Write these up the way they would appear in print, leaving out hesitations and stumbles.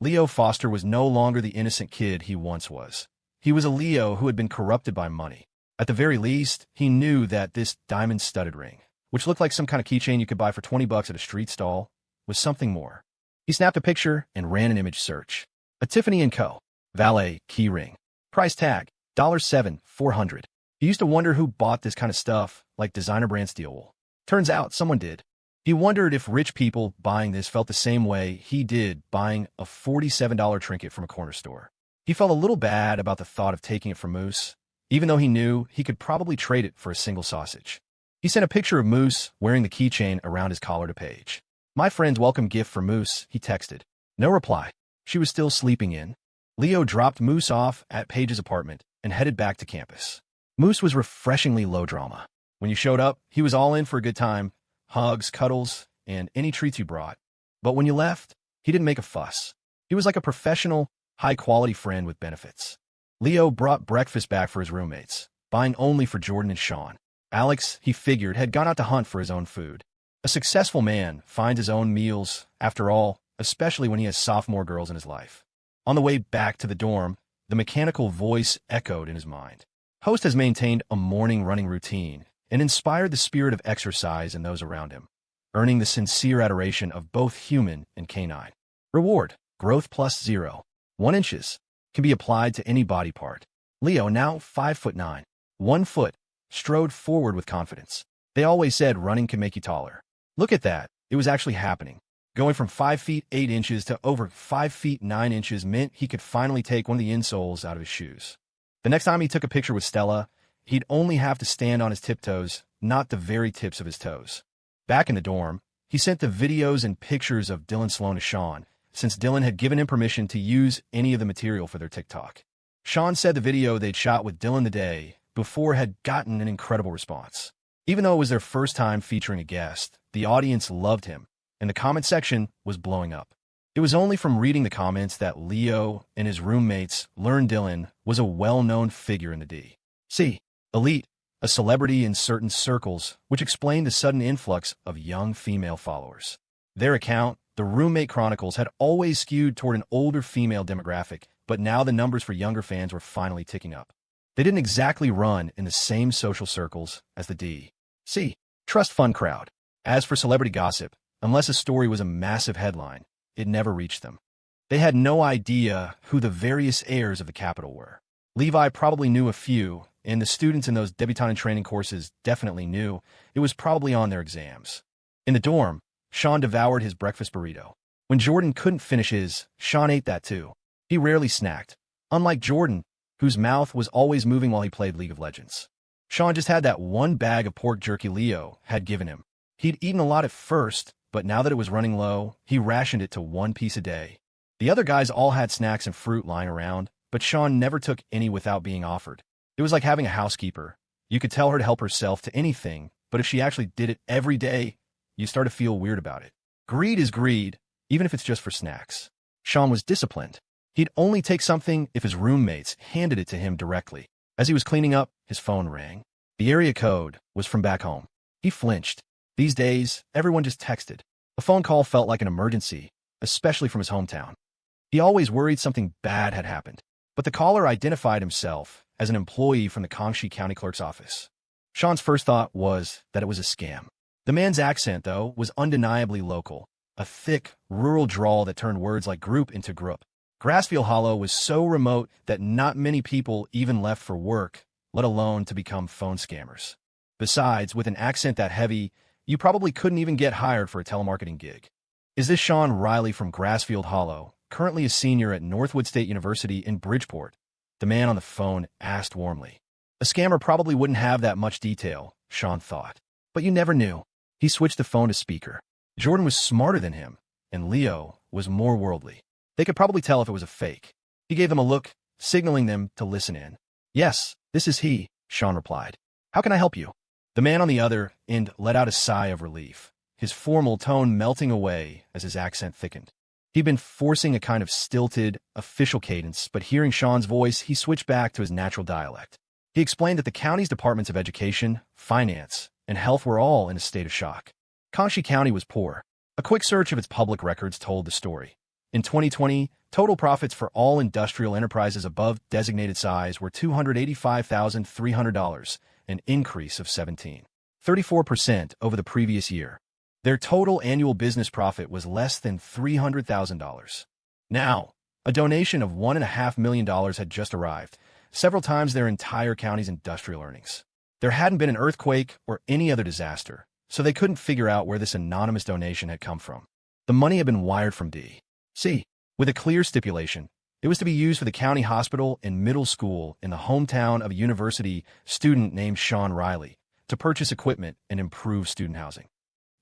Leo Foster was no longer the innocent kid he once was. He was a Leo who had been corrupted by money. At the very least, he knew that this diamond-studded ring, which looked like some kind of keychain you could buy for 20 bucks at a street stall, was something more. He snapped a picture and ran an image search. A Tiffany & Co. Valet key ring. Price tag, $7,400. He used to wonder who bought this kind of stuff, like designer brand steel wool. Turns out someone did. He wondered if rich people buying this felt the same way he did buying a $47 trinket from a corner store. He felt a little bad about the thought of taking it from Moose, even though he knew he could probably trade it for a single sausage. He sent a picture of Moose wearing the keychain around his collar to Paige. "My friend's welcome gift for Moose," he texted. No reply. She was still sleeping in. Leo dropped Moose off at Paige's apartment and headed back to campus. Moose was refreshingly low drama. When you showed up, he was all in for a good time, hugs, cuddles, and any treats you brought. But when you left, he didn't make a fuss. He was like a professional, high-quality friend with benefits. Leo brought breakfast back for his roommates, buying only for Jordan and Sean. Alex, he figured, had gone out to hunt for his own food. A successful man finds his own meals, after all, especially when he has sophomore girls in his life. On the way back to the dorm, the mechanical voice echoed in his mind. Host has maintained a morning running routine and inspired the spirit of exercise in those around him, earning the sincere adoration of both human and canine. Reward, growth plus 0.1 inches, can be applied to any body part. Leo, now 5'9", 1 foot, strode forward with confidence. They always said running can make you taller. Look at that, it was actually happening. Going from 5 feet 8 inches to over 5 feet 9 inches meant he could finally take one of the insoles out of his shoes. The next time he took a picture with Stella, he'd only have to stand on his tiptoes, not the very tips of his toes. Back in the dorm, he sent the videos and pictures of Dylan Sloan to Sean, since Dylan had given him permission to use any of the material for their TikTok. Sean said the video they'd shot with Dylan the day before had gotten an incredible response. Even though it was their first time featuring a guest, the audience loved him, and the comment section was blowing up. It was only from reading the comments that Leo and his roommates learned Dylan was a well-known figure in the D.C. elite, a celebrity in certain circles, which explained the sudden influx of young female followers. Their account, the Roommate Chronicles, had always skewed toward an older female demographic, but now the numbers for younger fans were finally ticking up. They didn't exactly run in the same social circles as the D.C. trust fund crowd. As for celebrity gossip, unless a story was a massive headline, it never reached them. They had no idea who the various heirs of the Capitol were. Levi probably knew a few, and the students in those debutante training courses definitely knew. It was probably on their exams. In the dorm, Sean devoured his breakfast burrito. When Jordan couldn't finish his, Sean ate that too. He rarely snacked. Unlike Jordan, whose mouth was always moving while he played League of Legends. Sean just had that one bag of pork jerky Leo had given him. He'd eaten a lot at first, but now that it was running low, he rationed it to 1 piece a day. The other guys all had snacks and fruit lying around, but Sean never took any without being offered. It was like having a housekeeper. You could tell her to help herself to anything, but if she actually did it every day, you start to feel weird about it. Greed is greed, even if it's just for snacks. Sean was disciplined. He'd only take something if his roommates handed it to him directly. As he was cleaning up, his phone rang. The area code was from back home. He flinched. These days, everyone just texted. A phone call felt like an emergency, especially from his hometown. He always worried something bad had happened. But the caller identified himself as an employee from the Karaoke County Clerk's office. Sean's first thought was that it was a scam. The man's accent, though, was undeniably local, a thick, rural drawl that turned words like group into grup. Grassfield Hollow was so remote that not many people even left for work, let alone to become phone scammers. Besides, with an accent that heavy, you probably couldn't even get hired for a telemarketing gig. Is this Sean Riley from Grassfield Hollow, currently a senior at Northwood State University in Bridgeport? The man on the phone asked warmly. A scammer probably wouldn't have that much detail, Sean thought. But you never knew. He switched the phone to speaker. Jordan was smarter than him, and Leo was more worldly. They could probably tell if it was a fake. He gave them a look, signaling them to listen in. "Yes, this is he," Sean replied. "How can I help you?" The man on the other end let out a sigh of relief, his formal tone melting away as his accent thickened. He'd been forcing a kind of stilted, official cadence, but hearing Sean's voice, he switched back to his natural dialect. He explained that the county's departments of education, finance, and health were all in a state of shock. Karaoke County was poor. A quick search of its public records told the story. In 2020, Total profits for all industrial enterprises above designated size were $285,300, an increase of 17.34% over the previous year. Their total annual business profit was less than $300,000. Now, a donation of $1.5 million had just arrived, several times their entire county's industrial earnings. There hadn't been an earthquake or any other disaster, so they couldn't figure out where this anonymous donation had come from. The money had been wired from D.C., with a clear stipulation. It was to be used for the county hospital and middle school in the hometown of a university student named Sean Riley to purchase equipment and improve student housing.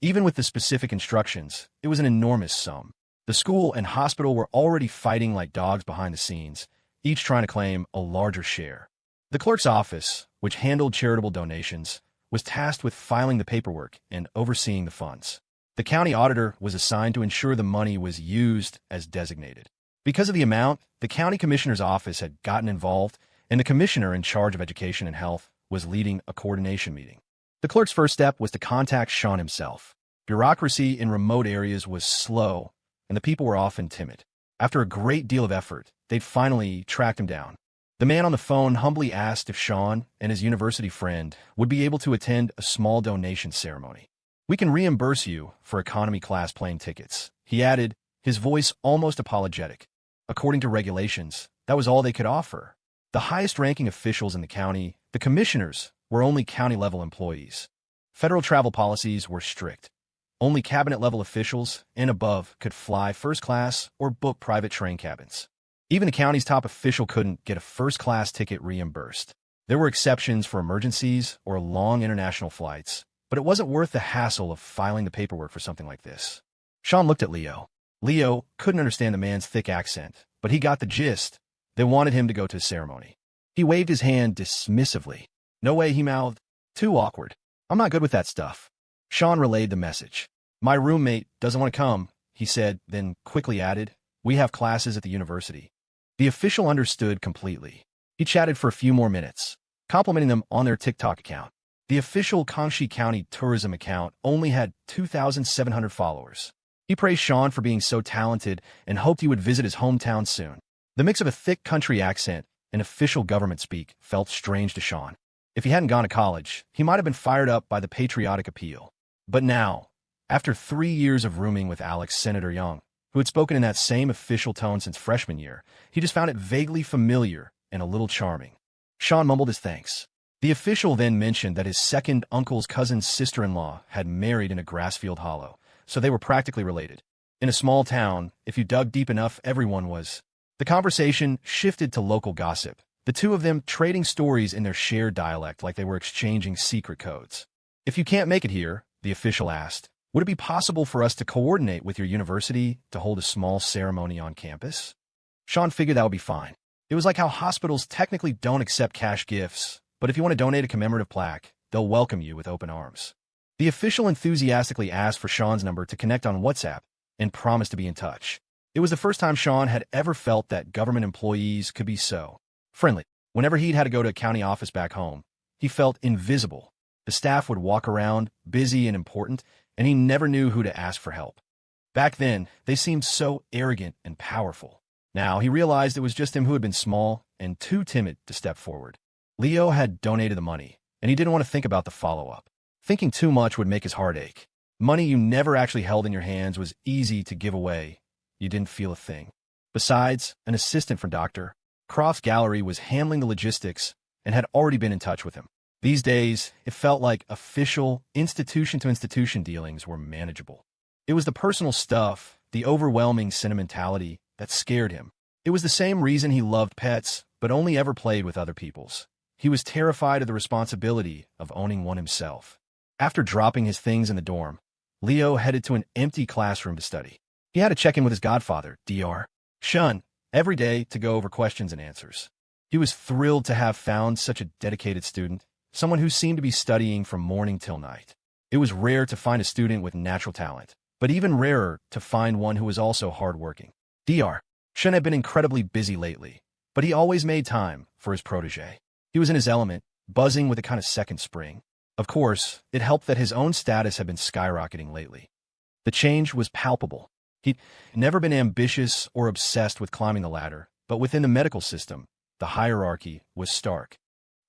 Even with the specific instructions, it was an enormous sum. The school and hospital were already fighting like dogs behind the scenes, each trying to claim a larger share. The clerk's office, which handled charitable donations, was tasked with filing the paperwork and overseeing the funds. The county auditor was assigned to ensure the money was used as designated. Because of the amount, the county commissioner's office had gotten involved, and the commissioner in charge of education and health was leading a coordination meeting. The clerk's first step was to contact Sean himself. Bureaucracy in remote areas was slow, and the people were often timid. After a great deal of effort, they'd finally tracked him down. The man on the phone humbly asked if Sean and his university friend would be able to attend a small donation ceremony. "We can reimburse you for economy class plane tickets," he added, his voice almost apologetic. According to regulations, that was all they could offer. The highest-ranking officials in the county, the commissioners, were only county-level employees. Federal travel policies were strict. Only cabinet-level officials and above could fly first class or book private train cabins. Even the county's top official couldn't get a first-class ticket reimbursed. There were exceptions for emergencies or long international flights, but it wasn't worth the hassle of filing the paperwork for something like this. Sean looked at Leo. Leo couldn't understand the man's thick accent, but he got the gist. They wanted him to go to a ceremony. He waved his hand dismissively. "No way," he mouthed. "Too awkward. I'm not good with that stuff." Sean relayed the message. "My roommate doesn't want to come," he said, then quickly added, "We have classes at the university." The official understood completely. He chatted for a few more minutes, complimenting them on their TikTok account. The official Kangxi County tourism account only had 2,700 followers. He praised Sean for being so talented and hoped he would visit his hometown soon. The mix of a thick country accent and official government speak felt strange to Sean. If he hadn't gone to college, he might have been fired up by the patriotic appeal. But now, after 3 years of rooming with Alex Senator Young, who had spoken in that same official tone since freshman year, he just found it vaguely familiar and a little charming. Sean mumbled his thanks. The official then mentioned that his second uncle's cousin's sister-in-law had married in a grassfield hollow, so they were practically related. In a small town, if you dug deep enough, everyone was. The conversation shifted to local gossip, the two of them trading stories in their shared dialect like they were exchanging secret codes. "If you can't make it here," the official asked, "would it be possible for us to coordinate with your university to hold a small ceremony on campus?" Sean figured that would be fine. It was like how hospitals technically don't accept cash gifts, but if you want to donate a commemorative plaque, they'll welcome you with open arms. The official enthusiastically asked for Sean's number to connect on WhatsApp and promised to be in touch. It was the first time Sean had ever felt that government employees could be so friendly. Whenever he'd had to go to a county office back home, he felt invisible. The staff would walk around, busy and important, and he never knew who to ask for help. Back then, they seemed so arrogant and powerful. Now, he realized it was just him who had been small and too timid to step forward. Leo had donated the money, and he didn't want to think about the follow-up. Thinking too much would make his heart ache. Money you never actually held in your hands was easy to give away. You didn't feel a thing. Besides, an assistant from Dr. Croft's gallery was handling the logistics and had already been in touch with him. These days, it felt like official, institution-to-institution dealings were manageable. It was the personal stuff, the overwhelming sentimentality, that scared him. It was the same reason he loved pets, but only ever played with other people's. He was terrified of the responsibility of owning one himself. After dropping his things in the dorm, Leo headed to an empty classroom to study. He had to check in with his godfather, Dr. Shun, every day to go over questions and answers. He was thrilled to have found such a dedicated student, someone who seemed to be studying from morning till night. It was rare to find a student with natural talent, but even rarer to find one who was also hardworking. Dr. Shun had been incredibly busy lately, but he always made time for his protege. He was in his element, buzzing with a kind of second spring. Of course, it helped that his own status had been skyrocketing lately. The change was palpable. He'd never been ambitious or obsessed with climbing the ladder, but within the medical system, the hierarchy was stark.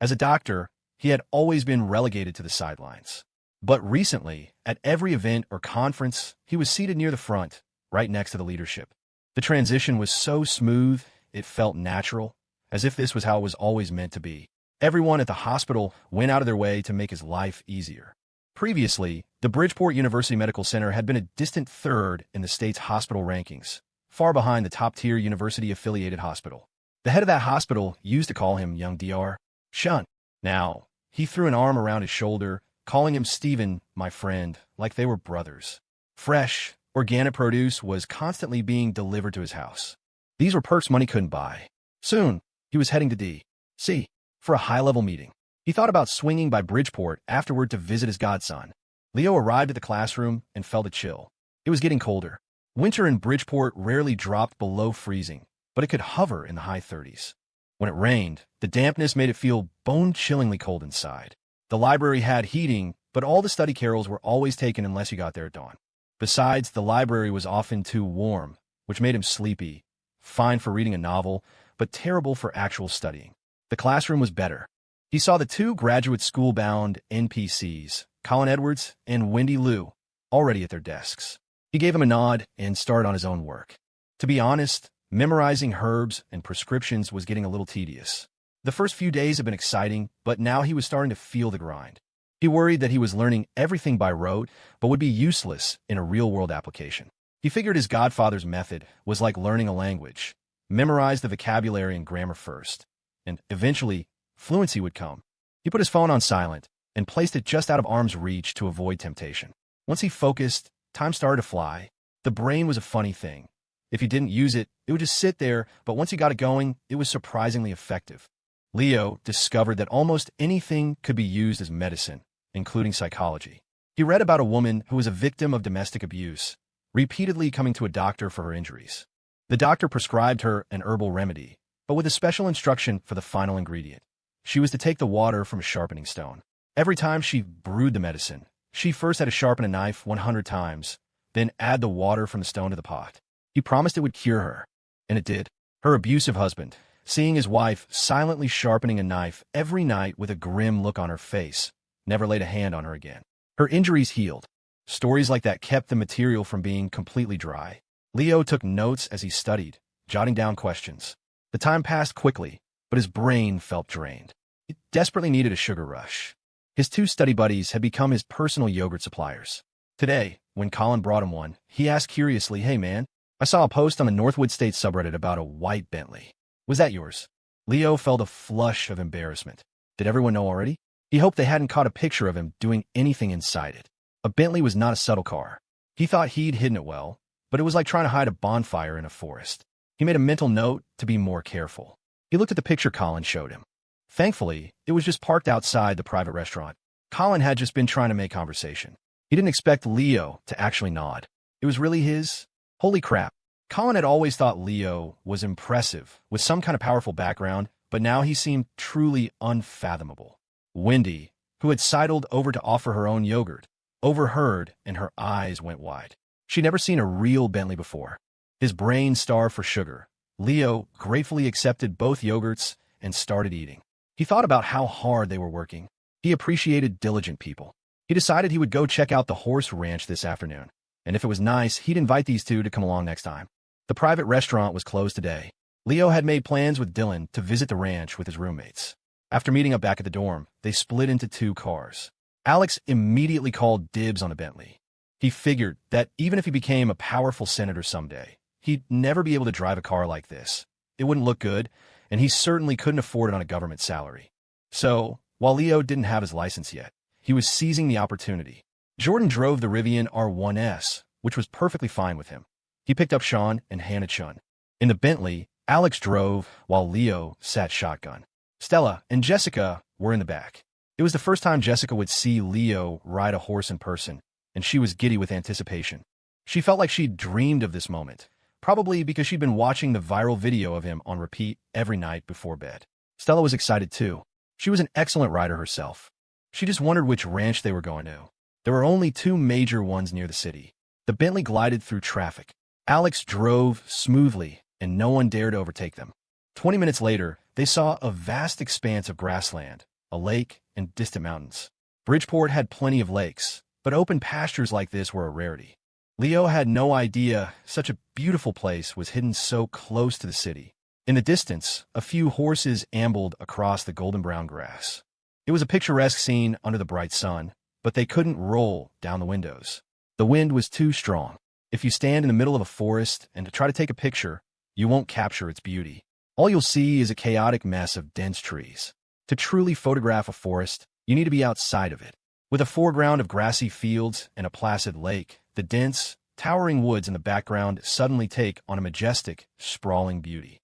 As a doctor, he had always been relegated to the sidelines. But recently, at every event or conference, he was seated near the front, right next to the leadership. The transition was so smooth, it felt natural, as if this was how it was always meant to be. Everyone at the hospital went out of their way to make his life easier. Previously, the Bridgeport University Medical Center had been a distant third in the state's hospital rankings, far behind the top-tier university-affiliated hospital. The head of that hospital used to call him Young Dr. Shun. Now, he threw an arm around his shoulder, calling him Stephen, my friend, like they were brothers. Fresh, organic produce was constantly being delivered to his house. These were perks money couldn't buy. Soon, he was heading to D.C. for a high-level meeting. He thought about swinging by Bridgeport afterward to visit his godson. Leo arrived at the classroom and felt a chill. It was getting colder. Winter in Bridgeport rarely dropped below freezing, but it could hover in the high 30s. When it rained, the dampness made it feel bone-chillingly cold inside. The library had heating, but all the study carrels were always taken unless you got there at dawn. Besides, the library was often too warm, which made him sleepy, fine for reading a novel, but terrible for actual studying. The classroom was better. He saw the two graduate school-bound NPCs, Colin Edwards and Wendy Liu, already at their desks. He gave him a nod and started on his own work. To be honest, memorizing herbs and prescriptions was getting a little tedious. The first few days had been exciting, but now he was starting to feel the grind. He worried that he was learning everything by rote, but would be useless in a real-world application. He figured his godfather's method was like learning a language. Memorize the vocabulary and grammar first, and eventually, fluency would come. He put his phone on silent and placed it just out of arm's reach to avoid temptation. Once he focused, time started to fly. The brain was a funny thing. If he didn't use it, it would just sit there, but once he got it going, it was surprisingly effective. Leo discovered that almost anything could be used as medicine, including psychology. He read about a woman who was a victim of domestic abuse, repeatedly coming to a doctor for her injuries. The doctor prescribed her an herbal remedy, but with a special instruction for the final ingredient. She was to take the water from a sharpening stone. Every time she brewed the medicine, she first had to sharpen a knife 100 times, then add the water from the stone to the pot. He promised it would cure her, and it did. Her abusive husband, seeing his wife silently sharpening a knife every night with a grim look on her face, never laid a hand on her again. Her injuries healed. Stories like that kept the material from being completely dry. Leo took notes as he studied, jotting down questions. The time passed quickly, but his brain felt drained. He desperately needed a sugar rush. His two study buddies had become his personal yogurt suppliers. Today, when Colin brought him one, he asked curiously, "Hey man, I saw a post on the Northwood State subreddit about a white Bentley. Was that yours?" Leo felt a flush of embarrassment. Did everyone know already? He hoped they hadn't caught a picture of him doing anything inside it. A Bentley was not a subtle car. He thought he'd hidden it well, but it was like trying to hide a bonfire in a forest. He made a mental note to be more careful. He looked at the picture Colin showed him. Thankfully, it was just parked outside the private restaurant. Colin had just been trying to make conversation. He didn't expect Leo to actually nod. It was really his. Holy crap. Colin had always thought Leo was impressive, with some kind of powerful background, but now he seemed truly unfathomable. Wendy, who had sidled over to offer her own yogurt, overheard and her eyes went wide. She'd never seen a real Bentley before. His brain starved for sugar. Leo gratefully accepted both yogurts and started eating. He thought about how hard they were working. He appreciated diligent people. He decided he would go check out the horse ranch this afternoon, and if it was nice, he'd invite these two to come along next time. The private restaurant was closed today. Leo had made plans with Dylan to visit the ranch with his roommates. After meeting up back at the dorm, they split into two cars. Alex immediately called dibs on the Bentley. He figured that even if he became a powerful senator someday, he'd never be able to drive a car like this. It wouldn't look good, and he certainly couldn't afford it on a government salary. So, while Leo didn't have his license yet, he was seizing the opportunity. Jordan drove the Rivian R1S, which was perfectly fine with him. He picked up Sean and Hannah Chun. In the Bentley, Alex drove while Leo sat shotgun. Stella and Jessica were in the back. It was the first time Jessica would see Leo ride a horse in person, and she was giddy with anticipation. She felt like she'd dreamed of this moment, probably because she'd been watching the viral video of him on repeat every night before bed. Stella was excited too. She was an excellent rider herself. She just wondered which ranch they were going to. There were only two major ones near the city. The Bentley glided through traffic. Alex drove smoothly, and no one dared overtake them. 20 minutes later, they saw a vast expanse of grassland, a lake, and distant mountains. Bridgeport had plenty of lakes, but open pastures like this were a rarity. Leo had no idea such a beautiful place was hidden so close to the city. In the distance, a few horses ambled across the golden-brown grass. It was a picturesque scene under the bright sun, but they couldn't roll down the windows. The wind was too strong. If you stand in the middle of a forest and try to take a picture, you won't capture its beauty. All you'll see is a chaotic mess of dense trees. To truly photograph a forest, you need to be outside of it. With a foreground of grassy fields and a placid lake, the dense, towering woods in the background suddenly take on a majestic, sprawling beauty.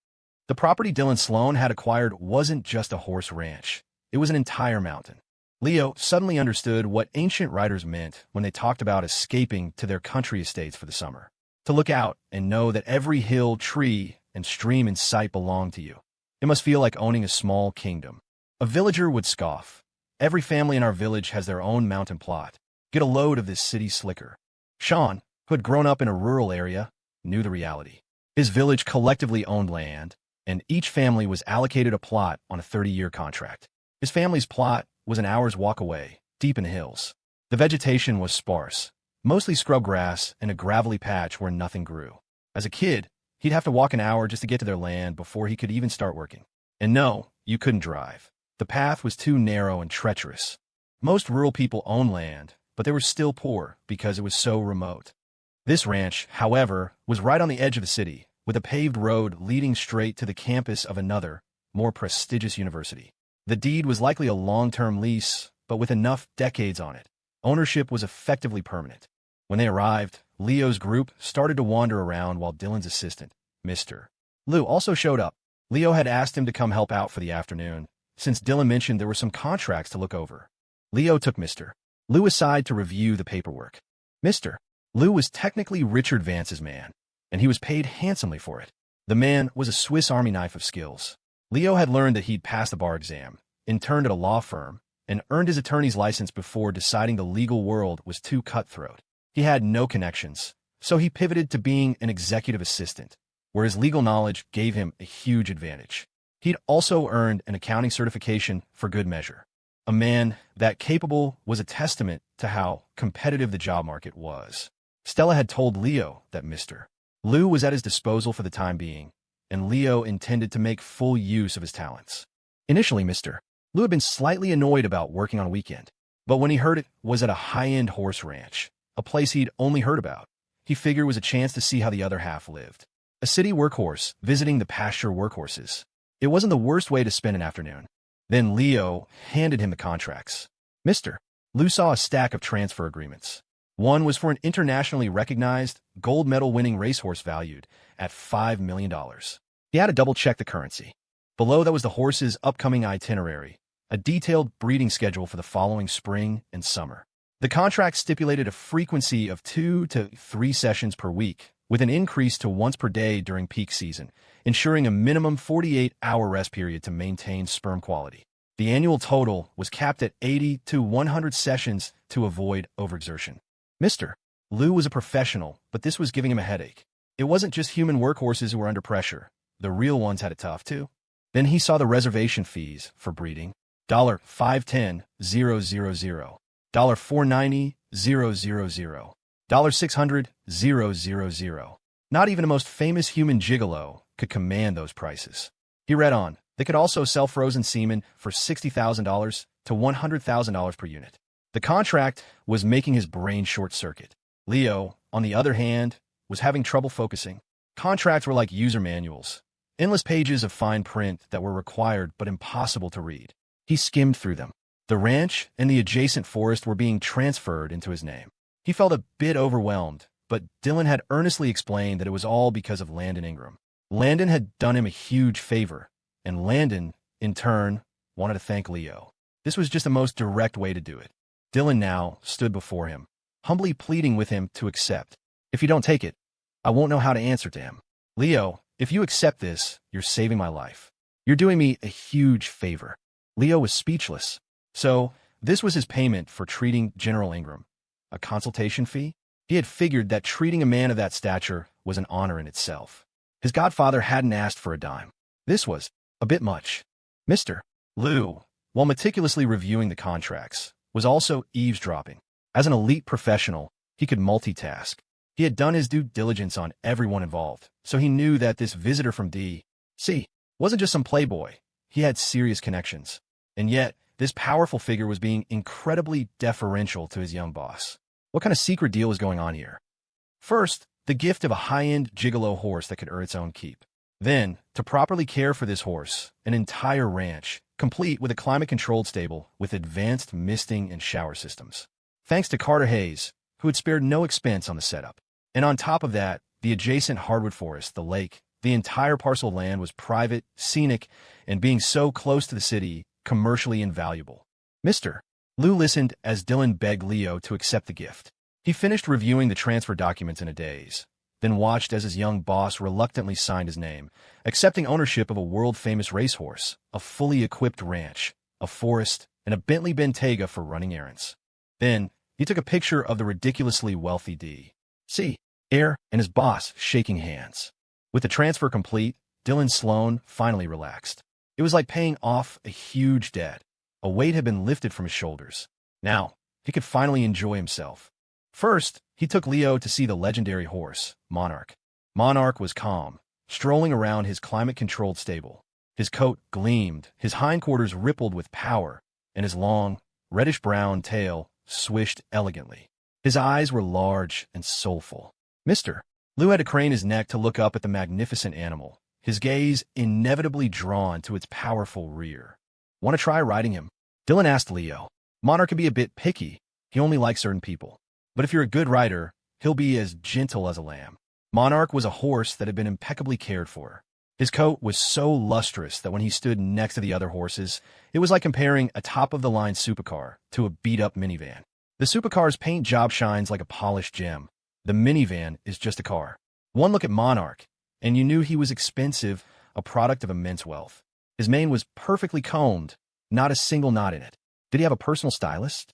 The property Dylan Sloan had acquired wasn't just a horse ranch. It was an entire mountain. Leo suddenly understood what ancient writers meant when they talked about escaping to their country estates for the summer. To look out and know that every hill, tree, and stream in sight belonged to you. It must feel like owning a small kingdom. A villager would scoff. Every family in our village has their own mountain plot. Get a load of this city slicker. Sean, who had grown up in a rural area, knew the reality. His village collectively owned land, and each family was allocated a plot on a 30-year contract. His family's plot was an hour's walk away, deep in the hills. The vegetation was sparse, mostly scrub grass and a gravelly patch where nothing grew. As a kid, he'd have to walk an hour just to get to their land before he could even start working. And no, you couldn't drive. The path was too narrow and treacherous. Most rural people owned land, but they were still poor because it was so remote. This ranch, however, was right on the edge of the city, with a paved road leading straight to the campus of another, more prestigious university. The deed was likely a long-term lease, but with enough decades on it, ownership was effectively permanent. When they arrived, Leo's group started to wander around while Dylan's assistant, Mr. Lou, also showed up. Leo had asked him to come help out for the afternoon, since Dylan mentioned there were some contracts to look over. Leo took Mr. Lou aside to review the paperwork. Mr. Lou was technically Richard Vance's man, and he was paid handsomely for it. The man was a Swiss Army knife of skills. Leo had learned that he'd passed the bar exam, interned at a law firm, and earned his attorney's license before deciding the legal world was too cutthroat. He had no connections, so he pivoted to being an executive assistant, where his legal knowledge gave him a huge advantage. He'd also earned an accounting certification for good measure. A man that capable was a testament to how competitive the job market was. Stella had told Leo that Mr. Lou was at his disposal for the time being, and Leo intended to make full use of his talents. Initially, Mr. Lou had been slightly annoyed about working on a weekend, but when he heard it was at a high-end horse ranch, a place he'd only heard about, he figured it was a chance to see how the other half lived. A city workhorse visiting the pasture workhorses. It wasn't the worst way to spend an afternoon. Then Leo handed him the contracts. Mr. Lou saw a stack of transfer agreements. One was for an internationally recognized, gold medal-winning racehorse valued at $5 million. He had to double-check the currency. Below that was the horse's upcoming itinerary, a detailed breeding schedule for the following spring and summer. The contract stipulated a frequency of 2 to 3 sessions per week, with an increase to once per day during peak season, ensuring a minimum 48-hour rest period to maintain sperm quality. The annual total was capped at 80 to 100 sessions to avoid overexertion. Mr. Lou was a professional, but this was giving him a headache. It wasn't just human workhorses who were under pressure. The real ones had it tough, too. Then he saw the reservation fees for breeding. $510,000, $490,000, $600,000. Not even the most famous human gigolo could command those prices. He read on. They could also sell frozen semen for $60,000 to $100,000 per unit. The contract was making his brain short-circuit. Leo, on the other hand, was having trouble focusing. Contracts were like user manuals, endless pages of fine print that were required but impossible to read. He skimmed through them. The ranch and the adjacent forest were being transferred into his name. He felt a bit overwhelmed, but Dylan had earnestly explained that it was all because of Landon Ingram. Landon had done him a huge favor, and Landon, in turn, wanted to thank Leo. This was just the most direct way to do it. Dylan now stood before him, humbly pleading with him to accept. If you don't take it, I won't know how to answer to him. Leo, if you accept this, you're saving my life. You're doing me a huge favor. Leo was speechless. So, this was his payment for treating General Ingram. A consultation fee? He had figured that treating a man of that stature was an honor in itself. His godfather hadn't asked for a dime. This was a bit much. Mr. Liu, while meticulously reviewing the contracts, was also eavesdropping. As an elite professional, he could multitask. He had done his due diligence on everyone involved, so he knew that this visitor from D.C. wasn't just some playboy. He had serious connections. And yet, this powerful figure was being incredibly deferential to his young boss. What kind of secret deal was going on here? First, the gift of a high-end gigolo horse that could earn its own keep. Then, to properly care for this horse, an entire ranch, complete with a climate-controlled stable with advanced misting and shower systems. Thanks to Carter Hayes, who had spared no expense on the setup. And on top of that, the adjacent hardwood forest, the lake, the entire parcel of land was private, scenic, and being so close to the city, commercially invaluable. Mr. Liu listened as Dylan begged Leo to accept the gift. He finished reviewing the transfer documents in a daze, then watched as his young boss reluctantly signed his name, accepting ownership of a world-famous racehorse, a fully equipped ranch, a forest, and a Bentley Bentayga for running errands. Then, he took a picture of the ridiculously wealthy D.C. heir and his boss shaking hands. With the transfer complete, Dylan Sloan finally relaxed. It was like paying off a huge debt. A weight had been lifted from his shoulders. Now, he could finally enjoy himself. First, he took Leo to see the legendary horse, Monarch. Monarch was calm, strolling around his climate-controlled stable. His coat gleamed, his hindquarters rippled with power, and his long, reddish-brown tail swished elegantly. His eyes were large and soulful. Mr. Liu had to crane his neck to look up at the magnificent animal, his gaze inevitably drawn to its powerful rear. Want to try riding him? Dylan asked Leo. Monarch can be a bit picky. He only likes certain people. But if you're a good rider, he'll be as gentle as a lamb. Monarch was a horse that had been impeccably cared for. His coat was so lustrous that when he stood next to the other horses, it was like comparing a top-of-the-line supercar to a beat-up minivan. The supercar's paint job shines like a polished gem. The minivan is just a car. One look at Monarch, and you knew he was expensive, a product of immense wealth. His mane was perfectly combed, not a single knot in it. Did he have a personal stylist?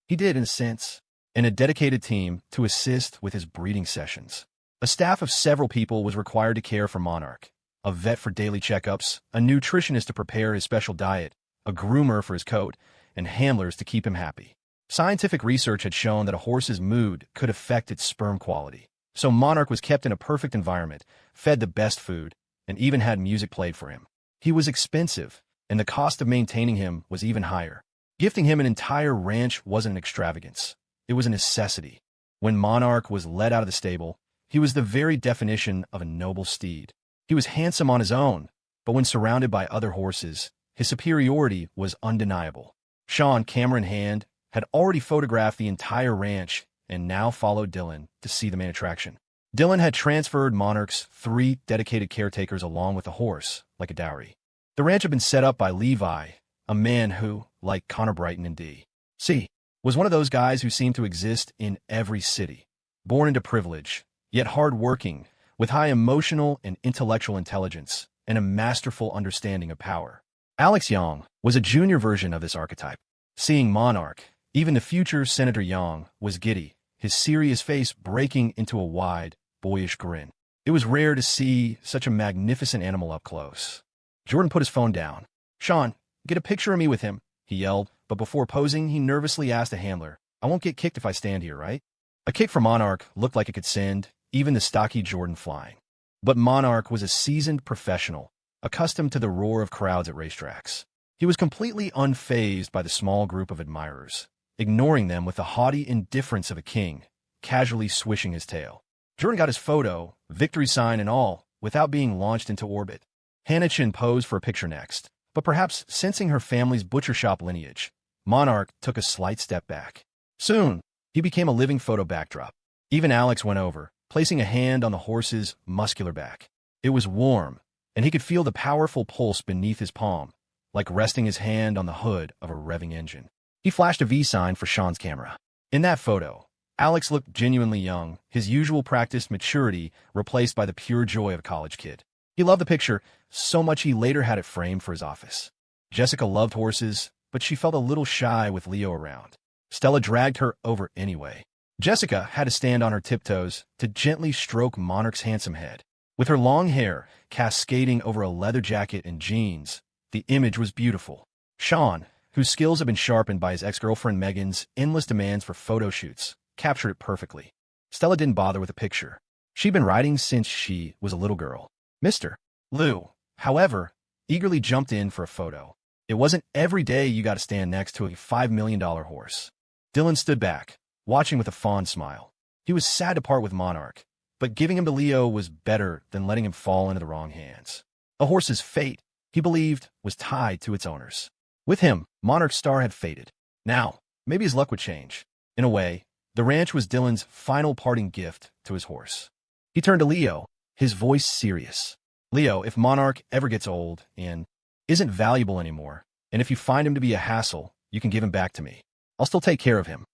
He did, in a sense, and a dedicated team to assist with his breeding sessions. A staff of several people was required to care for Monarch. A vet for daily checkups, a nutritionist to prepare his special diet, a groomer for his coat, and handlers to keep him happy. Scientific research had shown that a horse's mood could affect its sperm quality. So Monarch was kept in a perfect environment, fed the best food, and even had music played for him. He was expensive, and the cost of maintaining him was even higher. Gifting him an entire ranch wasn't an extravagance. It was a necessity. When Monarch was led out of the stable, he was the very definition of a noble steed. He was handsome on his own, but when surrounded by other horses, his superiority was undeniable. Sean, camera in hand, had already photographed the entire ranch and now followed Dylan to see the main attraction. Dylan had transferred Monarch's 3 dedicated caretakers along with the horse, like a dowry. The ranch had been set up by Levi, a man who, like Connor Brighton and D.C., was one of those guys who seemed to exist in every city. Born into privilege, yet hard-working, with high emotional and intellectual intelligence and a masterful understanding of power. Alex Young was a junior version of this archetype. Seeing Monarch, even the future Senator Young was giddy, his serious face breaking into a wide, boyish grin. It was rare to see such a magnificent animal up close. Jordan put his phone down. "Sean, get a picture of me with him," he yelled, but before posing, he nervously asked the handler, "I won't get kicked if I stand here, right?" A kick for Monarch looked like it could send even the stocky Jordan flying. But Monarch was a seasoned professional, accustomed to the roar of crowds at racetracks. He was completely unfazed by the small group of admirers, ignoring them with the haughty indifference of a king, casually swishing his tail. Jordan got his photo, victory sign and all, without being launched into orbit. Hannah Chin posed for a picture next, but perhaps sensing her family's butcher shop lineage, Monarch took a slight step back. Soon, he became a living photo backdrop. Even Alex went over, placing a hand on the horse's muscular back. It was warm, and he could feel the powerful pulse beneath his palm, like resting his hand on the hood of a revving engine. He flashed a V sign for Sean's camera. In that photo, Alex looked genuinely young, his usual practiced maturity replaced by the pure joy of a college kid. He loved the picture so much he later had it framed for his office. Jessica loved horses, but she felt a little shy with Leo around. Stella dragged her over anyway. Jessica had to stand on her tiptoes to gently stroke Monarch's handsome head. With her long hair cascading over a leather jacket and jeans, the image was beautiful. Sean, whose skills had been sharpened by his ex-girlfriend Megan's endless demands for photo shoots, captured it perfectly. Stella didn't bother with a picture. She'd been writing since she was a little girl. Mr. Lou, however, eagerly jumped in for a photo. It wasn't every day you got to stand next to a $5 million horse. Dylan stood back, watching with a fond smile. He was sad to part with Monarch, but giving him to Leo was better than letting him fall into the wrong hands. A horse's fate, he believed, was tied to its owners. With him, Monarch's star had faded. Now, maybe his luck would change. In a way, the ranch was Dylan's final parting gift to his horse. He turned to Leo, his voice serious. Leo, if Monarch ever gets old and isn't valuable anymore, and if you find him to be a hassle, you can give him back to me. I'll still take care of him.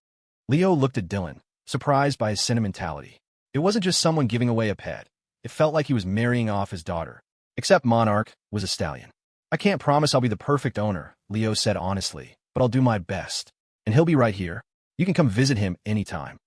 Leo looked at Dylan, surprised by his sentimentality. It wasn't just someone giving away a pet. It felt like he was marrying off his daughter. Except Monarch was a stallion. I can't promise I'll be the perfect owner, Leo said honestly, but I'll do my best. And he'll be right here. You can come visit him anytime.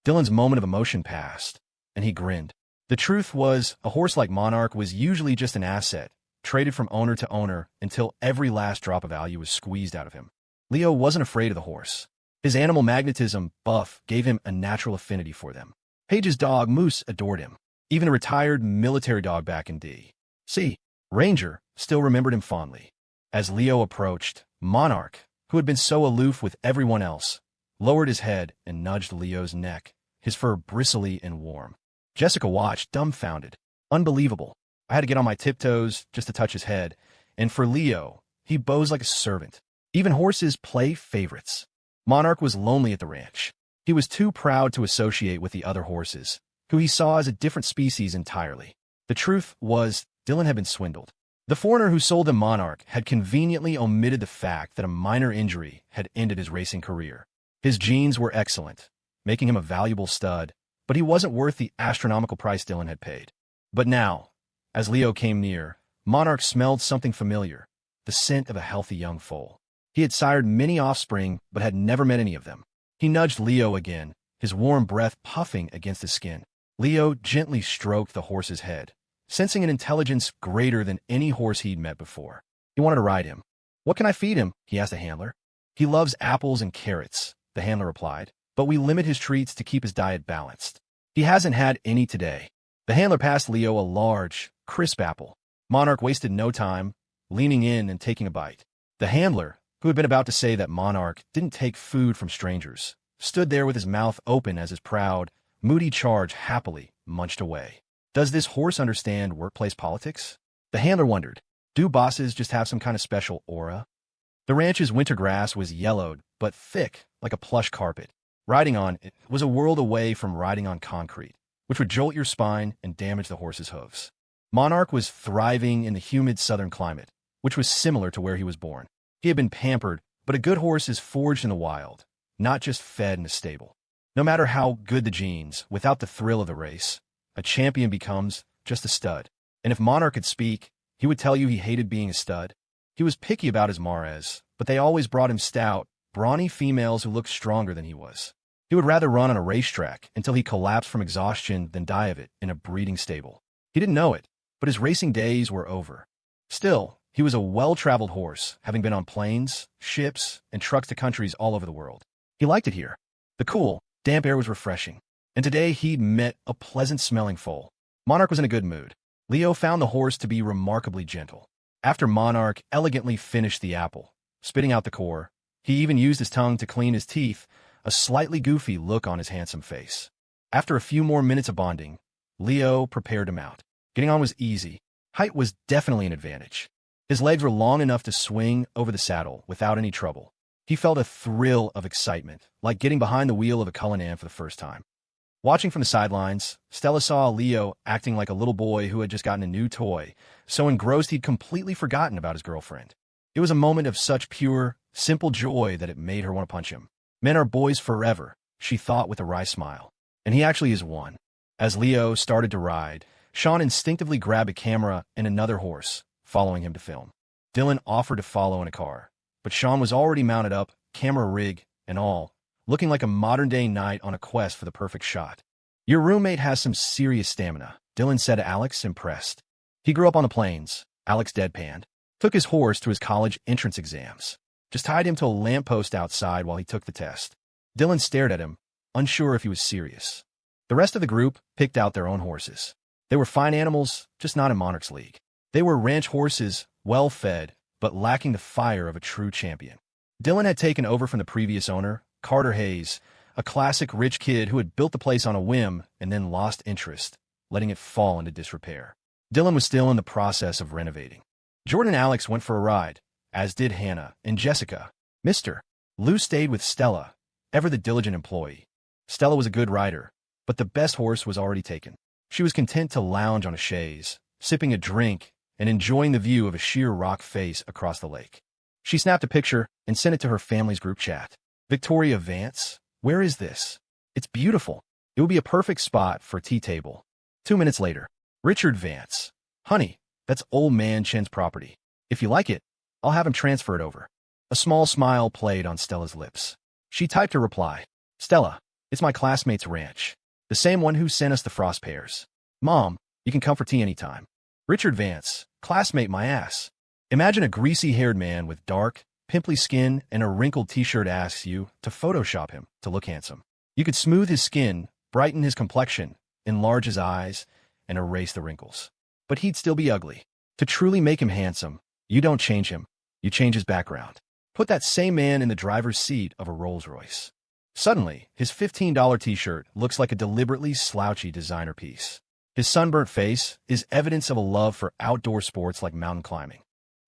Dylan's moment of emotion passed, and he grinned. The truth was, a horse like Monarch was usually just an asset, traded from owner to owner until every last drop of value was squeezed out of him. Leo wasn't afraid of the horse. His animal magnetism, Buff, gave him a natural affinity for them. Paige's dog, Moose, adored him. Even a retired military dog back in D.C., Ranger, still remembered him fondly. As Leo approached, Monarch, who had been so aloof with everyone else, lowered his head and nudged Leo's neck, his fur bristly and warm. Jessica watched, dumbfounded. Unbelievable. I had to get on my tiptoes just to touch his head, and for Leo, he bows like a servant. Even horses play favorites. Monarch was lonely at the ranch. He was too proud to associate with the other horses, who he saw as a different species entirely. The truth was, Dylan had been swindled. The foreigner who sold him Monarch had conveniently omitted the fact that a minor injury had ended his racing career. His genes were excellent, making him a valuable stud, but he wasn't worth the astronomical price Dylan had paid. But now, as Leo came near, Monarch smelled something familiar, the scent of a healthy young foal. He had sired many offspring, but had never met any of them. He nudged Leo again, his warm breath puffing against his skin. Leo gently stroked the horse's head, sensing an intelligence greater than any horse he'd met before. He wanted to ride him. "What can I feed him?" he asked the handler. "He loves apples and carrots," the handler replied, "but we limit his treats to keep his diet balanced. He hasn't had any today." The handler passed Leo a large, crisp apple. Monarch wasted no time, leaning in and taking a bite. The handler, who had been about to say that Monarch didn't take food from strangers, stood there with his mouth open as his proud, moody charge happily munched away. Does this horse understand workplace politics? The handler wondered. Do bosses just have some kind of special aura? The ranch's winter grass was yellowed, but thick, like a plush carpet. Riding on it was a world away from riding on concrete, which would jolt your spine and damage the horse's hooves. Monarch was thriving in the humid southern climate, which was similar to where he was born. He had been pampered, but a good horse is forged in the wild, not just fed in a stable. No matter how good the genes, without the thrill of the race, a champion becomes just a stud. And if Monarch could speak, he would tell you he hated being a stud. He was picky about his mares, but they always brought him stout, brawny females who looked stronger than he was. He would rather run on a racetrack until he collapsed from exhaustion than die of it in a breeding stable. He didn't know it, but his racing days were over. Still, he was a well-traveled horse, having been on planes, ships, and trucks to countries all over the world. He liked it here. The cool, damp air was refreshing, and today he'd met a pleasant-smelling foal. Monarch was in a good mood. Leo found the horse to be remarkably gentle. After Monarch elegantly finished the apple, spitting out the core, he even used his tongue to clean his teeth, a slightly goofy look on his handsome face. After a few more minutes of bonding, Leo prepared to mount. Getting on was easy. Height was definitely an advantage. His legs were long enough to swing over the saddle without any trouble. He felt a thrill of excitement, like getting behind the wheel of a Cullinan for the first time. Watching from the sidelines, Stella saw Leo acting like a little boy who had just gotten a new toy, so engrossed he'd completely forgotten about his girlfriend. It was a moment of such pure, simple joy that it made her want to punch him. Men are boys forever, she thought with a wry smile. And he actually is one. As Leo started to ride, Sean instinctively grabbed a camera and another horse, following him to film. Dylan offered to follow in a car, but Sean was already mounted up, camera rig and all, looking like a modern-day knight on a quest for the perfect shot. "Your roommate has some serious stamina," Dylan said to Alex, impressed. "He grew up on the plains," Alex deadpanned. "Took his horse to his college entrance exams. Just tied him to a lamppost outside while he took the test." Dylan stared at him, unsure if he was serious. The rest of the group picked out their own horses. They were fine animals, just not in Monarch's league. They were ranch horses, well-fed, but lacking the fire of a true champion. Dylan had taken over from the previous owner, Carter Hayes, a classic rich kid who had built the place on a whim and then lost interest, letting it fall into disrepair. Dylan was still in the process of renovating. Jordan and Alex went for a ride, as did Hannah and Jessica. Mr. Lou stayed with Stella, ever the diligent employee. Stella was a good rider, but the best horse was already taken. She was content to lounge on a chaise, sipping a drink and enjoying the view of a sheer rock face across the lake. She snapped a picture and sent it to her family's group chat. "Victoria Vance? Where is this? It's beautiful. It would be a perfect spot for a tea table." 2 minutes later, "Richard Vance. Honey, that's old man Chen's property. If you like it, I'll have him transfer it over." A small smile played on Stella's lips. She typed a reply. "Stella, it's my classmate's ranch. The same one who sent us the frost pears. Mom, you can come for tea anytime." Richard Vance, classmate my ass. Imagine a greasy-haired man with dark, pimply skin and a wrinkled t-shirt asks you to Photoshop him to look handsome. You could smooth his skin, brighten his complexion, enlarge his eyes, and erase the wrinkles. But he'd still be ugly. To truly make him handsome, you don't change him, you change his background. Put that same man in the driver's seat of a Rolls-Royce. Suddenly, his $15 t-shirt looks like a deliberately slouchy designer piece. His sunburnt face is evidence of a love for outdoor sports like mountain climbing.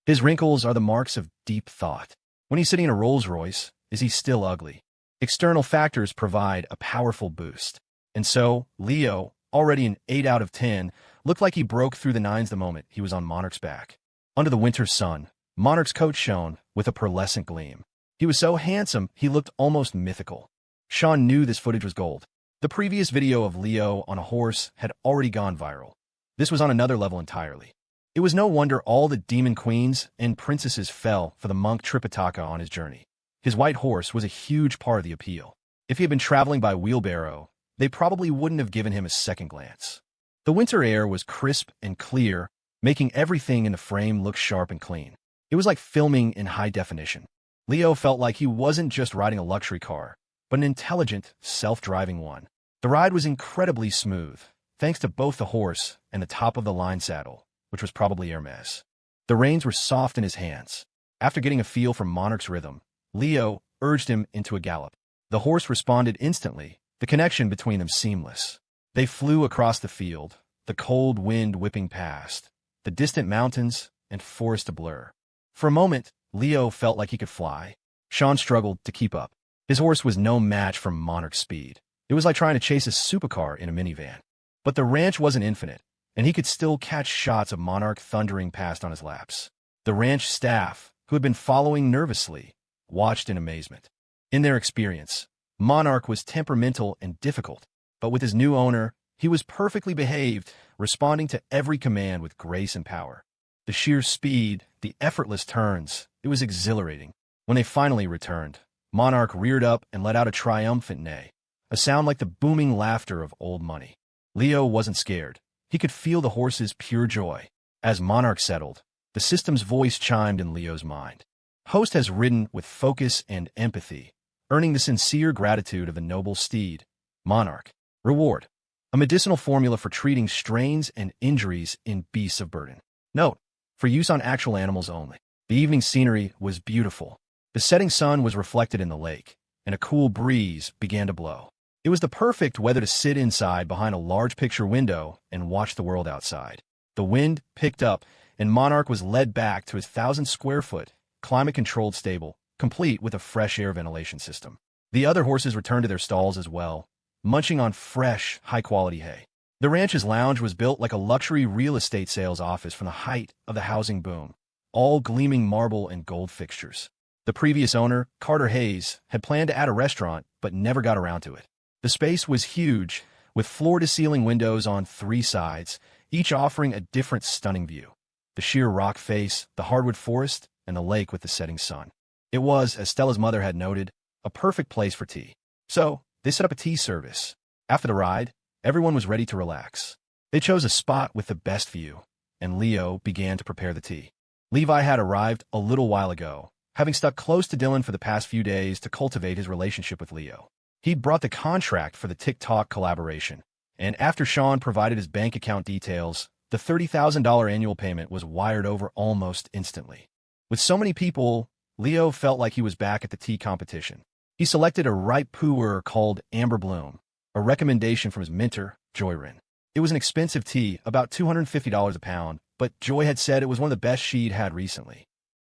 His wrinkles are the marks of deep thought. When he's sitting in a Rolls-Royce, is he still ugly? External factors provide a powerful boost. And so, Leo, already an 8 out of 10, looked like he broke through the nines the moment he was on Monarch's back. Under the winter sun, Monarch's coat shone with a pearlescent gleam. He was so handsome, he looked almost mythical. Sean knew this footage was gold. The previous video of Leo on a horse had already gone viral. This was on another level entirely. It was no wonder all the demon queens and princesses fell for the monk Tripitaka on his journey. His white horse was a huge part of the appeal. If he had been traveling by wheelbarrow, they probably wouldn't have given him a second glance. The winter air was crisp and clear, making everything in the frame look sharp and clean. It was like filming in high definition. Leo felt like he wasn't just riding a luxury car, but an intelligent, self-driving one. The ride was incredibly smooth, thanks to both the horse and the top-of-the-line saddle, which was probably Hermes. The reins were soft in his hands. After getting a feel for Monarch's rhythm, Leo urged him into a gallop. The horse responded instantly, the connection between them seamless. They flew across the field, the cold wind whipping past, the distant mountains and forest a blur. For a moment, Leo felt like he could fly. Sean struggled to keep up. His horse was no match for Monarch's speed. It was like trying to chase a supercar in a minivan. But the ranch wasn't infinite, and he could still catch shots of Monarch thundering past on his laps. The ranch staff, who had been following nervously, watched in amazement. In their experience, Monarch was temperamental and difficult, but with his new owner, he was perfectly behaved, responding to every command with grace and power. The sheer speed, the effortless turns, it was exhilarating. When they finally returned, Monarch reared up and let out a triumphant neigh, a sound like the booming laughter of old money. Leo wasn't scared. He could feel the horse's pure joy. As Monarch settled, the system's voice chimed in Leo's mind. Host has ridden with focus and empathy, earning the sincere gratitude of the noble steed. Monarch. Reward. A medicinal formula for treating strains and injuries in beasts of burden. Note. For use on actual animals only. The evening scenery was beautiful. The setting sun was reflected in the lake, and a cool breeze began to blow. It was the perfect weather to sit inside behind a large picture window and watch the world outside. The wind picked up, and Monarch was led back to his 1,000-square-foot, climate-controlled stable, complete with a fresh air ventilation system. The other horses returned to their stalls as well, munching on fresh, high-quality hay. The ranch's lounge was built like a luxury real estate sales office from the height of the housing boom, all gleaming marble and gold fixtures. The previous owner, Carter Hayes, had planned to add a restaurant, but never got around to it. The space was huge, with floor-to-ceiling windows on 3 sides, each offering a different stunning view. The sheer rock face, the hardwood forest, and the lake with the setting sun. It was, as Stella's mother had noted, a perfect place for tea. So, they set up a tea service. After the ride, everyone was ready to relax. They chose a spot with the best view, and Leo began to prepare the tea. Levi had arrived a little while ago, having stuck close to Dylan for the past few days to cultivate his relationship with Leo. He'd brought the contract for the TikTok collaboration, and after Sean provided his bank account details, the $30,000 annual payment was wired over almost instantly. With so many people, Leo felt like he was back at the tea competition. He selected a ripe pu'er called Amber Bloom, a recommendation from his mentor, Joyrin. It was an expensive tea, about $250 a pound, but Joy had said it was one of the best she'd had recently.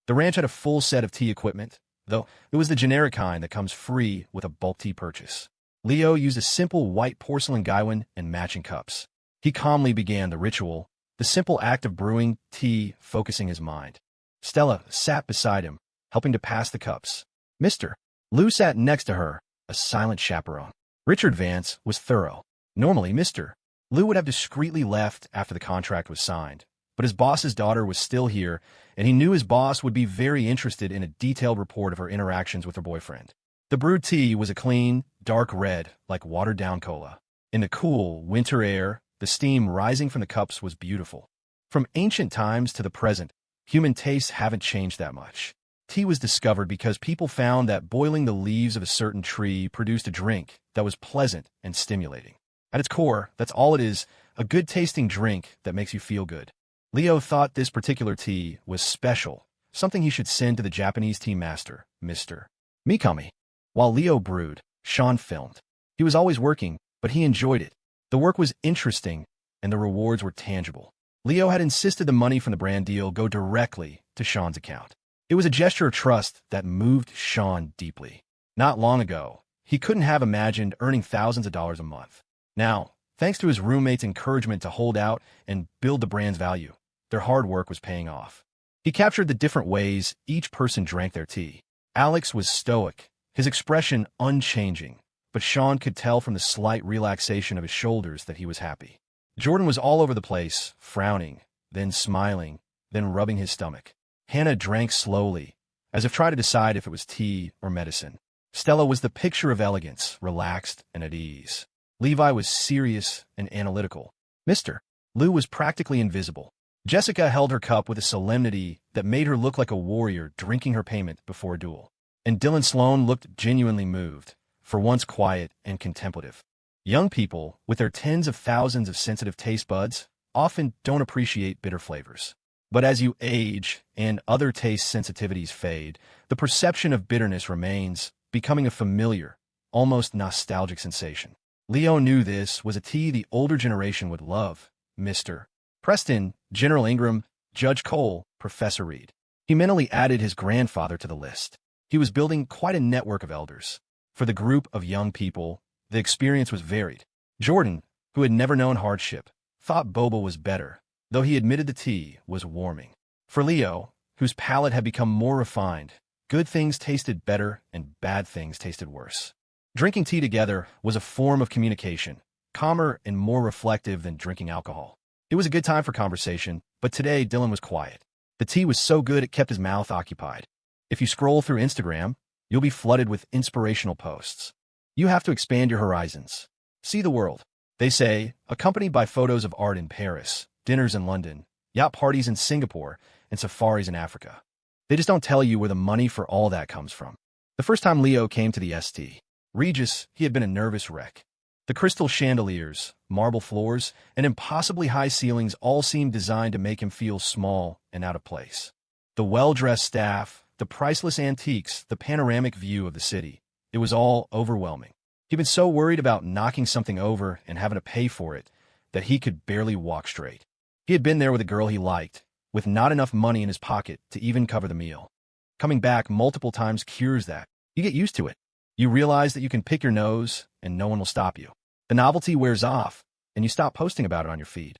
The ranch had a full set of tea equipment, though it was the generic kind that comes free with a bulk tea purchase. Leo used a simple white porcelain gaiwan and matching cups. He calmly began the ritual, the simple act of brewing tea focusing his mind. Stella sat beside him, helping to pass the cups. Mr. Lou sat next to her, a silent chaperone. Richard Vance was thorough. Normally, Mr. Lou would have discreetly left after the contract was signed, but his boss's daughter was still here, and he knew his boss would be very interested in a detailed report of her interactions with her boyfriend. The brewed tea was a clean, dark red, like watered-down cola. In the cool, winter air, the steam rising from the cups was beautiful. From ancient times to the present, human tastes haven't changed that much. Tea was discovered because people found that boiling the leaves of a certain tree produced a drink that was pleasant and stimulating. At its core, that's all it is, a good-tasting drink that makes you feel good. Leo thought this particular tea was special, something he should send to the Japanese tea master, Mr. Mikami. While Leo brewed, Sean filmed. He was always working, but he enjoyed it. The work was interesting, and the rewards were tangible. Leo had insisted the money from the brand deal go directly to Sean's account. It was a gesture of trust that moved Sean deeply. Not long ago, he couldn't have imagined earning thousands of dollars a month. Now, thanks to his roommate's encouragement to hold out and build the brand's value, their hard work was paying off. He captured the different ways each person drank their tea. Alex was stoic, his expression unchanging, but Sean could tell from the slight relaxation of his shoulders that he was happy. Jordan was all over the place, frowning, then smiling, then rubbing his stomach. Hannah drank slowly, as if trying to decide if it was tea or medicine. Stella was the picture of elegance, relaxed and at ease. Levi was serious and analytical. Mr. Lou was practically invisible. Jessica held her cup with a solemnity that made her look like a warrior drinking her payment before a duel. And Dylan Sloan looked genuinely moved, for once quiet and contemplative. Young people, with their tens of thousands of sensitive taste buds, often don't appreciate bitter flavors. But as you age and other taste sensitivities fade, the perception of bitterness remains, becoming a familiar, almost nostalgic sensation. Leo knew this was a tea the older generation would love. Mr. Preston, General Ingram, Judge Cole, Professor Reed. He mentally added his grandfather to the list. He was building quite a network of elders. For the group of young people, the experience was varied. Jordan, who had never known hardship, thought boba was better, though he admitted the tea was warming. For Leo, whose palate had become more refined, good things tasted better and bad things tasted worse. Drinking tea together was a form of communication, calmer and more reflective than drinking alcohol. It was a good time for conversation, but today Dylan was quiet. The tea was so good it kept his mouth occupied. If you scroll through Instagram, you'll be flooded with inspirational posts. You have to expand your horizons. See the world, they say, accompanied by photos of art in Paris, dinners in London, yacht parties in Singapore, and safaris in Africa. They just don't tell you where the money for all that comes from. The first time Leo came to the St. Regis, he had been a nervous wreck. The crystal chandeliers, marble floors, and impossibly high ceilings all seemed designed to make him feel small and out of place. The well-dressed staff, the priceless antiques, the panoramic view of the city, it was all overwhelming. He'd been so worried about knocking something over and having to pay for it that he could barely walk straight. He had been there with a girl he liked, with not enough money in his pocket to even cover the meal. Coming back multiple times cures that. You get used to it. You realize that you can pick your nose and no one will stop you. The novelty wears off, and you stop posting about it on your feed.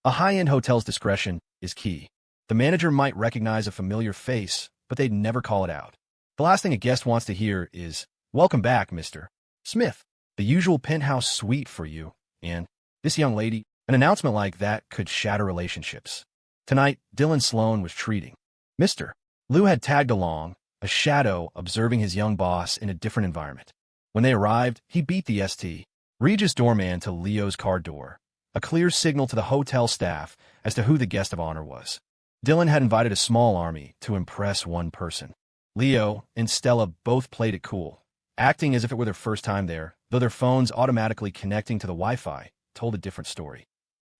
A high-end hotel's discretion is key. The manager might recognize a familiar face, but they'd never call it out. The last thing a guest wants to hear is, "Welcome back, Mr. Smith. The usual penthouse suite for you," and "This young lady." An announcement like that could shatter relationships. Tonight, Dylan Sloan was treating. Mr. Lou had tagged along, a shadow observing his young boss in a different environment. When they arrived, he beat the St. Regis doorman to Leo's car door, a clear signal to the hotel staff as to who the guest of honor was. Dylan had invited a small army to impress one person. Leo and Stella both played it cool, acting as if it were their first time there, though their phones automatically connecting to the Wi-Fi told a different story.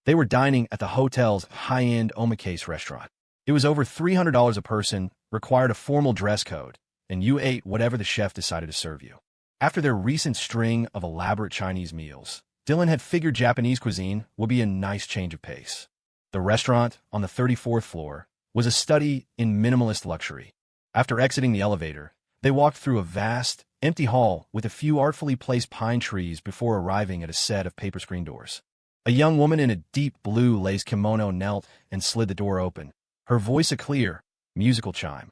They were dining at the hotel's high-end omakase restaurant. It was over $300 a person, required a formal dress code, and you ate whatever the chef decided to serve you. After their recent string of elaborate Chinese meals, Dylan had figured Japanese cuisine would be a nice change of pace. The restaurant, on the 34th floor, was a study in minimalist luxury. After exiting the elevator, they walked through a vast, empty hall with a few artfully placed pine trees before arriving at a set of paper screen doors. A young woman in a deep blue lace kimono knelt and slid the door open, her voice a clear, musical chime.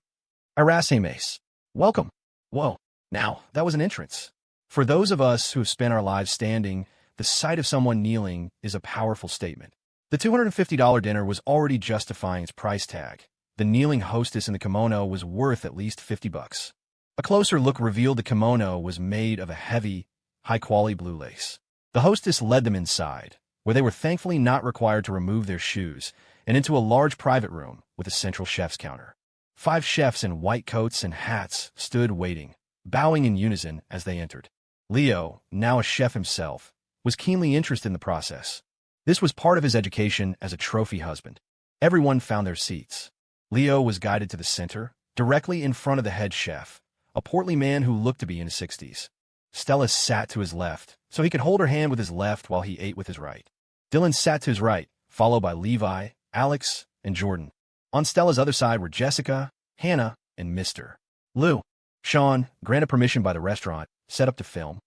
Arase-mace. Welcome. Whoa. Now, that was an entrance. For those of us who have spent our lives standing, the sight of someone kneeling is a powerful statement. The $250 dinner was already justifying its price tag. The kneeling hostess in the kimono was worth at least $50. A closer look revealed the kimono was made of a heavy, high-quality blue lace. The hostess led them inside, where they were thankfully not required to remove their shoes, and into a large private room with a central chef's counter. 5 chefs in white coats and hats stood waiting, bowing in unison as they entered. Leo, now a chef himself, was keenly interested in the process. This was part of his education as a trophy husband. Everyone found their seats. Leo was guided to the center, directly in front of the head chef, a portly man who looked to be in his 60s. Stella sat to his left, so he could hold her hand with his left while he ate with his right. Dylan sat to his right, followed by Levi, Alex, and Jordan. On Stella's other side were Jessica, Hannah, and Mr. Lou. Sean, granted permission by the restaurant, set up to film.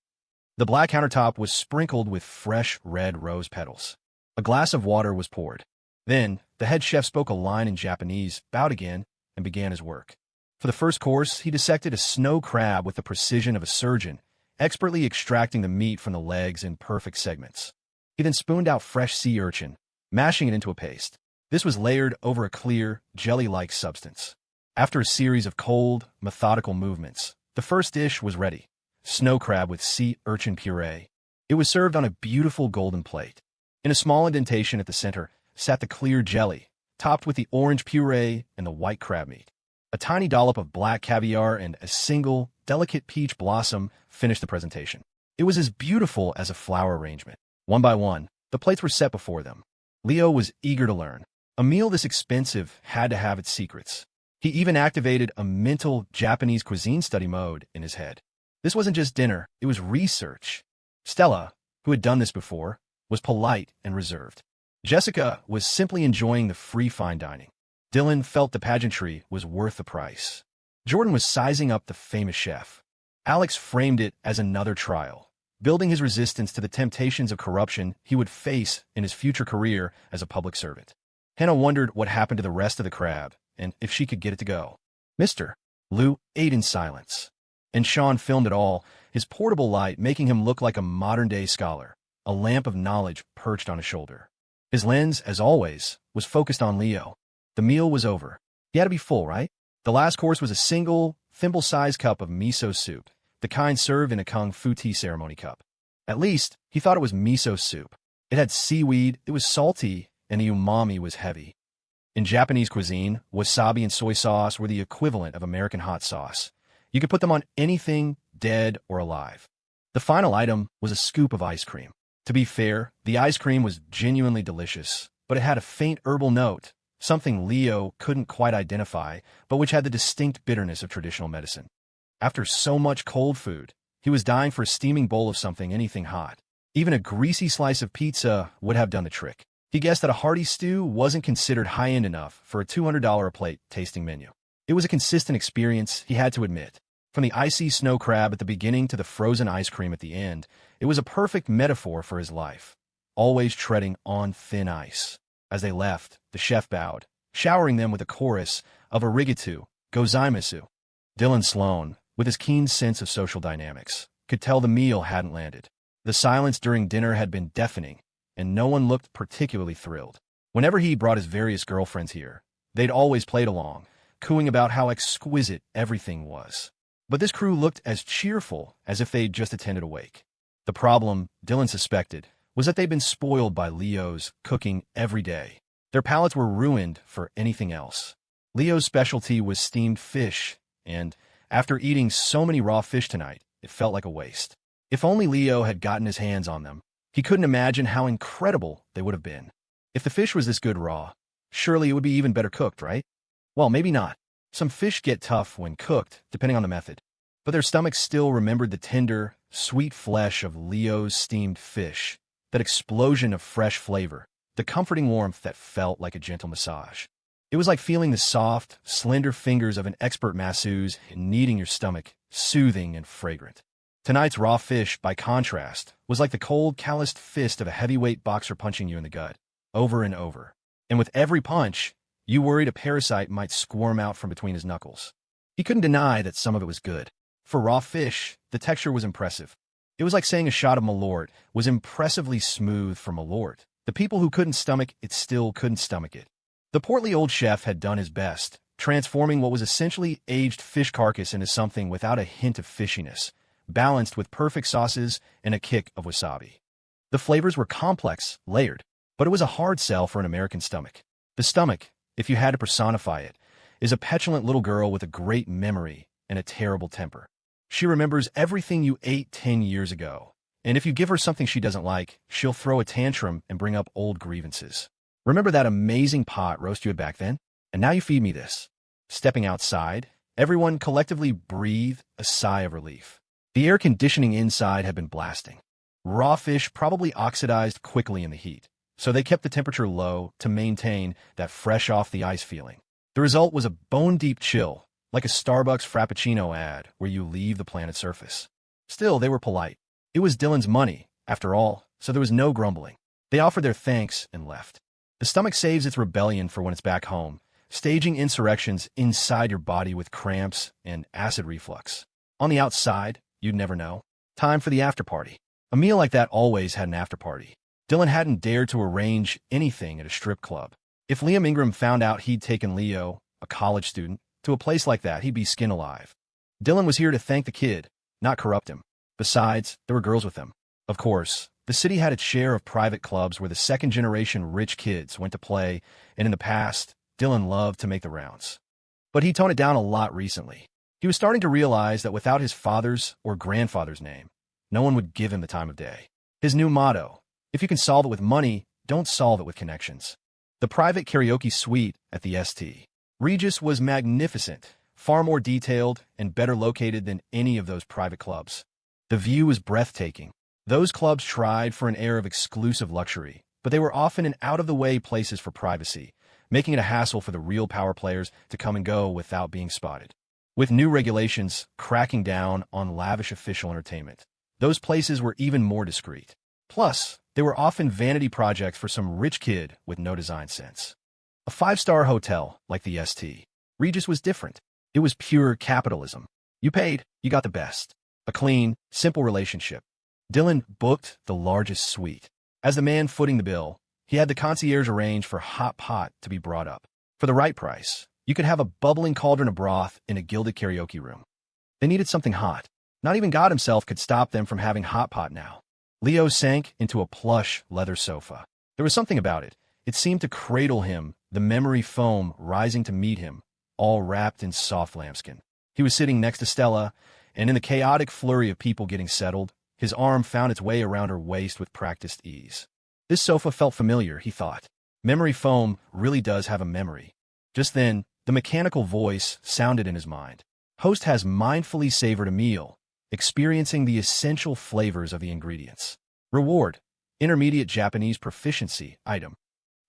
The black countertop was sprinkled with fresh red rose petals. A glass of water was poured. Then, the head chef spoke a line in Japanese, bowed again, and began his work. For the first course, he dissected a snow crab with the precision of a surgeon, expertly extracting the meat from the legs in perfect segments. He then spooned out fresh sea urchin, mashing it into a paste. This was layered over a clear, jelly-like substance. After a series of cold, methodical movements, the first dish was ready. Snow crab with sea urchin puree. It was served on a beautiful golden plate. In a small indentation at the center sat the clear jelly, topped with the orange puree and the white crab meat. A tiny dollop of black caviar and a single, delicate peach blossom finished the presentation. It was as beautiful as a flower arrangement. One by one, the plates were set before them. Leo was eager to learn. A meal this expensive had to have its secrets. He even activated a mental Japanese cuisine study mode in his head. This wasn't just dinner, it was research. Stella, who had done this before, was polite and reserved. Jessica was simply enjoying the free fine dining. Dylan felt the pageantry was worth the price. Jordan was sizing up the famous chef. Alex framed it as another trial, building his resistance to the temptations of corruption he would face in his future career as a public servant. Hannah wondered what happened to the rest of the crab, and if she could get it to go. Mr. Lou ate in silence, and Sean filmed it all, his portable light making him look like a modern-day scholar, a lamp of knowledge perched on his shoulder. His lens, as always, was focused on Leo. The meal was over. He had to be full, right? The last course was a single, thimble-sized cup of miso soup, the kind served in a kung fu tea ceremony cup. At least, he thought it was miso soup. It had seaweed, it was salty, and the umami was heavy. In Japanese cuisine, wasabi and soy sauce were the equivalent of American hot sauce. You could put them on anything, dead or alive. The final item was a scoop of ice cream. To be fair, the ice cream was genuinely delicious, but it had a faint herbal note, something Leo couldn't quite identify, but which had the distinct bitterness of traditional medicine. After so much cold food, he was dying for a steaming bowl of something, anything hot. Even a greasy slice of pizza would have done the trick. He guessed that a hearty stew wasn't considered high-end enough for a $200 a plate tasting menu. It was a consistent experience, he had to admit. From the icy snow crab at the beginning to the frozen ice cream at the end, it was a perfect metaphor for his life, always treading on thin ice. As they left, the chef bowed, showering them with a chorus of arigato gozaimasu. Dylan Sloan, with his keen sense of social dynamics, could tell the meal hadn't landed. The silence during dinner had been deafening, and no one looked particularly thrilled. Whenever he brought his various girlfriends here, they'd always played along, cooing about how exquisite everything was. But this crew looked as cheerful as if they'd just attended a wake. The problem, Dylan suspected, was that they'd been spoiled by Leo's cooking every day. Their palates were ruined for anything else. Leo's specialty was steamed fish, and after eating so many raw fish tonight, it felt like a waste. If only Leo had gotten his hands on them, he couldn't imagine how incredible they would have been. If the fish was this good raw, surely it would be even better cooked, right? Well, maybe not. Some fish get tough when cooked, depending on the method. But their stomachs still remembered the tender, sweet flesh of Leo's steamed fish, that explosion of fresh flavor, the comforting warmth that felt like a gentle massage. It was like feeling the soft, slender fingers of an expert masseuse kneading your stomach, soothing and fragrant. Tonight's raw fish, by contrast, was like the cold, calloused fist of a heavyweight boxer punching you in the gut, over and over. And with every punch, you worried a parasite might squirm out from between his knuckles. He couldn't deny that some of it was good. For raw fish, the texture was impressive. It was like saying a shot of Malort was impressively smooth for Malort. The people who couldn't stomach it still couldn't stomach it. The portly old chef had done his best, transforming what was essentially aged fish carcass into something without a hint of fishiness, balanced with perfect sauces and a kick of wasabi. The flavors were complex, layered, but it was a hard sell for an American stomach. The stomach, if you had to personify it, is a petulant little girl with a great memory and a terrible temper. She remembers everything you ate 10 years ago, and if you give her something she doesn't like, she'll throw a tantrum and bring up old grievances. Remember that amazing pot roast you had back then? And now you feed me this. Stepping outside, everyone collectively breathed a sigh of relief. The air conditioning inside had been blasting. Raw fish probably oxidized quickly in the heat, so they kept the temperature low to maintain that fresh-off-the-ice feeling. The result was a bone-deep chill, like a Starbucks Frappuccino ad where you leave the planet's surface. Still, they were polite. It was Dylan's money, after all, so there was no grumbling. They offered their thanks and left. The stomach saves its rebellion for when it's back home, staging insurrections inside your body with cramps and acid reflux. On the outside, you'd never know. Time for the after-party. A meal like that always had an after-party. Dylan hadn't dared to arrange anything at a strip club. If Liam Ingram found out he'd taken Leo, a college student, to a place like that, he'd be skin alive. Dylan was here to thank the kid, not corrupt him. Besides, there were girls with him. Of course, the city had its share of private clubs where the second-generation rich kids went to play, and in the past, Dylan loved to make the rounds. But he toned it down a lot recently. He was starting to realize that without his father's or grandfather's name, no one would give him the time of day. His new motto, if you can solve it with money, don't solve it with connections. The private karaoke suite at the St. Regis was magnificent, far more detailed and better located than any of those private clubs. The view was breathtaking. Those clubs tried for an air of exclusive luxury, but they were often in out-of-the-way places for privacy, making it a hassle for the real power players to come and go without being spotted. With new regulations cracking down on lavish official entertainment, those places were even more discreet. Plus, they were often vanity projects for some rich kid with no design sense. A five-star hotel like the St. Regis was different. It was pure capitalism. You paid, you got the best. A clean, simple relationship. Dylan booked the largest suite. As the man footing the bill, he had the concierge arrange for hot pot to be brought up. For the right price, you could have a bubbling cauldron of broth in a gilded karaoke room. They needed something hot. Not even God himself could stop them from having hot pot now. Leo sank into a plush leather sofa. There was something about it. It seemed to cradle him, the memory foam rising to meet him, all wrapped in soft lambskin. He was sitting next to Stella, and in the chaotic flurry of people getting settled, his arm found its way around her waist with practiced ease. This sofa felt familiar, he thought. Memory foam really does have a memory. Just then, the mechanical voice sounded in his mind. Host has mindfully savored a meal, experiencing the essential flavors of the ingredients. Reward: intermediate Japanese proficiency item.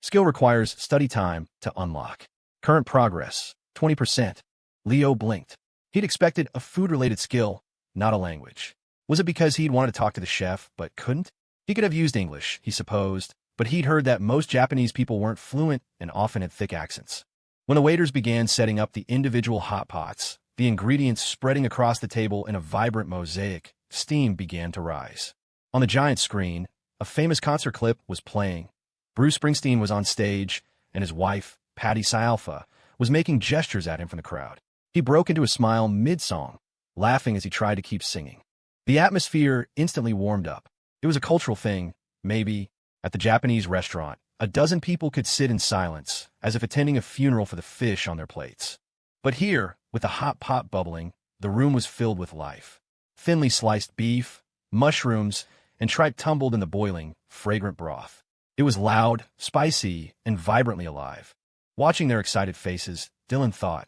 Skill requires study time to unlock. Current progress, 20%. Leo blinked. He'd expected a food-related skill, not a language. Was it because he'd wanted to talk to the chef, but couldn't? He could have used English, he supposed, but he'd heard that most Japanese people weren't fluent and often had thick accents. When the waiters began setting up the individual hot pots, the ingredients spreading across the table in a vibrant mosaic, steam began to rise. On the giant screen, a famous concert clip was playing. Bruce Springsteen was on stage, and his wife, Patty Scialfa, was making gestures at him from the crowd. He broke into a smile mid-song. laughing as he tried to keep singing. The atmosphere instantly warmed up. It was a cultural thing, maybe. At the Japanese restaurant, a dozen people could sit in silence, as if attending a funeral for the fish on their plates. But here, with the hot pot bubbling, the room was filled with life. Thinly sliced beef, mushrooms, and tripe tumbled in the boiling, fragrant broth. It was loud, spicy, and vibrantly alive. Watching their excited faces, Dylan thought,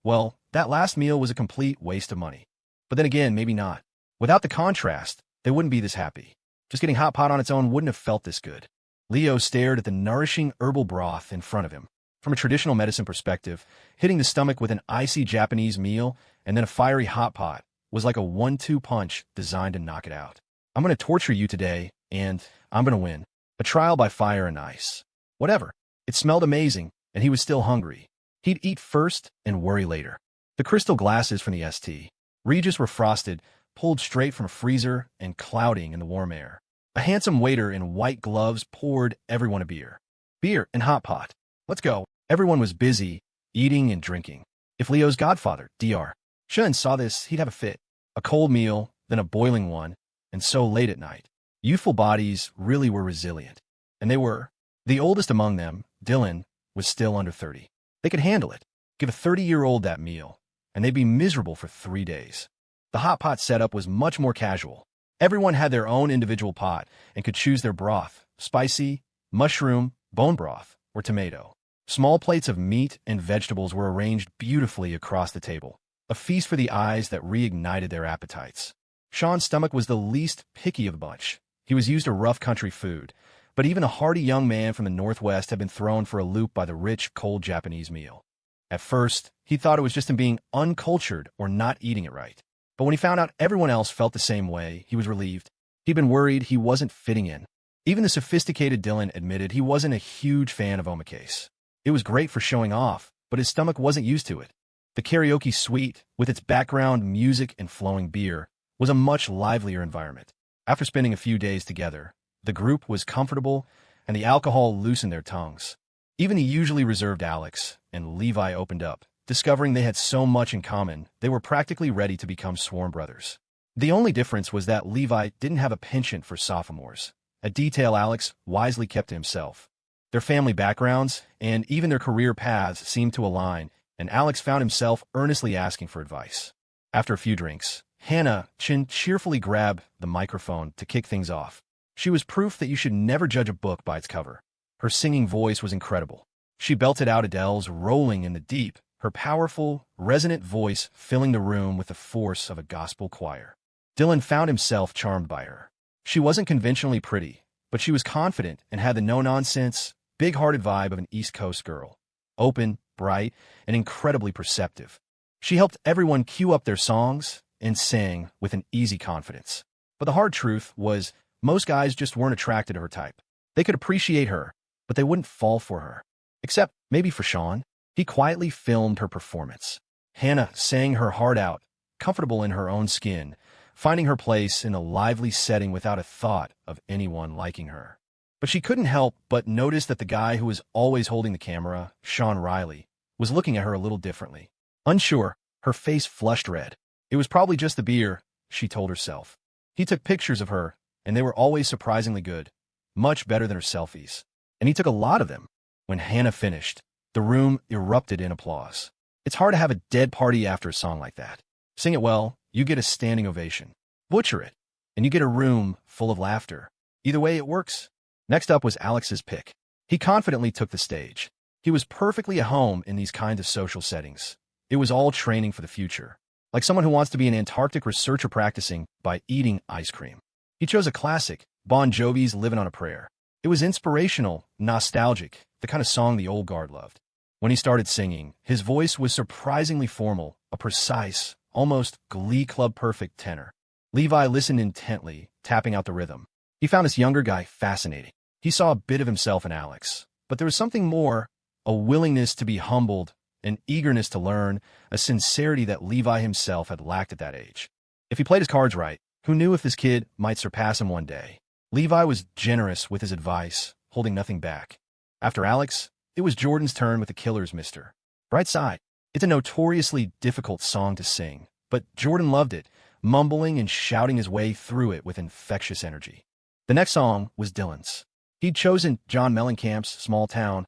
well, that last meal was a complete waste of money. But then again, maybe not. Without the contrast, they wouldn't be this happy. Just getting hot pot on its own wouldn't have felt this good. Leo stared at the nourishing herbal broth in front of him. From a traditional medicine perspective, hitting the stomach with an icy Japanese meal and then a fiery hot pot was like a 1-2 punch designed to knock it out. I'm going to torture you today, and I'm going to win. A trial by fire and ice. Whatever. It smelled amazing, and he was still hungry. He'd eat first and worry later. The crystal glasses from the St. Regis were frosted, pulled straight from a freezer and clouding in the warm air. A handsome waiter in white gloves poured everyone a beer. Beer and hot pot. Let's go. Everyone was busy, eating and drinking. If Leo's godfather, Dr. Shun, saw this, he'd have a fit. A cold meal, then a boiling one, and so late at night. Youthful bodies really were resilient. And they were. The oldest among them, Dylan, was still under 30. They could handle it. Give a 30-year-old that meal, and they'd be miserable for 3 days. The hot pot setup was much more casual. Everyone had their own individual pot and could choose their broth, spicy, mushroom, bone broth, or tomato. Small plates of meat and vegetables were arranged beautifully across the table, a feast for the eyes that reignited their appetites. Sean's stomach was the least picky of the bunch. He was used to rough country food, but even a hardy young man from the Northwest had been thrown for a loop by the rich, cold Japanese meal. At first, he thought it was just him being uncultured or not eating it right. But when he found out everyone else felt the same way, he was relieved. He'd been worried he wasn't fitting in. Even the sophisticated Dylan admitted he wasn't a huge fan of omakase. It was great for showing off, but his stomach wasn't used to it. The karaoke suite, with its background music and flowing beer, was a much livelier environment. After spending a few days together, the group was comfortable, and the alcohol loosened their tongues. Even the usually reserved Alex and Levi opened up, discovering they had so much in common, they were practically ready to become sworn brothers. The only difference was that Levi didn't have a penchant for sophomores, a detail Alex wisely kept to himself. Their family backgrounds and even their career paths seemed to align, and Alex found himself earnestly asking for advice. After a few drinks, Hannah cheerfully grabbed the microphone to kick things off. She was proof that you should never judge a book by its cover. Her singing voice was incredible. She belted out Adele's Rolling in the Deep, her powerful, resonant voice filling the room with the force of a gospel choir. Dylan found himself charmed by her. She wasn't conventionally pretty, but she was confident and had the no-nonsense, big-hearted vibe of an East Coast girl. Open, bright, and incredibly perceptive. She helped everyone cue up their songs and sang with an easy confidence. But the hard truth was, most guys just weren't attracted to her type. They could appreciate her, but they wouldn't fall for her. Except maybe for Sean. He quietly filmed her performance. Hannah sang her heart out, comfortable in her own skin, finding her place in a lively setting without a thought of anyone liking her. But she couldn't help but notice that the guy who was always holding the camera, Sean Riley, was looking at her a little differently. Unsure, her face flushed red. It was probably just the beer, she told herself. He took pictures of her, and they were always surprisingly good, much better than her selfies. And he took a lot of them. When Hannah finished, the room erupted in applause. It's hard to have a dead party after a song like that. Sing it well, you get a standing ovation. Butcher it, and you get a room full of laughter. Either way, it works. Next up was Alex's pick. He confidently took the stage. He was perfectly at home in these kinds of social settings. It was all training for the future, like someone who wants to be an Antarctic researcher practicing by eating ice cream. He chose a classic, Bon Jovi's Livin' on a Prayer. It was inspirational, nostalgic, the kind of song the old guard loved. When he started singing, his voice was surprisingly formal, a precise, almost Glee Club perfect tenor. Levi listened intently, tapping out the rhythm. He found this younger guy fascinating. He saw a bit of himself in Alex, but there was something more, a willingness to be humbled, an eagerness to learn, a sincerity that Levi himself had lacked at that age. If he played his cards right, who knew if this kid might surpass him one day? Levi was generous with his advice, holding nothing back. After Alex, it was Jordan's turn with the Killers' Mister. Bright Side. It's a notoriously difficult song to sing, But Jordan loved it, mumbling and shouting his way through it with infectious energy. The next song was Dylan's. He'd chosen John Mellencamp's Small Town.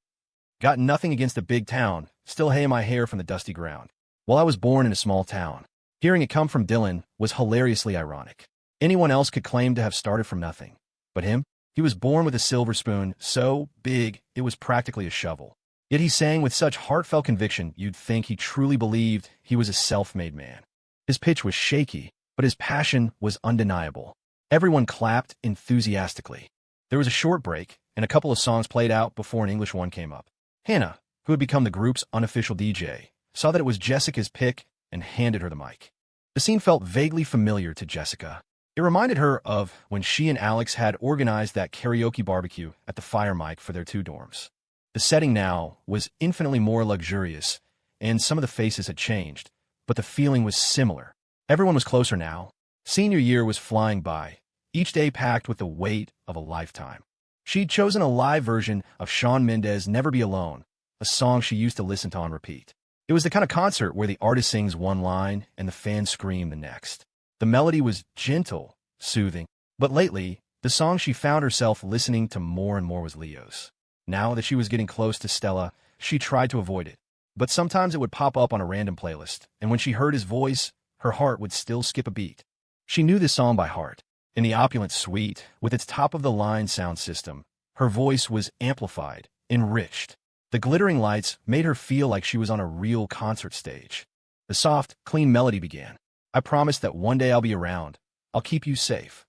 Got nothing against a big town, still hay my hair from the dusty ground. Well, I was born in a small town. Hearing it come from Dylan was hilariously ironic. Anyone else could claim to have started from nothing. But him? He was born with a silver spoon, so big it was practically a shovel. Yet he sang with such heartfelt conviction you'd think he truly believed he was a self-made man. His pitch was shaky, but his passion was undeniable. Everyone clapped enthusiastically. There was a short break, and a couple of songs played out before an English one came up. Hannah, who had become the group's unofficial DJ, saw that it was Jessica's pick and handed her the mic. The scene felt vaguely familiar to Jessica. It reminded her of when she and Alex had organized that karaoke barbecue at the Fire Mic for their 2 dorms. The setting now was infinitely more luxurious, and some of the faces had changed, but the feeling was similar. Everyone was closer now. Senior year was flying by, each day packed with the weight of a lifetime. She'd chosen a live version of Shawn Mendes' Never Be Alone, a song she used to listen to on repeat. It was the kind of concert where the artist sings one line and the fans scream the next. The melody was gentle, soothing, but lately, the song she found herself listening to more and more was Leo's. Now that she was getting close to Stella, she tried to avoid it. But sometimes it would pop up on a random playlist, and when she heard his voice, her heart would still skip a beat. She knew this song by heart. In the opulent suite, with its top-of-the-line sound system, her voice was amplified, enriched. The glittering lights made her feel like she was on a real concert stage. The soft, clean melody began. I promise that one day I'll be around. I'll keep you safe.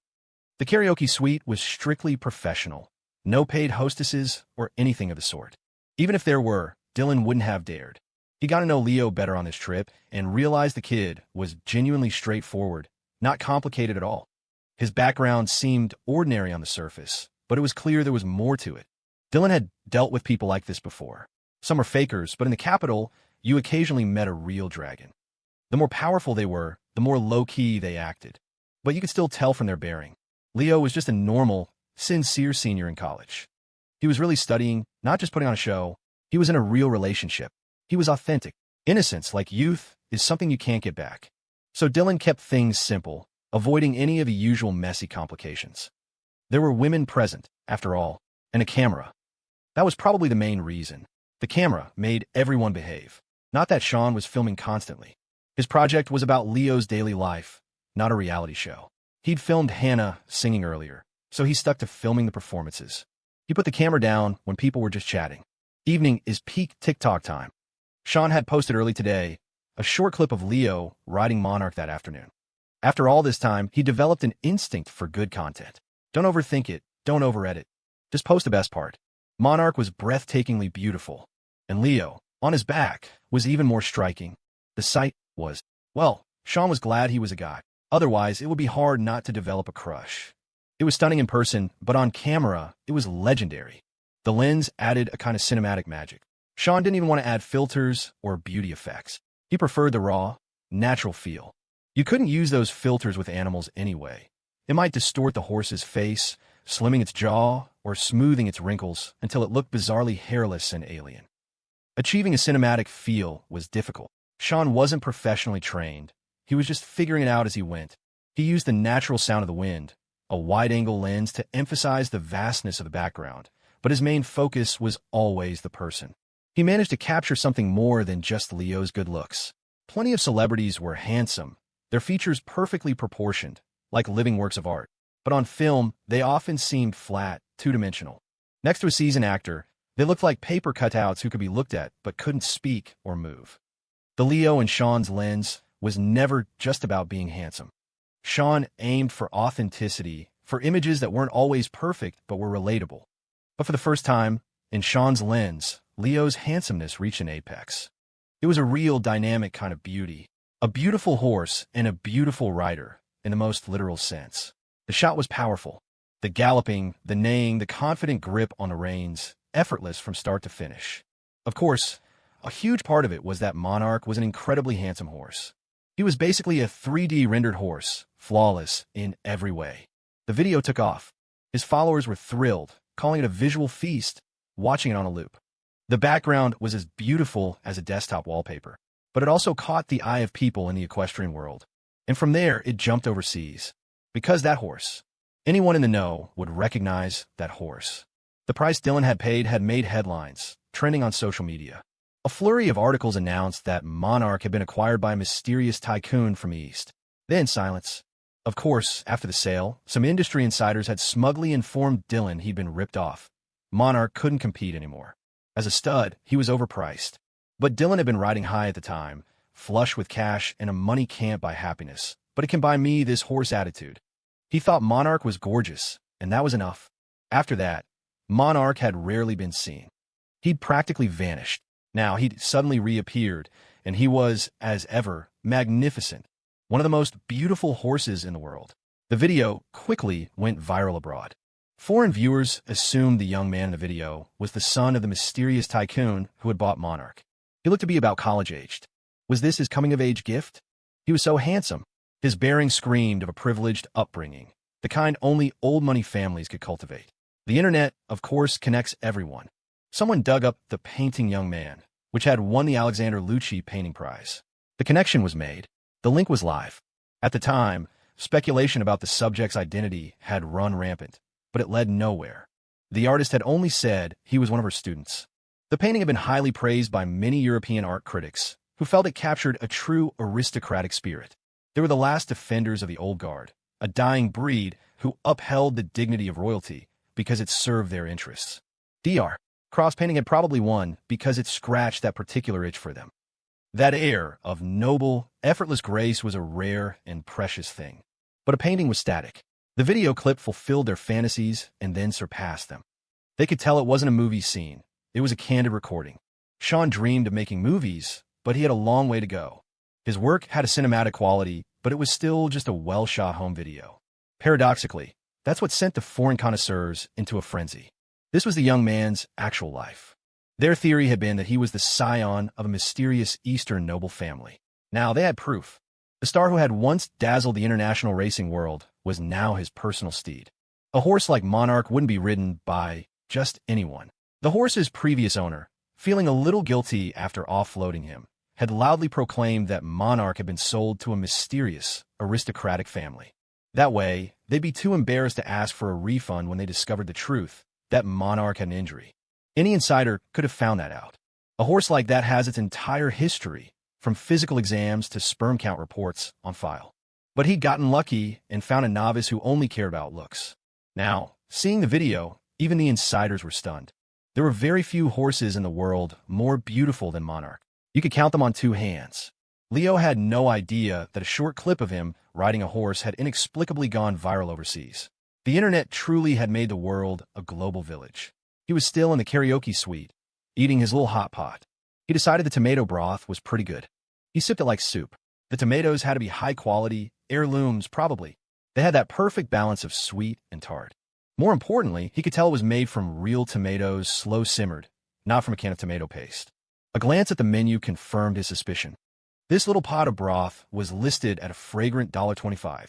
The karaoke suite was strictly professional. No paid hostesses or anything of the sort. Even if there were, Dylan wouldn't have dared. He got to know Leo better on this trip and realized the kid was genuinely straightforward, not complicated at all. His background seemed ordinary on the surface, but it was clear there was more to it. Dylan had dealt with people like this before. Some are fakers, but in the capital, you occasionally met a real dragon. The more powerful they were, the more low-key they acted. But you could still tell from their bearing. Leo was just a normal, sincere senior in college. He was really studying, not just putting on a show. He was in a real relationship. He was authentic. Innocence, like youth, is something you can't get back. So Dylan kept things simple, avoiding any of the usual messy complications. There were women present, after all, and a camera. That was probably the main reason. The camera made everyone behave. Not that Shawn was filming constantly. His project was about Leo's daily life, not a reality show. He'd filmed Hannah singing earlier, so he stuck to filming the performances. He put the camera down when people were just chatting. Evening is peak TikTok time. Shawn had posted early today a short clip of Leo riding Monarch that afternoon. After all this time, he developed an instinct for good content. Don't overthink it, don't over-edit. Just post the best part. Monarch was breathtakingly beautiful, and Leo, on his back, was even more striking. The sight was, well, Shawn was glad he was a guy. Otherwise, it would be hard not to develop a crush. It was stunning in person, but on camera, it was legendary. The lens added a kind of cinematic magic. Shawn didn't even want to add filters or beauty effects. He preferred the raw, natural feel. You couldn't use those filters with animals anyway. It might distort the horse's face, slimming its jaw, or smoothing its wrinkles until it looked bizarrely hairless and alien. Achieving a cinematic feel was difficult. Shawn wasn't professionally trained. He was just figuring it out as he went. He used the natural sound of the wind, a wide-angle lens to emphasize the vastness of the background, but his main focus was always the person. He managed to capture something more than just Leo's good looks. Plenty of celebrities were handsome, their features perfectly proportioned, like living works of art. But on film, they often seemed flat, two-dimensional. Next to a seasoned actor, they looked like paper cutouts who could be looked at but couldn't speak or move. The Leo and Shawn's lens was never just about being handsome. Shawn aimed for authenticity, for images that weren't always perfect but were relatable. But for the first time, in Shawn's lens, Leo's handsomeness reached an apex. It was a real dynamic kind of beauty, a beautiful horse and a beautiful rider, in the most literal sense. The shot was powerful. The galloping, the neighing, the confident grip on the reins, effortless from start to finish. Of course, a huge part of it was that Monarch was an incredibly handsome horse. He was basically a 3D rendered horse, flawless in every way. The video took off. His followers were thrilled, calling it a visual feast, watching it on a loop. The background was as beautiful as a desktop wallpaper. but it also caught the eye of people in the equestrian world. And from there, it jumped overseas. Because that horse. Anyone in the know would recognize that horse. The price Dylan had paid had made headlines, trending on social media. A flurry of articles announced that Monarch had been acquired by a mysterious tycoon from the East. Then silence. Of course, after the sale, some industry insiders had smugly informed Dylan he'd been ripped off. Monarch couldn't compete anymore. As a stud, he was overpriced. But Dylan had been riding high at the time, flush with cash and a money can't buy happiness, but it can buy me this horse attitude. He thought Monarch was gorgeous, and that was enough. After that, Monarch had rarely been seen. He'd practically vanished. Now he'd suddenly reappeared, and he was, as ever, magnificent. One of the most beautiful horses in the world. The video quickly went viral abroad. Foreign viewers assumed the young man in the video was the son of the mysterious tycoon who had bought Monarch. He looked to be about college-aged. Was this his coming-of-age gift? He was so handsome. His bearing screamed of a privileged upbringing, the kind only old-money families could cultivate. The internet, of course, connects everyone. Someone dug up the painting young man, which had won the Alexander Lucci painting prize. The connection was made. The link was live. At the time, speculation about the subject's identity had run rampant, but it led nowhere. The artist had only said he was one of her students. The painting had been highly praised by many European art critics, who felt it captured a true aristocratic spirit. They were the last defenders of the old guard, a dying breed who upheld the dignity of royalty because it served their interests. Dr. Cross painting had probably won because it scratched that particular itch for them. That air of noble, effortless grace was a rare and precious thing. But a painting was static. The video clip fulfilled their fantasies and then surpassed them. They could tell it wasn't a movie scene. It was a candid recording. Sean dreamed of making movies, but he had a long way to go. His work had a cinematic quality, but it was still just a well-shot home video. Paradoxically, that's what sent the foreign connoisseurs into a frenzy. This was the young man's actual life. Their theory had been that he was the scion of a mysterious Eastern noble family. Now they had proof. The star who had once dazzled the international racing world was now his personal steed. A horse like Monarch wouldn't be ridden by just anyone. The horse's previous owner, feeling a little guilty after offloading him, had loudly proclaimed that Monarch had been sold to a mysterious, aristocratic family. That way, they'd be too embarrassed to ask for a refund when they discovered the truth, that Monarch had an injury. Any insider could have found that out. A horse like that has its entire history, from physical exams to sperm count reports, on file. But he'd gotten lucky and found a novice who only cared about looks. Now, seeing the video, even the insiders were stunned. There were very few horses in the world more beautiful than Monarch. You could count them on two hands. Leo had no idea that a short clip of him riding a horse had inexplicably gone viral overseas. The internet truly had made the world a global village. He was still in the karaoke suite, eating his little hot pot. He decided the tomato broth was pretty good. He sipped it like soup. The tomatoes had to be high quality, heirlooms probably. They had that perfect balance of sweet and tart. More importantly, he could tell it was made from real tomatoes, slow simmered, not from a can of tomato paste. A glance at the menu confirmed his suspicion. This little pot of broth was listed at a fragrant $1.25.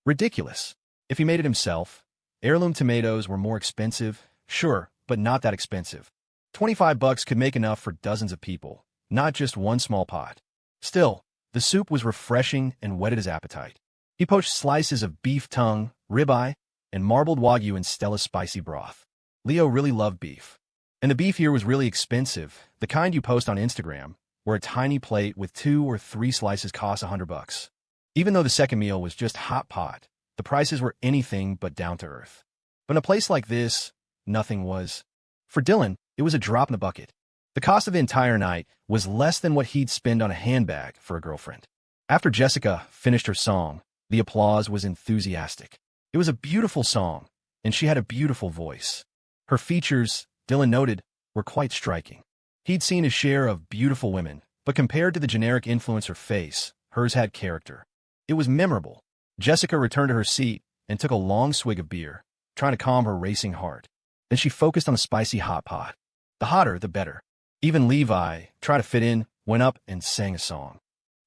Ridiculous. If he made it himself, heirloom tomatoes were more expensive, sure, but not that expensive. $25 could make enough for dozens of people, not just one small pot. Still, the soup was refreshing and whetted his appetite. He poached slices of beef tongue, ribeye, and marbled wagyu in Stella's spicy broth. Leo really loved beef. And the beef here was really expensive, the kind you post on Instagram, where a tiny plate with 2 or 3 slices costs $100. Even though the second meal was just hot pot, the prices were anything but down to earth. But in a place like this, nothing was. For Dylan, it was a drop in the bucket. The cost of the entire night was less than what he'd spend on a handbag for a girlfriend. After Jessica finished her song, the applause was enthusiastic. It was a beautiful song, and she had a beautiful voice. Her features, Dylan noted, were quite striking. He'd seen his share of beautiful women, but compared to the generic influencer face, hers had character. It was memorable. Jessica returned to her seat and took a long swig of beer, trying to calm her racing heart. Then she focused on the spicy hot pot. The hotter, the better. Even Levi, trying to fit in, went up and sang a song.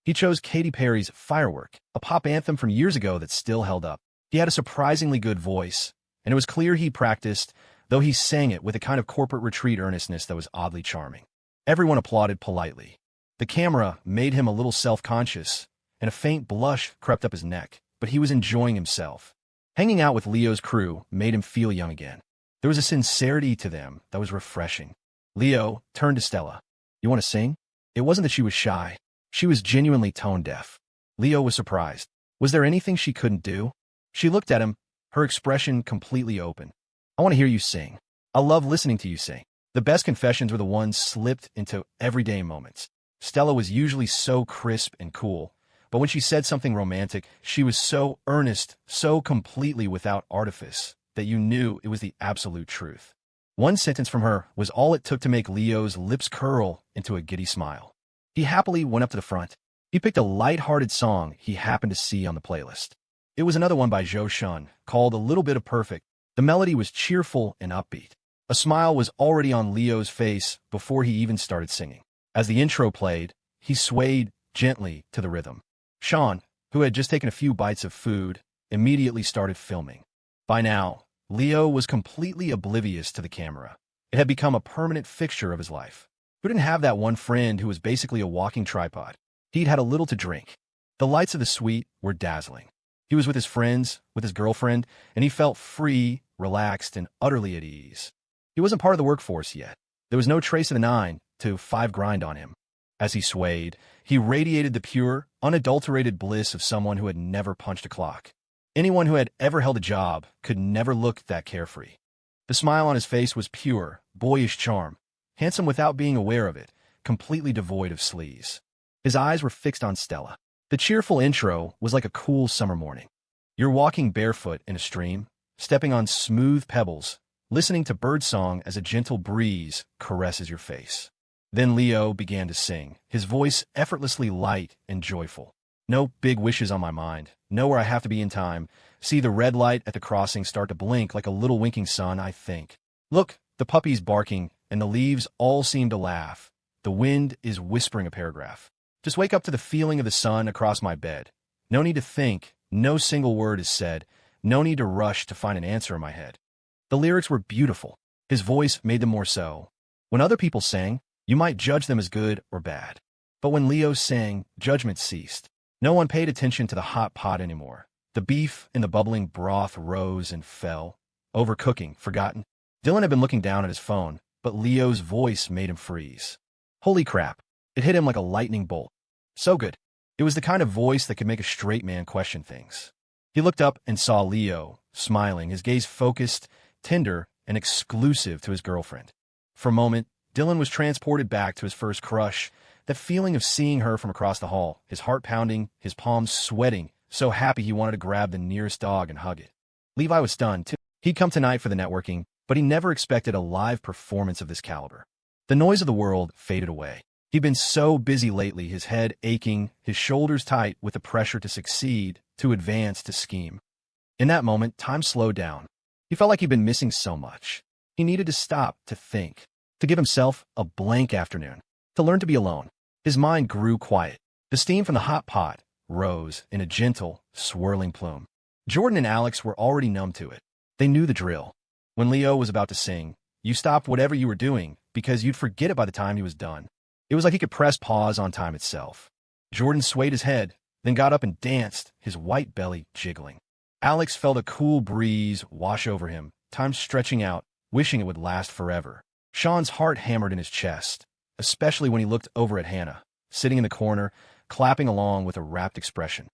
He chose Katy Perry's Firework, a pop anthem from years ago that still held up. He had a surprisingly good voice, and it was clear he practiced, though he sang it with a kind of corporate retreat earnestness that was oddly charming. Everyone applauded politely. The camera made him a little self-conscious, and a faint blush crept up his neck, but he was enjoying himself. Hanging out with Leo's crew made him feel young again. There was a sincerity to them that was refreshing. Leo turned to Stella. "You want to sing?" It wasn't that she was shy. She was genuinely tone-deaf. Leo was surprised. Was there anything she couldn't do? She looked at him, her expression completely open. "I want to hear you sing. I love listening to you sing." The best confessions were the ones slipped into everyday moments. Stella was usually so crisp and cool, but when she said something romantic, she was so earnest, so completely without artifice, that you knew it was the absolute truth. One sentence from her was all it took to make Leo's lips curl into a giddy smile. He happily went up to the front. He picked a light-hearted song he happened to see on the playlist. It was another one by Zhou Shun, called A Little Bit of Perfect. The melody was cheerful and upbeat. A smile was already on Leo's face before he even started singing. As the intro played, he swayed gently to the rhythm. Sean, who had just taken a few bites of food, immediately started filming. By now, Leo was completely oblivious to the camera. It had become a permanent fixture of his life. Who didn't have that one friend who was basically a walking tripod? He'd had a little to drink. The lights of the suite were dazzling. He was with his friends, with his girlfriend, and he felt free, relaxed, and utterly at ease. He wasn't part of the workforce yet. There was no trace of the 9 to 5 grind on him. As he swayed, he radiated the pure, unadulterated bliss of someone who had never punched a clock. Anyone who had ever held a job could never look that carefree. The smile on his face was pure, boyish charm, handsome without being aware of it, completely devoid of sleaze. His eyes were fixed on Stella. The cheerful intro was like a cool summer morning. You're walking barefoot in a stream, stepping on smooth pebbles, listening to birdsong as a gentle breeze caresses your face. Then Leo began to sing, his voice effortlessly light and joyful. "No big wishes on my mind. Know where I have to be in time. See the red light at the crossing start to blink like a little winking sun, I think. Look, the puppy's barking, and the leaves all seem to laugh. The wind is whispering a paragraph. Just wake up to the feeling of the sun across my bed. No need to think. No single word is said. No need to rush to find an answer in my head." The lyrics were beautiful. His voice made them more so. When other people sang, you might judge them as good or bad. But when Leo sang, judgment ceased. No one paid attention to the hot pot anymore. The beef in the bubbling broth rose and fell. Overcooking, forgotten. Dylan had been looking down at his phone, but Leo's voice made him freeze. Holy crap. It hit him like a lightning bolt. So good. It was the kind of voice that could make a straight man question things. He looked up and saw Leo, smiling, his gaze focused, tender, and exclusive to his girlfriend. For a moment, Dylan was transported back to his first crush, that feeling of seeing her from across the hall, his heart pounding, his palms sweating, so happy he wanted to grab the nearest dog and hug it. Levi was stunned, too. He'd come tonight for the networking, but he never expected a live performance of this caliber. The noise of the world faded away. He'd been so busy lately, his head aching, his shoulders tight with the pressure to succeed, to advance, to scheme. In that moment, time slowed down. He felt like he'd been missing so much. He needed to stop, to think, to give himself a blank afternoon, to learn to be alone. His mind grew quiet. The steam from the hot pot rose in a gentle, swirling plume. Jordan and Alex were already numb to it. They knew the drill. When Leo was about to sing, you stopped whatever you were doing because you'd forget it by the time he was done. It was like he could press pause on time itself. Jordan swayed his head, then got up and danced, his white belly jiggling. Alex felt a cool breeze wash over him, time stretching out, wishing it would last forever. Sean's heart hammered in his chest, especially when he looked over at Hannah, sitting in the corner, clapping along with a rapt expression.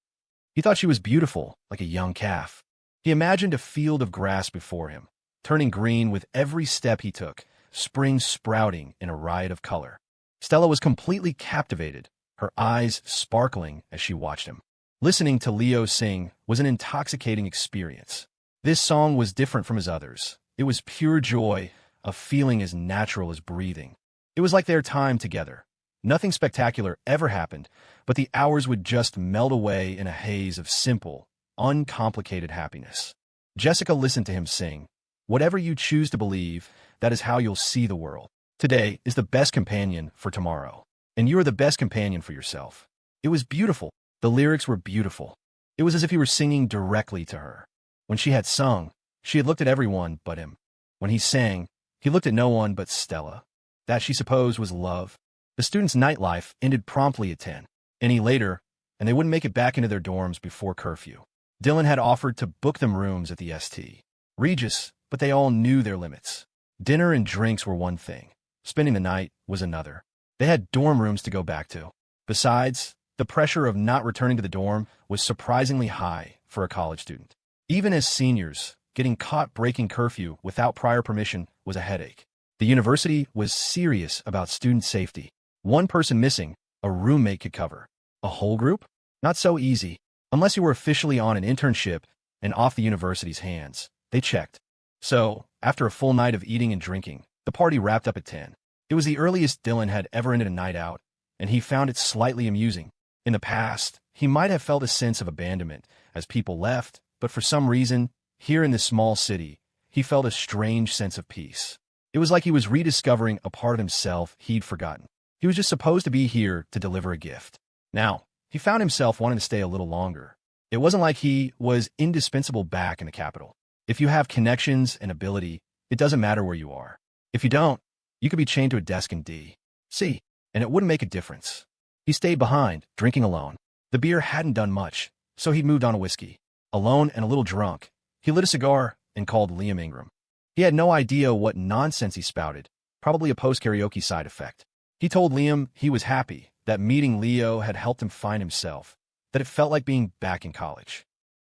He thought she was beautiful, like a young calf. He imagined a field of grass before him, turning green with every step he took, spring sprouting in a riot of color. Stella was completely captivated, her eyes sparkling as she watched him. Listening to Leo sing was an intoxicating experience. This song was different from his others. It was pure joy, a feeling as natural as breathing. It was like their time together. Nothing spectacular ever happened, but the hours would just melt away in a haze of simple, uncomplicated happiness. Jessica listened to him sing. Whatever you choose to believe, that is how you'll see the world. Today is the best companion for tomorrow, and you are the best companion for yourself. It was beautiful. The lyrics were beautiful. It was as if he were singing directly to her. When she had sung, she had looked at everyone but him. When he sang, he looked at no one but Stella. That, she supposed, was love. The students' nightlife ended promptly at 10. Any later, and they wouldn't make it back into their dorms before curfew. Dylan had offered to book them rooms at the St. Regis, but they all knew their limits. Dinner and drinks were one thing. Spending the night was another. They had dorm rooms to go back to. Besides, the pressure of not returning to the dorm was surprisingly high for a college student. Even as seniors, getting caught breaking curfew without prior permission was a headache. The university was serious about student safety. One person missing, a roommate could cover. A whole group? Not so easy. Unless you were officially on an internship and off the university's hands. They checked. So, after a full night of eating and drinking, the party wrapped up at 10. It was the earliest Dylan had ever ended a night out, and he found it slightly amusing. In the past, he might have felt a sense of abandonment as people left, but for some reason, here in this small city, he felt a strange sense of peace. It was like he was rediscovering a part of himself he'd forgotten. He was just supposed to be here to deliver a gift. Now, he found himself wanting to stay a little longer. It wasn't like he was indispensable back in the capital. If you have connections and ability, it doesn't matter where you are. If you don't, you could be chained to a desk in D.C., and it wouldn't make a difference. He stayed behind, drinking alone. The beer hadn't done much, so he'd moved on to whiskey. Alone and a little drunk, he lit a cigar and called Liam Ingram. He had no idea what nonsense he spouted, probably a post-karaoke side effect. He told Liam he was happy that meeting Leo had helped him find himself, that it felt like being back in college.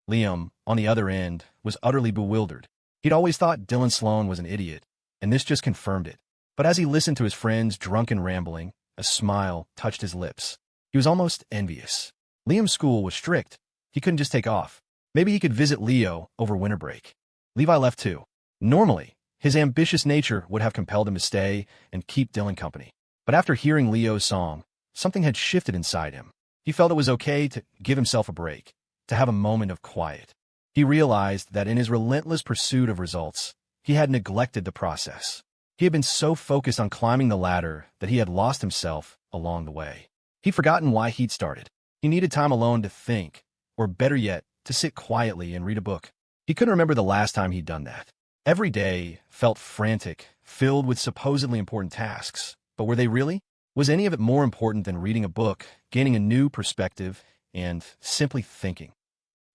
Liam, on the other end, was utterly bewildered. He'd always thought Dylan Sloan was an idiot, and this just confirmed it. But as he listened to his friend's drunken rambling, a smile touched his lips. He was almost envious. Liam's school was strict. He couldn't just take off. Maybe he could visit Leo over winter break. Levi left too. Normally, his ambitious nature would have compelled him to stay and keep Dylan company. But after hearing Leo's song, something had shifted inside him. He felt it was okay to give himself a break, to have a moment of quiet. He realized that in his relentless pursuit of results, he had neglected the process. He had been so focused on climbing the ladder that he had lost himself along the way. He'd forgotten why he'd started. He needed time alone to think, or better yet, to sit quietly and read a book. He couldn't remember the last time he'd done that. Every day felt frantic, filled with supposedly important tasks. But were they really? Was any of it more important than reading a book, gaining a new perspective, and simply thinking?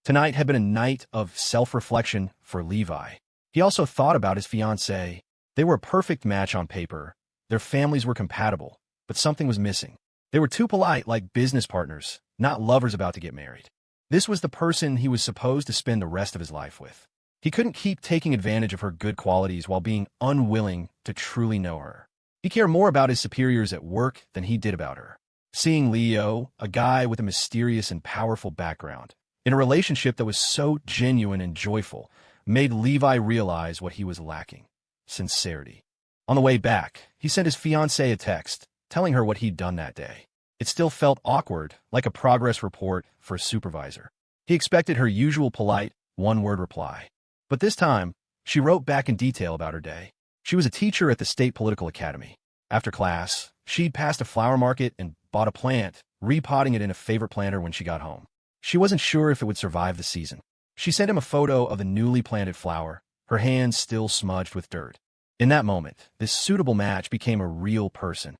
Tonight had been a night of self-reflection for Levi. He also thought about his fiancée. They were a perfect match on paper. Their families were compatible, but something was missing. They were too polite, like business partners, not lovers about to get married. This was the person he was supposed to spend the rest of his life with. He couldn't keep taking advantage of her good qualities while being unwilling to truly know her. He cared more about his superiors at work than he did about her. Seeing Leo, a guy with a mysterious and powerful background, in a relationship that was so genuine and joyful, made Levi realize what he was lacking: sincerity. On the way back, he sent his fiancée a text, telling her what he'd done that day. It still felt awkward, like a progress report for a supervisor. He expected her usual polite, one-word reply. But this time, she wrote back in detail about her day. She was a teacher at the State Political Academy. After class, she'd passed a flower market and bought a plant, repotting it in a favorite planter when she got home. She wasn't sure if it would survive the season. She sent him a photo of the newly planted flower, her hands still smudged with dirt. In that moment, this suitable match became a real person.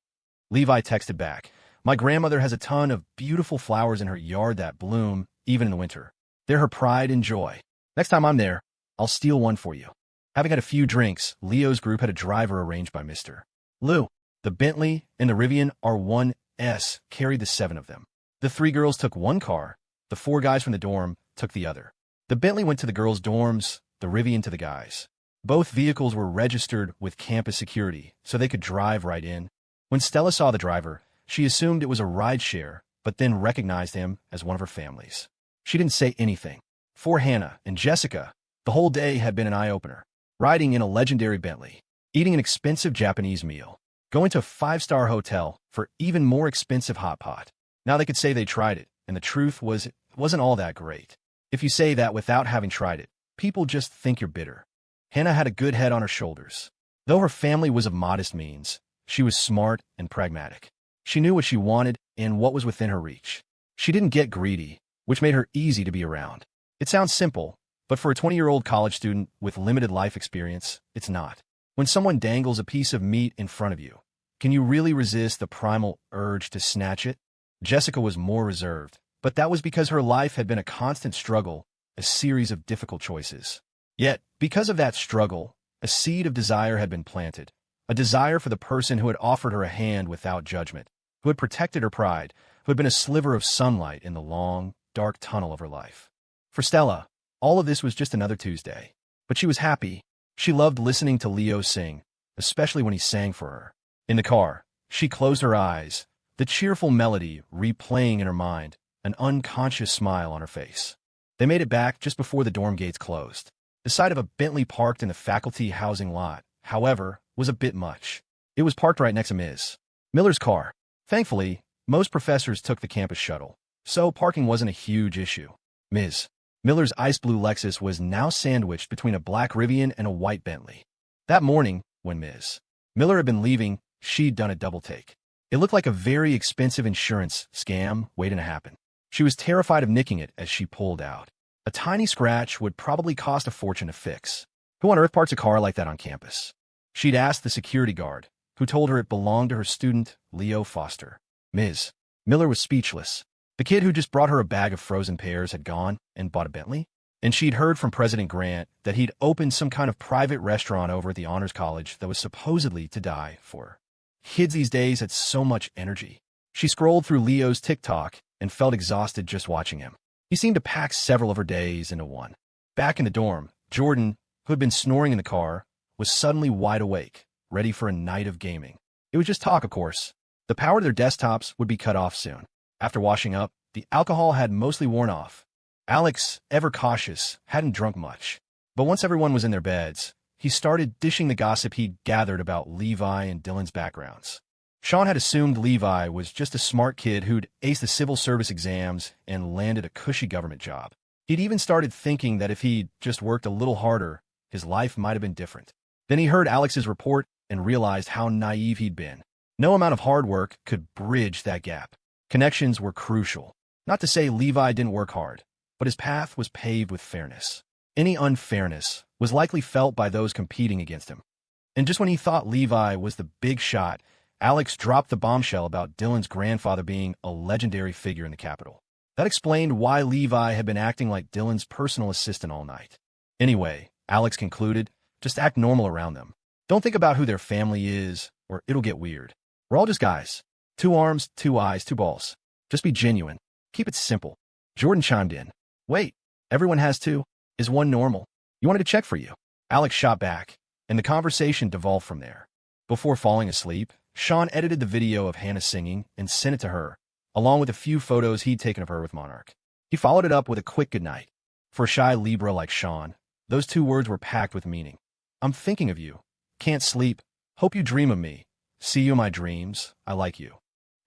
Levi texted back, "My grandmother has a ton of beautiful flowers in her yard that bloom, even in the winter. They're her pride and joy. Next time I'm there, I'll steal one for you." Having had a few drinks, Leo's group had a driver arranged by Mr. Lou. The Bentley and the Rivian R1S carried the 7 of them. The 3 girls took one car, the 4 guys from the dorm took the other. The Bentley went to the girls' dorms, the Rivian to the guys. Both vehicles were registered with campus security, so they could drive right in. When Stella saw the driver, she assumed it was a rideshare, but then recognized him as one of her families. She didn't say anything. For Hannah and Jessica, the whole day had been an eye-opener. Riding in a legendary Bentley, eating an expensive Japanese meal, going to a 5-star hotel for even more expensive hot pot. Now they could say they tried it, and the truth was it wasn't all that great. If you say that without having tried it, people just think you're bitter. Hannah had a good head on her shoulders. Though her family was of modest means, she was smart and pragmatic. She knew what she wanted and what was within her reach. She didn't get greedy, which made her easy to be around. It sounds simple, but for a 20-year-old college student with limited life experience, it's not. When someone dangles a piece of meat in front of you, Can you really resist the primal urge to snatch it? Jessica was more reserved, but that was because her life had been a constant struggle, a series of difficult choices. Yet, because of that struggle, a seed of desire had been planted, a desire for the person who had offered her a hand without judgment, who had protected her pride, who had been a sliver of sunlight in the long, dark tunnel of her life. For Stella, all of this was just another Tuesday. But she was happy. She loved listening to Leo sing, especially when he sang for her. In the car, she closed her eyes, the cheerful melody replaying in her mind, an unconscious smile on her face. They made it back just before the dorm gates closed. The sight of a Bentley parked in the faculty housing lot, however, was a bit much. It was parked right next to Ms. Miller's car. Thankfully, most professors took the campus shuttle, so parking wasn't a huge issue. Ms. Miller's ice blue Lexus was now sandwiched between a black Rivian and a white Bentley. That morning, when Ms. Miller had been leaving, she'd done a double take. It looked like a very expensive insurance scam waiting to happen. She was terrified of nicking it as she pulled out. A tiny scratch would probably cost a fortune to fix. Who on earth parks a car like that on campus? She'd asked the security guard, who told her it belonged to her student, Leo Foster. Ms. Miller was speechless. The kid who just brought her a bag of frozen pears had gone and bought a Bentley? And she'd heard from President Grant that he'd opened some kind of private restaurant over at the Honors College that was supposedly to die for. Kids these days had so much energy. She scrolled through Leo's TikTok and felt exhausted just watching him. He seemed to pack several of her days into one. Back in the dorm, Jordan, who had been snoring in the car, was suddenly wide awake, ready for a night of gaming. It was just talk, of course. The power to their desktops would be cut off soon. After washing up, the alcohol had mostly worn off. Alex, ever cautious, hadn't drunk much. But once everyone was in their beds, he started dishing the gossip he'd gathered about Levi and Dylan's backgrounds. Sean had assumed Levi was just a smart kid who'd aced the civil service exams and landed a cushy government job. He'd even started thinking that if he'd just worked a little harder, his life might have been different. Then he heard Alex's report and realized how naive he'd been. No amount of hard work could bridge that gap. Connections were crucial. Not to say Levi didn't work hard, but his path was paved with fairness. Any unfairness was likely felt by those competing against him. And just when he thought Levi was the big shot, Alex dropped the bombshell about Dylan's grandfather being a legendary figure in the Capitol. That explained why Levi had been acting like Dylan's personal assistant all night. Anyway, Alex concluded, just act normal around them. Don't think about who their family is, or it'll get weird. We're all just guys. 2 arms, 2 eyes, 2 balls. Just be genuine. Keep it simple. Jordan chimed in. Wait, everyone has 2. Is 1 normal? You wanted to check for you. Alex shot back, and the conversation devolved from there. Before falling asleep, Sean edited the video of Hannah singing and sent it to her, along with a few photos he'd taken of her with Monarch. He followed it up with a quick goodnight. For a shy Libra like Sean, those 2 words were packed with meaning. I'm thinking of you. Can't sleep. Hope you dream of me. See you in my dreams. I like you.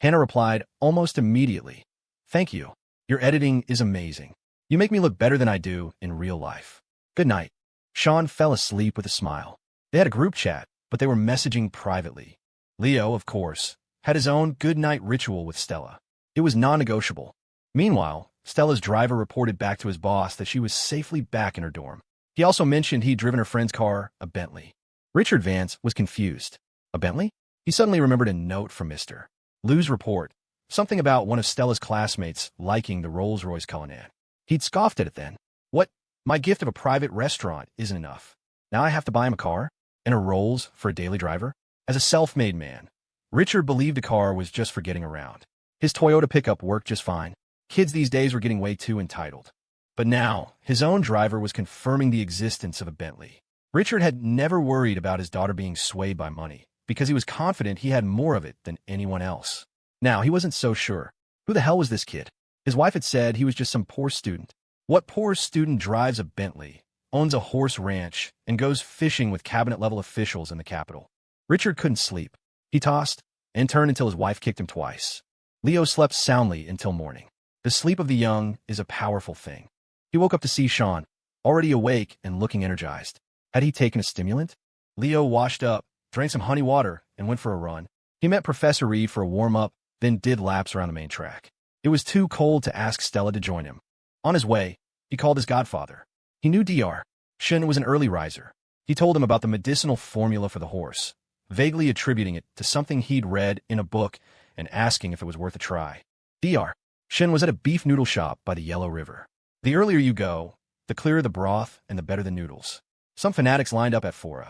Hannah replied almost immediately. Thank you. Your editing is amazing. You make me look better than I do in real life. Good night. Sean fell asleep with a smile. They had a group chat, but they were messaging privately. Leo, of course, had his own good-night ritual with Stella. It was non-negotiable. Meanwhile, Stella's driver reported back to his boss that she was safely back in her dorm. He also mentioned he'd driven her friend's car, a Bentley. Richard Vance was confused. A Bentley? He suddenly remembered a note from Mr. Lou's report, something about one of Stella's classmates liking the Rolls-Royce Cullinan. He'd scoffed at it then. What? My gift of a private restaurant isn't enough. Now I have to buy him a car? And a Rolls for a daily driver? As a self-made man, Richard believed a car was just for getting around. His Toyota pickup worked just fine. Kids these days were getting way too entitled. But now, his own driver was confirming the existence of a Bentley. Richard had never worried about his daughter being swayed by money, because he was confident he had more of it than anyone else. Now, he wasn't so sure. Who the hell was this kid? His wife had said he was just some poor student. What poor student drives a Bentley, owns a horse ranch, and goes fishing with cabinet-level officials in the Capitol? Richard couldn't sleep. He tossed and turned until his wife kicked him twice. Leo slept soundly until morning. The sleep of the young is a powerful thing. He woke up to see Sean, already awake and looking energized. Had he taken a stimulant? Leo washed up, drank some honey water, and went for a run. He met Professor Reed for a warm-up, then did laps around the main track. It was too cold to ask Stella to join him. On his way, he called his godfather. He knew Dr. Shin was an early riser. He told him about the medicinal formula for the horse, vaguely attributing it to something he'd read in a book and asking if it was worth a try. Dr. Shin was at a beef noodle shop by the Yellow River. The earlier you go, the clearer the broth and the better the noodles. Some fanatics lined up at 4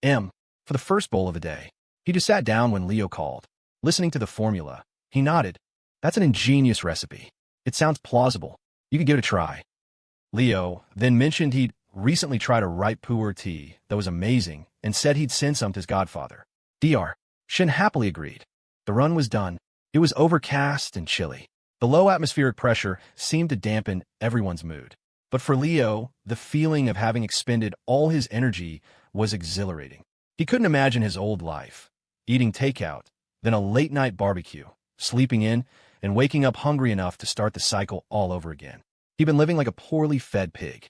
a.m. for the first bowl of the day. He just sat down when Leo called. Listening to the formula, he nodded. That's an ingenious recipe. It sounds plausible. You could give it a try. Leo then mentioned he'd recently tried a ripe pu'er tea that was amazing and said he'd send some to his godfather. Dr. Shin happily agreed. The run was done. It was overcast and chilly. The low atmospheric pressure seemed to dampen everyone's mood. But for Leo, the feeling of having expended all his energy was exhilarating. He couldn't imagine his old life, eating takeout, then a late-night barbecue, sleeping in, and waking up hungry enough to start the cycle all over again. He'd been living like a poorly fed pig.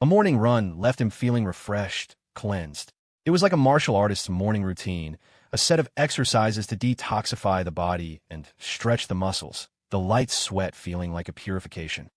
A morning run left him feeling refreshed, cleansed. It was like a martial artist's morning routine, a set of exercises to detoxify the body and stretch the muscles, the light sweat feeling like a purification.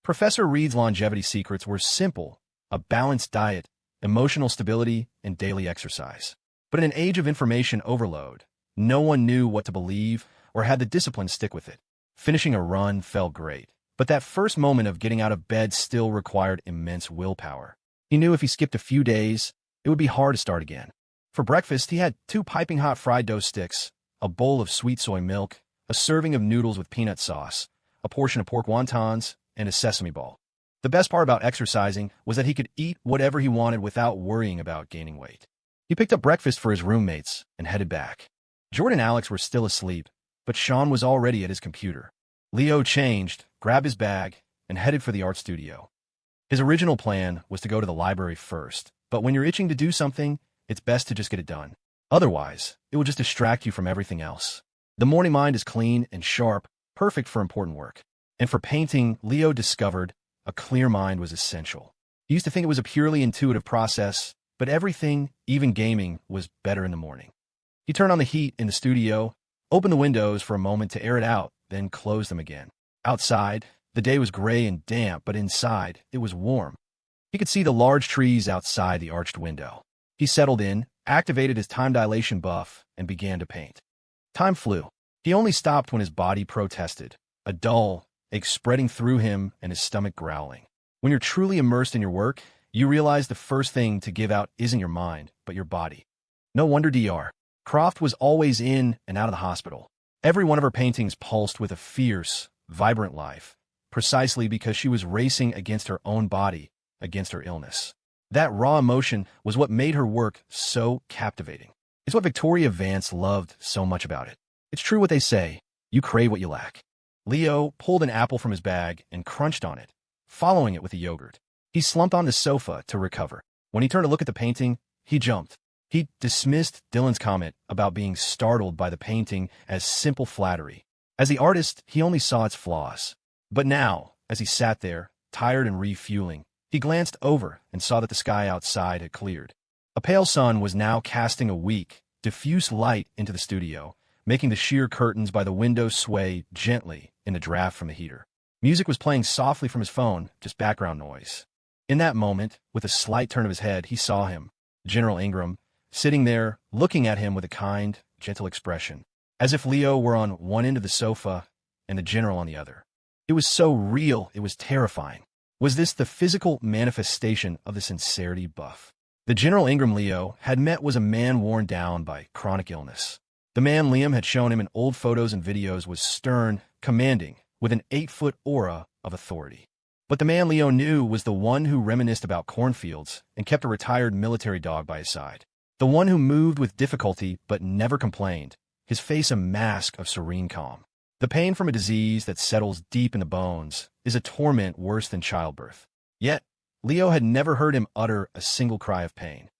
Professor Reed's longevity secrets were simple: a balanced diet, emotional stability, and daily exercise. But in an age of information overload, no one knew what to believe or had the discipline to stick with it. Finishing a run felt great, but that first moment of getting out of bed still required immense willpower. He knew if he skipped a few days, it would be hard to start again. For breakfast, he had 2 piping hot fried dough sticks, a bowl of sweet soy milk, a serving of noodles with peanut sauce, a portion of pork wontons, and a sesame ball. The best part about exercising was that he could eat whatever he wanted without worrying about gaining weight. He picked up breakfast for his roommates and headed back. Jordan and Alex were still asleep, but Sean was already at his computer. Leo changed, grabbed his bag, and headed for the art studio. His original plan was to go to the library first, but when you're itching to do something, it's best to just get it done. Otherwise, it will just distract you from everything else. The morning mind is clean and sharp, perfect for important work. And for painting, Leo discovered a clear mind was essential. He used to think it was a purely intuitive process, but everything, even gaming, was better in the morning. He turned on the heat in the studio, opened the windows for a moment to air it out, then closed them again. Outside, the day was gray and damp, but inside, it was warm. He could see the large trees outside the arched window. He settled in, activated his time dilation buff, and began to paint. Time flew. He only stopped when his body protested, a dull ache spreading through him and his stomach growling. When you're truly immersed in your work, you realize the first thing to give out isn't your mind, but your body. No wonder Dr. Croft was always in and out of the hospital. Every one of her paintings pulsed with a fierce, vibrant life, precisely because she was racing against her own body, against her illness. That raw emotion was what made her work so captivating. It's what Victoria Vance loved so much about it. It's true what they say, you crave what you lack. Leo pulled an apple from his bag and crunched on it, following it with a yogurt. He slumped on the sofa to recover. When he turned to look at the painting, he jumped. He dismissed Dylan's comment about being startled by the painting as simple flattery. As the artist, he only saw its flaws. But now, as he sat there, tired and refueling, he glanced over and saw that the sky outside had cleared. A pale sun was now casting a weak, diffuse light into the studio, making the sheer curtains by the window sway gently in the draft from the heater. Music was playing softly from his phone, just background noise. In that moment, with a slight turn of his head, he saw him, General Ingram, sitting there, looking at him with a kind, gentle expression, as if Leo were on one end of the sofa and the general on the other. It was so real, it was terrifying. Was this the physical manifestation of the sincerity buff? The General Ingram Leo had met was a man worn down by chronic illness. The man Liam had shown him in old photos and videos was stern, commanding, with an 8-foot aura of authority. But the man Leo knew was the one who reminisced about cornfields and kept a retired military dog by his side. The one who moved with difficulty but never complained, his face a mask of serene calm. The pain from a disease that settles deep in the bones is a torment worse than childbirth. Yet, Leo had never heard him utter a single cry of pain.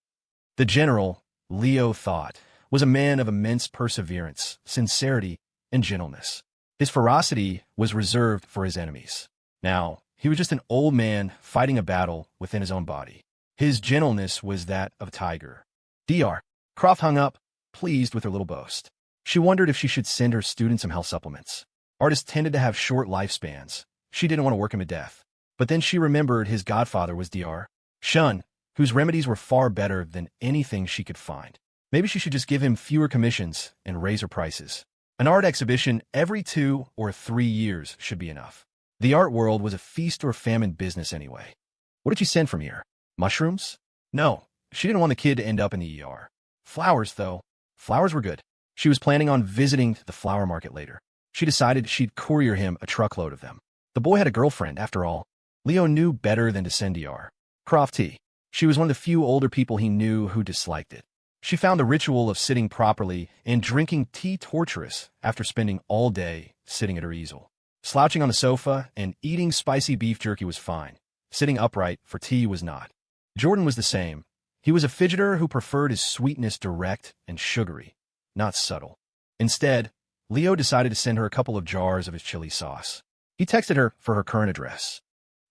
The general, Leo thought, was a man of immense perseverance, sincerity, and gentleness. His ferocity was reserved for his enemies. Now, he was just an old man fighting a battle within his own body. His gentleness was that of a tiger. Dr. Croft hung up, pleased with her little boast. She wondered if she should send her students some health supplements. Artists tended to have short lifespans. She didn't want to work him to death. But then she remembered his godfather was Dr. Shun, whose remedies were far better than anything she could find. Maybe she should just give him fewer commissions and raise her prices. An art exhibition every 2 or 3 years should be enough. The art world was a feast or famine business anyway. What did she send from here? Mushrooms? No, she didn't want the kid to end up in the ER. Flowers, though. Flowers were good. She was planning on visiting the flower market later. She decided she'd courier him a truckload of them. The boy had a girlfriend, after all. Leo knew better than to send ER. Croft tea. She was one of the few older people he knew who disliked it. She found the ritual of sitting properly and drinking tea torturous after spending all day sitting at her easel. Slouching on the sofa and eating spicy beef jerky was fine. Sitting upright for tea was not. Jordan was the same. He was a fidgeter who preferred his sweetness direct and sugary, not subtle. Instead, Leo decided to send her a couple of jars of his chili sauce. He texted her for her current address.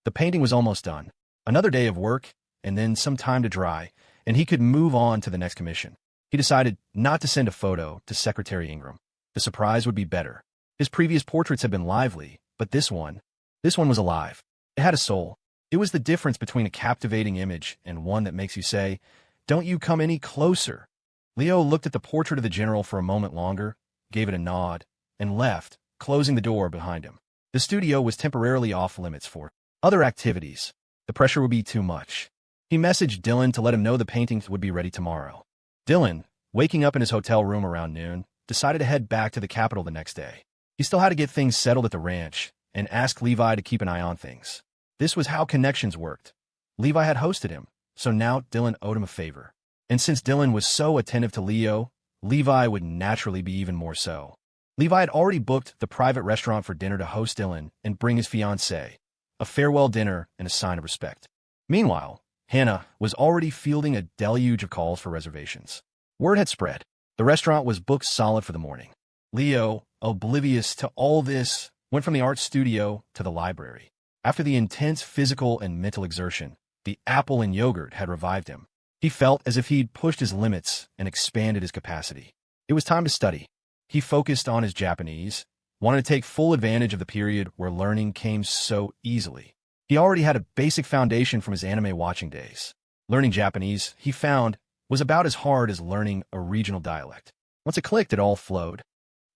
The painting was almost done. Another day of work, and then some time to dry, and he could move on to the next commission. He decided not to send a photo to Secretary Ingram. The surprise would be better. His previous portraits had been lively, but this one was alive. It had a soul. It was the difference between a captivating image and one that makes you say, "Don't you come any closer." Leo looked at the portrait of the general for a moment longer, gave it a nod, and left, closing the door behind him. The studio was temporarily off limits for other activities. The pressure would be too much. He messaged Dylan to let him know the paintings would be ready tomorrow. Dylan, waking up in his hotel room around noon, decided to head back to the capital the next day. He still had to get things settled at the ranch and ask Levi to keep an eye on things. This was how connections worked. Levi had hosted him, so now Dylan owed him a favor. And since Dylan was so attentive to Leo, Levi would naturally be even more so. Levi had already booked the private restaurant for dinner to host Dylan and bring his fiancée, a farewell dinner and a sign of respect. Meanwhile, Hannah was already fielding a deluge of calls for reservations. Word had spread. The restaurant was booked solid for the morning. Leo, oblivious to all this, went from the art studio to the library. After the intense physical and mental exertion, the apple and yogurt had revived him. He felt as if he'd pushed his limits and expanded his capacity. It was time to study. He focused on his Japanese, wanted to take full advantage of the period where learning came so easily. He already had a basic foundation from his anime watching days. Learning Japanese, he found, was about as hard as learning a regional dialect. Once it clicked, it all flowed.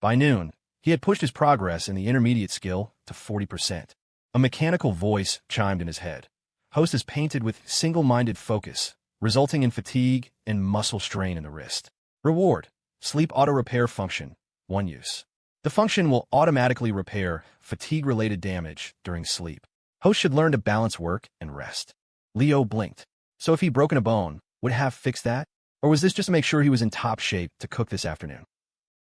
By noon, he had pushed his progress in the intermediate skill to 40%. A mechanical voice chimed in his head. Host is painted with single-minded focus, resulting in fatigue and muscle strain in the wrist. Reward: sleep auto-repair function, 1 use. The function will automatically repair fatigue-related damage during sleep. Host should learn to balance work and rest. Leo blinked. So if he'd broken a bone, would it have fixed that? Or was this just to make sure he was in top shape to cook this afternoon?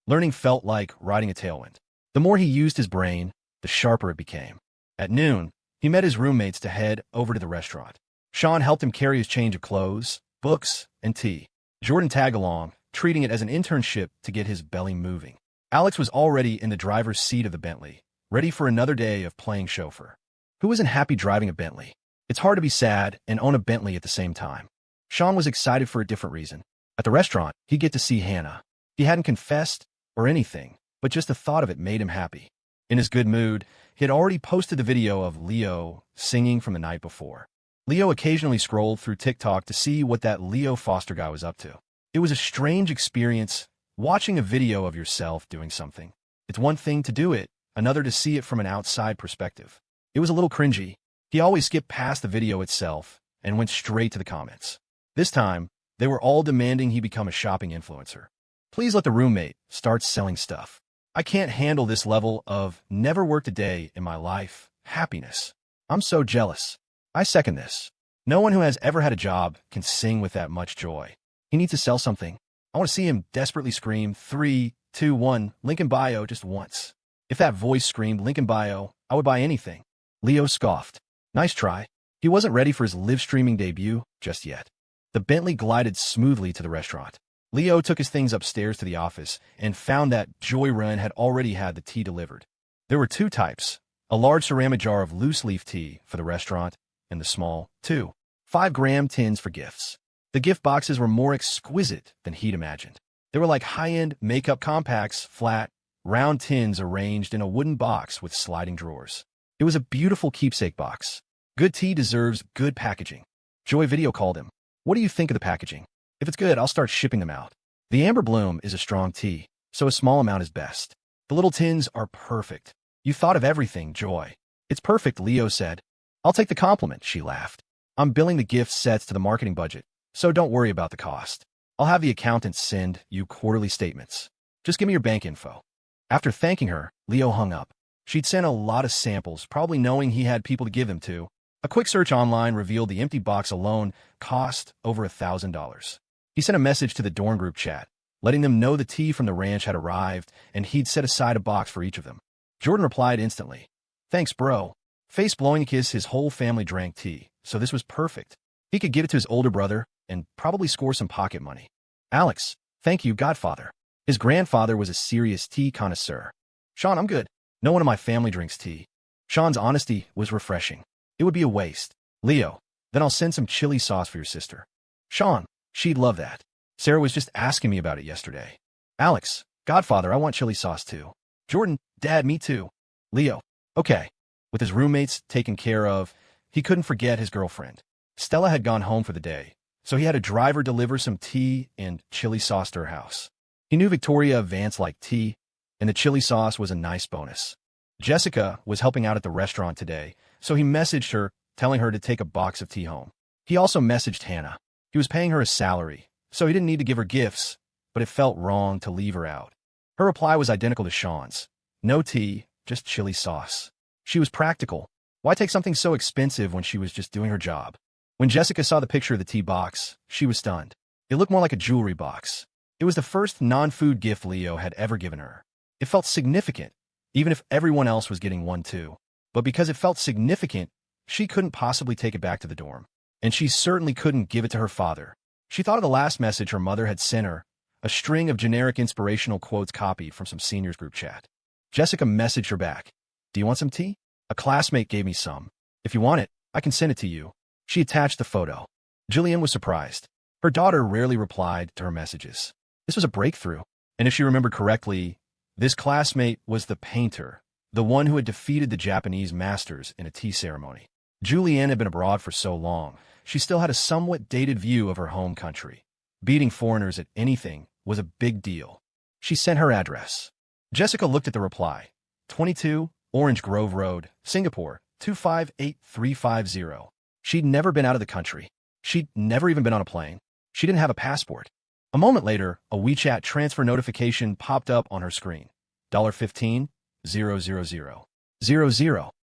Learning felt like riding a tailwind. The more he used his brain, the sharper it became. At noon, he met his roommates to head over to the restaurant. Sean helped him carry his change of clothes, books, and tea. Jordan tagged along, treating it as an internship to get his belly moving. Alex was already in the driver's seat of the Bentley, ready for another day of playing chauffeur. Who isn't happy driving a Bentley? It's hard to be sad and own a Bentley at the same time. Sean was excited for a different reason. At the restaurant, he'd get to see Hannah. He hadn't confessed or anything, but just the thought of it made him happy. In his good mood, he had already posted the video of Leo singing from the night before. Leo occasionally scrolled through TikTok to see what that Leo Foster guy was up to. It was a strange experience watching a video of yourself doing something. It's one thing to do it, another to see it from an outside perspective. It was a little cringy. He always skipped past the video itself and went straight to the comments. This time, they were all demanding he become a shopping influencer. Please let the roommate start selling stuff. I can't handle this level of never worked a day in my life happiness. I'm so jealous. I second this. No one who has ever had a job can sing with that much joy. He needs to sell something. I want to see him desperately scream 3, 2, 1, link in bio just once. If that voice screamed link in bio, I would buy anything. Leo scoffed. Nice try. He wasn't ready for his live streaming debut just yet. The Bentley glided smoothly to the restaurant. Leo took his things upstairs to the office and found that Joy Run had already had the tea delivered. There were 2 types, a large ceramic jar of loose-leaf tea for the restaurant and the small, 2, 5-gram tins for gifts. The gift boxes were more exquisite than he'd imagined. They were like high-end makeup compacts, flat, round tins arranged in a wooden box with sliding drawers. It was a beautiful keepsake box. Good tea deserves good packaging. Joy video called him. What do you think of the packaging? If it's good, I'll start shipping them out. The amber bloom is a strong tea, so a small amount is best. The little tins are perfect. You thought of everything, Joy. It's perfect, Leo said. I'll take the compliment, she laughed. I'm billing the gift sets to the marketing budget, so don't worry about the cost. I'll have the accountants send you quarterly statements. Just give me your bank info. After thanking her, Leo hung up. She'd sent a lot of samples, probably knowing he had people to give them to. A quick search online revealed the empty box alone cost over $1,000. He sent a message to the dorm group chat, letting them know the tea from the ranch had arrived and he'd set aside a box for each of them. Jordan replied instantly. Thanks, bro. Face blowing a kiss, his whole family drank tea, so this was perfect. He could give it to his older brother and probably score some pocket money. Alex, thank you, Godfather. His grandfather was a serious tea connoisseur. Sean, I'm good. No one in my family drinks tea. Sean's honesty was refreshing. It would be a waste. Leo, then I'll send some chili sauce for your sister. Sean, she'd love that. Sarah was just asking me about it yesterday. Alex, Godfather, I want chili sauce too. Jordan, Dad, me too. Leo, okay. With his roommates taken care of, he couldn't forget his girlfriend. Stella had gone home for the day, so he had a driver deliver some tea and chili sauce to her house. He knew Victoria Vance liked tea, and the chili sauce was a nice bonus. Jessica was helping out at the restaurant today, so he messaged her, telling her to take a box of tea home. He also messaged Hannah. He was paying her a salary, so he didn't need to give her gifts, but it felt wrong to leave her out. Her reply was identical to Sean's. No tea, just chili sauce. She was practical. Why take something so expensive when she was just doing her job? When Jessica saw the picture of the tea box, she was stunned. It looked more like a jewelry box. It was the first non-food gift Leo had ever given her. It felt significant, even if everyone else was getting one too. But because it felt significant, she couldn't possibly take it back to the dorm. And she certainly couldn't give it to her father. She thought of the last message her mother had sent her, a string of generic inspirational quotes copied from some seniors group chat. Jessica messaged her back. Do you want some tea? A classmate gave me some. If you want it, I can send it to you. She attached the photo. Julianne was surprised. Her daughter rarely replied to her messages. This was a breakthrough. And if she remembered correctly, this classmate was the painter, the one who had defeated the Japanese masters in a tea ceremony. Julianne had been abroad for so long, she still had a somewhat dated view of her home country. Beating foreigners at anything was a big deal. She sent her address. Jessica looked at the reply. 22, Orange Grove Road, Singapore, 258350. She'd never been out of the country. She'd never even been on a plane. She didn't have a passport. A moment later, a WeChat transfer notification popped up on her screen. $15, 000.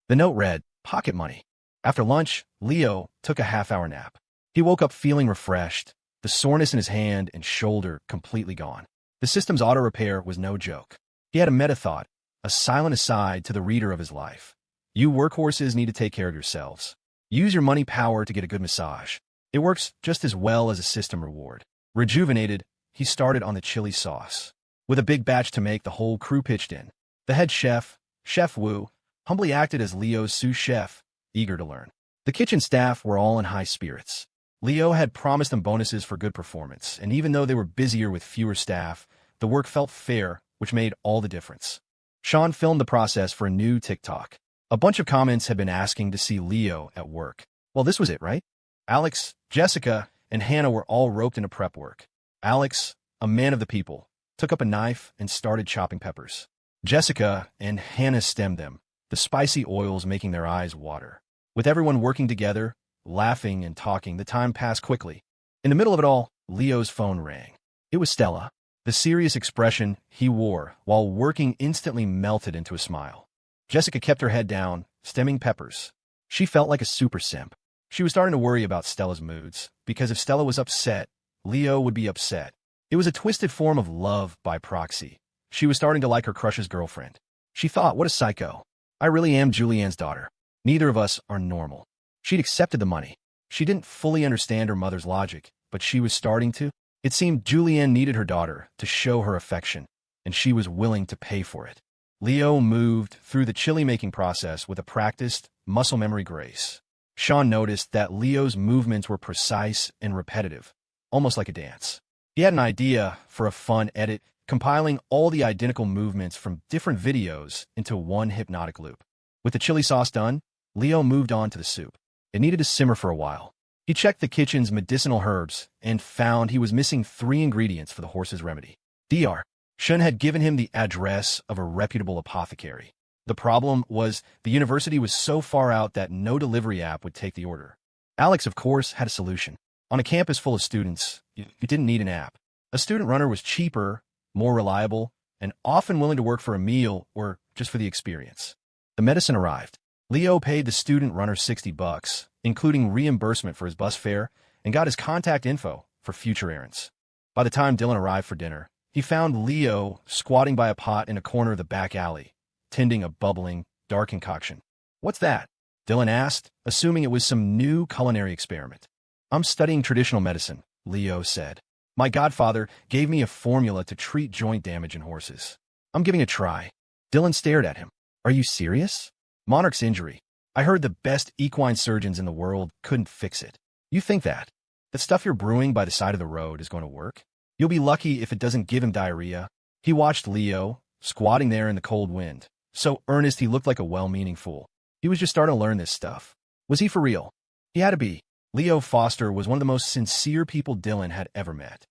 The note read, pocket money. After lunch, Leo took a half-hour nap. He woke up feeling refreshed, the soreness in his hand and shoulder completely gone. The system's auto-repair was no joke. He had a meta-thought, a silent aside to the reader of his life. You workhorses need to take care of yourselves. Use your money power to get a good massage. It works just as well as a system reward. Rejuvenated, he started on the chili sauce. With a big batch to make, the whole crew pitched in. The head chef, Chef Wu, humbly acted as Leo's sous chef, eager to learn. The kitchen staff were all in high spirits. Leo had promised them bonuses for good performance, and even though they were busier with fewer staff, the work felt fair, which made all the difference. Sean filmed the process for a new TikTok. A bunch of comments had been asking to see Leo at work. Well, this was it, right? Alex, Jessica, and Hannah were all roped into prep work. Alex, a man of the people, took up a knife and started chopping peppers. Jessica and Hannah stemmed them, the spicy oils making their eyes water. With everyone working together, laughing and talking, the time passed quickly. In the middle of it all, Leo's phone rang. It was Stella. The serious expression he wore while working instantly melted into a smile. Jessica kept her head down, stemming peppers. She felt like a super simp. She was starting to worry about Stella's moods, because if Stella was upset, Leo would be upset. It was a twisted form of love by proxy. She was starting to like her crush's girlfriend. She thought, what a psycho. I really am Julianne's daughter. Neither of us are normal. She'd accepted the money. She didn't fully understand her mother's logic, but she was starting to. It seemed Julianne needed her daughter to show her affection, and she was willing to pay for it. Leo moved through the chili-making process with a practiced, muscle memory grace. Sean noticed that Leo's movements were precise and repetitive, almost like a dance. He had an idea for a fun edit, compiling all the identical movements from different videos into one hypnotic loop. With the chili sauce done, Leo moved on to the soup. It needed to simmer for a while. He checked the kitchen's medicinal herbs and found he was missing 3 ingredients for the horse's remedy. Dr. Shun had given him the address of a reputable apothecary. The problem was the university was so far out that no delivery app would take the order. Alex, of course, had a solution. On a campus full of students, you didn't need an app. A student runner was cheaper, more reliable, and often willing to work for a meal or just for the experience. The medicine arrived. Leo paid the student runner $60, including reimbursement for his bus fare, and got his contact info for future errands. By the time Dylan arrived for dinner, he found Leo squatting by a pot in a corner of the back alley, tending a bubbling, dark concoction. "What's that?" Dylan asked, assuming it was some new culinary experiment. "I'm studying traditional medicine," Leo said. "My godfather gave me a formula to treat joint damage in horses. I'm giving it a try." Dylan stared at him. "Are you serious?" "Monarch's injury. I heard the best equine surgeons in the world couldn't fix it." "You think that? The stuff you're brewing by the side of the road is going to work? You'll be lucky if it doesn't give him diarrhea." He watched Leo, squatting there in the cold wind, so earnest he looked like a well-meaning fool. He was just starting to learn this stuff. Was he for real? He had to be. Leo Foster was one of the most sincere people Dylan had ever met.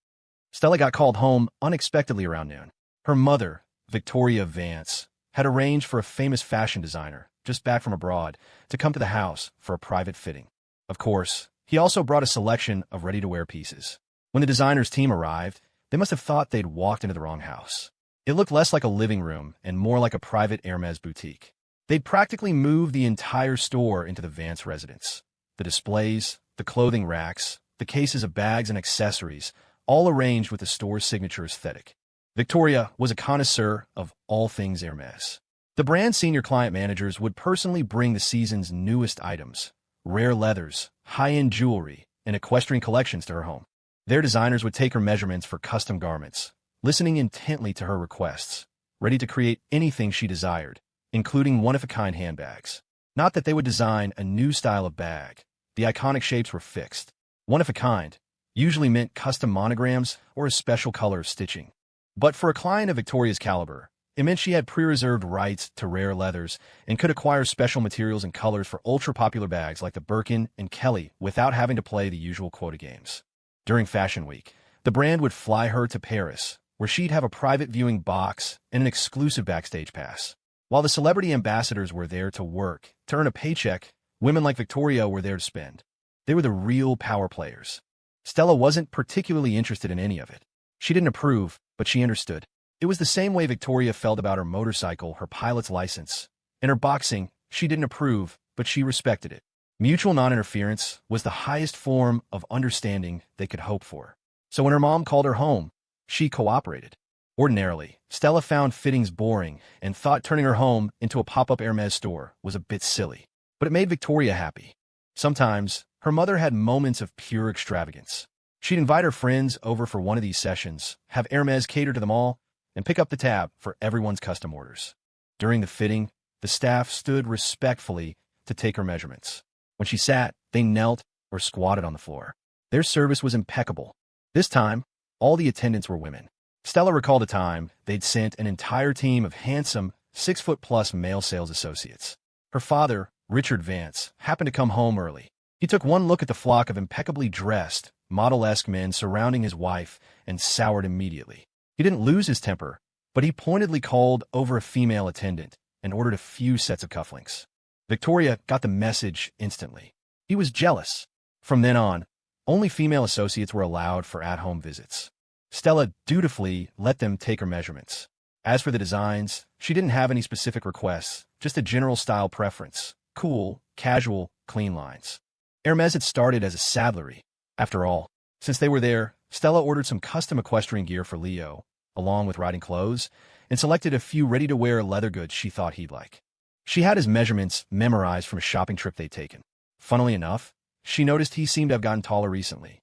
Stella got called home unexpectedly around noon. Her mother, Victoria Vance, had arranged for a famous fashion designer, just back from abroad, to come to the house for a private fitting. Of course, he also brought a selection of ready-to-wear pieces. When the designer's team arrived, they must have thought they'd walked into the wrong house. It looked less like a living room and more like a private Hermes boutique. They'd practically moved the entire store into the Vance residence. The displays, the clothing racks, the cases of bags and accessories, all arranged with the store's signature aesthetic. Victoria was a connoisseur of all things Hermes. The brand's senior client managers would personally bring the season's newest items, rare leathers, high-end jewelry, and equestrian collections to her home. Their designers would take her measurements for custom garments, listening intently to her requests, ready to create anything she desired, including one-of-a-kind handbags. Not that they would design a new style of bag. The iconic shapes were fixed. One-of-a-kind usually meant custom monograms or a special color of stitching. But for a client of Victoria's caliber, it meant she had pre-reserved rights to rare leathers and could acquire special materials and colors for ultra-popular bags like the Birkin and Kelly without having to play the usual quota games. During Fashion Week, the brand would fly her to Paris, where she'd have a private viewing box and an exclusive backstage pass. While the celebrity ambassadors were there to work, to earn a paycheck, women like Victoria were there to spend. They were the real power players. Stella wasn't particularly interested in any of it. She didn't approve, but she understood. It was the same way Victoria felt about her motorcycle, her pilot's license. In her boxing, she didn't approve, but she respected it. Mutual non-interference was the highest form of understanding they could hope for. So when her mom called her home, she cooperated. Ordinarily, Stella found fittings boring and thought turning her home into a pop-up Hermes store was a bit silly. But it made Victoria happy. Sometimes, her mother had moments of pure extravagance. She'd invite her friends over for one of these sessions, have Hermes cater to them all, and pick up the tab for everyone's custom orders. During the fitting, the staff stood respectfully to take her measurements. When she sat, they knelt or squatted on the floor. Their service was impeccable. This time, all the attendants were women. Stella recalled a time they'd sent an entire team of handsome, 6-foot-plus male sales associates. Her father, Richard Vance, happened to come home early. He took one look at the flock of impeccably dressed, model-esque men surrounding his wife and soured immediately. He didn't lose his temper, but he pointedly called over a female attendant and ordered a few sets of cufflinks. Victoria got the message instantly. He was jealous. From then on, only female associates were allowed for at-home visits. Stella dutifully let them take her measurements. As for the designs, she didn't have any specific requests, just a general style preference. Cool, casual, clean lines. Hermes had started as a saddlery. After all, since they were there, Stella ordered some custom equestrian gear for Leo, along with riding clothes, and selected a few ready-to-wear leather goods she thought he'd like. She had his measurements memorized from a shopping trip they'd taken. Funnily enough, she noticed he seemed to have gotten taller recently.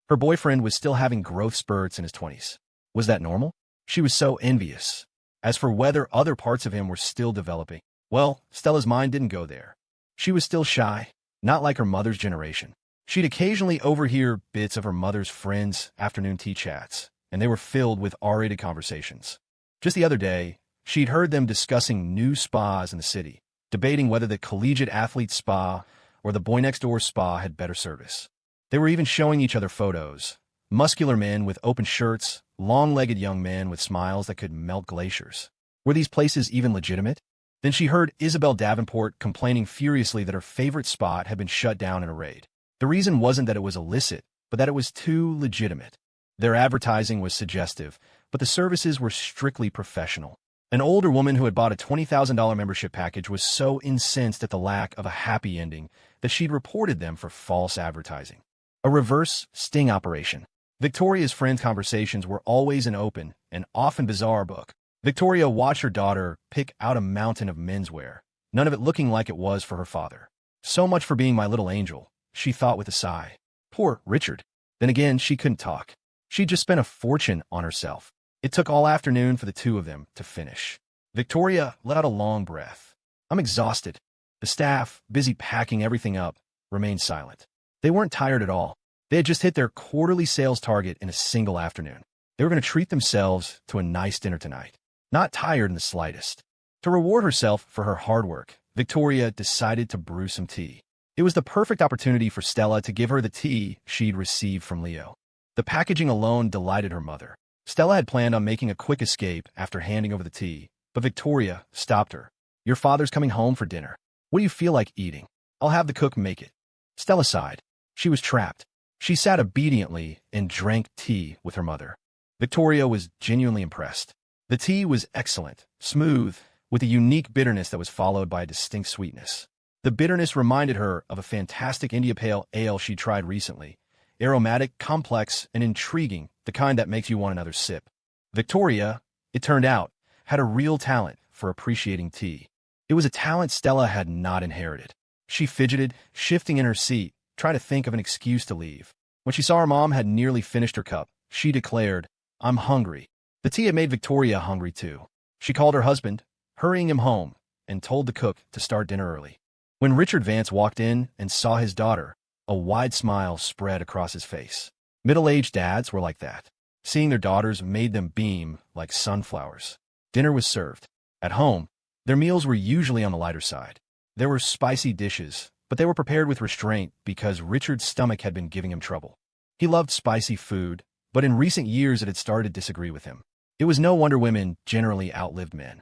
Her boyfriend was still having growth spurts in his 20s. Was that normal? She was so envious. As for whether other parts of him were still developing, well, Stella's mind didn't go there. She was still shy, not like her mother's generation. She'd occasionally overhear bits of her mother's friends' afternoon tea chats, and they were filled with R-rated conversations. Just the other day, she'd heard them discussing new spas in the city, debating whether the collegiate athlete spa or the boy-next-door spa had better service. They were even showing each other photos. Muscular men with open shirts, long-legged young men with smiles that could melt glaciers. Were these places even legitimate? Then she heard Isabel Davenport complaining furiously that her favorite spot had been shut down in a raid. The reason wasn't that it was illicit, but that it was too legitimate. Their advertising was suggestive, but the services were strictly professional. An older woman who had bought a $20,000 membership package was so incensed at the lack of a happy ending that she'd reported them for false advertising. A reverse sting operation. Victoria's friends' conversations were always an open and often bizarre book. Victoria watched her daughter pick out a mountain of menswear, none of it looking like it was for her father. So much for being my little angel, she thought with a sigh. Poor Richard. Then again, she couldn't talk. She'd just spent a fortune on herself. It took all afternoon for the two of them to finish. Victoria let out a long breath. I'm exhausted. The staff, busy packing everything up, remained silent. They weren't tired at all. They had just hit their quarterly sales target in a single afternoon. They were going to treat themselves to a nice dinner tonight. Not tired in the slightest. To reward herself for her hard work, Victoria decided to brew some tea. It was the perfect opportunity for Stella to give her the tea she'd received from Leo. The packaging alone delighted her mother. Stella had planned on making a quick escape after handing over the tea, but Victoria stopped her. Your father's coming home for dinner. What do you feel like eating? I'll have the cook make it. Stella sighed. She was trapped. She sat obediently and drank tea with her mother. Victoria was genuinely impressed. The tea was excellent, smooth, with a unique bitterness that was followed by a distinct sweetness. The bitterness reminded her of a fantastic India Pale Ale she tried recently. Aromatic, complex, and intriguing, the kind that makes you want another sip. Victoria, it turned out, had a real talent for appreciating tea. It was a talent Stella had not inherited. She fidgeted, shifting in her seat, trying to think of an excuse to leave. When she saw her mom had nearly finished her cup, she declared, I'm hungry. The tea had made Victoria hungry too. She called her husband, hurrying him home, and told the cook to start dinner early. When Richard Vance walked in and saw his daughter, a wide smile spread across his face. Middle-aged dads were like that. Seeing their daughters made them beam like sunflowers. Dinner was served. At home, their meals were usually on the lighter side. There were spicy dishes, but they were prepared with restraint because Richard's stomach had been giving him trouble. He loved spicy food, but in recent years it had started to disagree with him. It was no wonder women generally outlived men.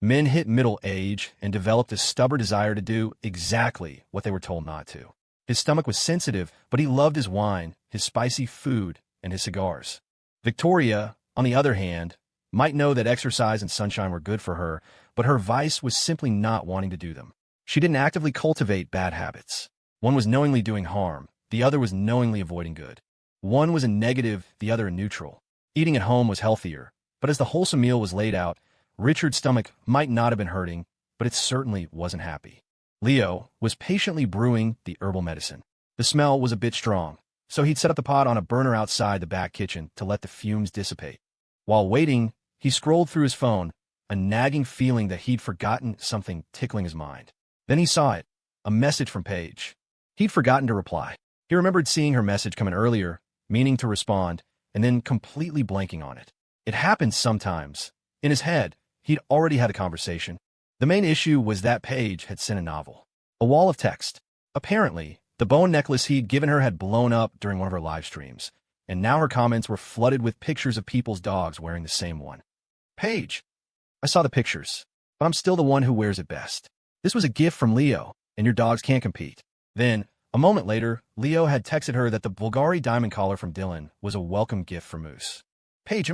Men hit middle age and developed a stubborn desire to do exactly what they were told not to. His stomach was sensitive, but he loved his wine, his spicy food, and his cigars. Victoria, on the other hand, might know that exercise and sunshine were good for her, but her vice was simply not wanting to do them. She didn't actively cultivate bad habits. One was knowingly doing harm, the other was knowingly avoiding good. One was a negative, the other a neutral. Eating at home was healthier, but as the wholesome meal was laid out, Richard's stomach might not have been hurting, but it certainly wasn't happy. Leo was patiently brewing the herbal medicine. The smell was a bit strong, so he'd set up the pot on a burner outside the back kitchen to let the fumes dissipate. While waiting, he scrolled through his phone, a nagging feeling that he'd forgotten something tickling his mind. Then he saw it, a message from Paige. He'd forgotten to reply. He remembered seeing her message come in earlier, meaning to respond, and then completely blanking on it. It happened sometimes. In his head, he'd already had a conversation. The main issue was that Paige had sent a novel. A wall of text. Apparently, the bone necklace he'd given her had blown up during one of her live streams, and now her comments were flooded with pictures of people's dogs wearing the same one. Paige, I saw the pictures, but I'm still the one who wears it best. This was a gift from Leo, and your dogs can't compete. Then, a moment later, Leo had texted her that the Bulgari diamond collar from Dylan was a welcome gift for Moose. Paige,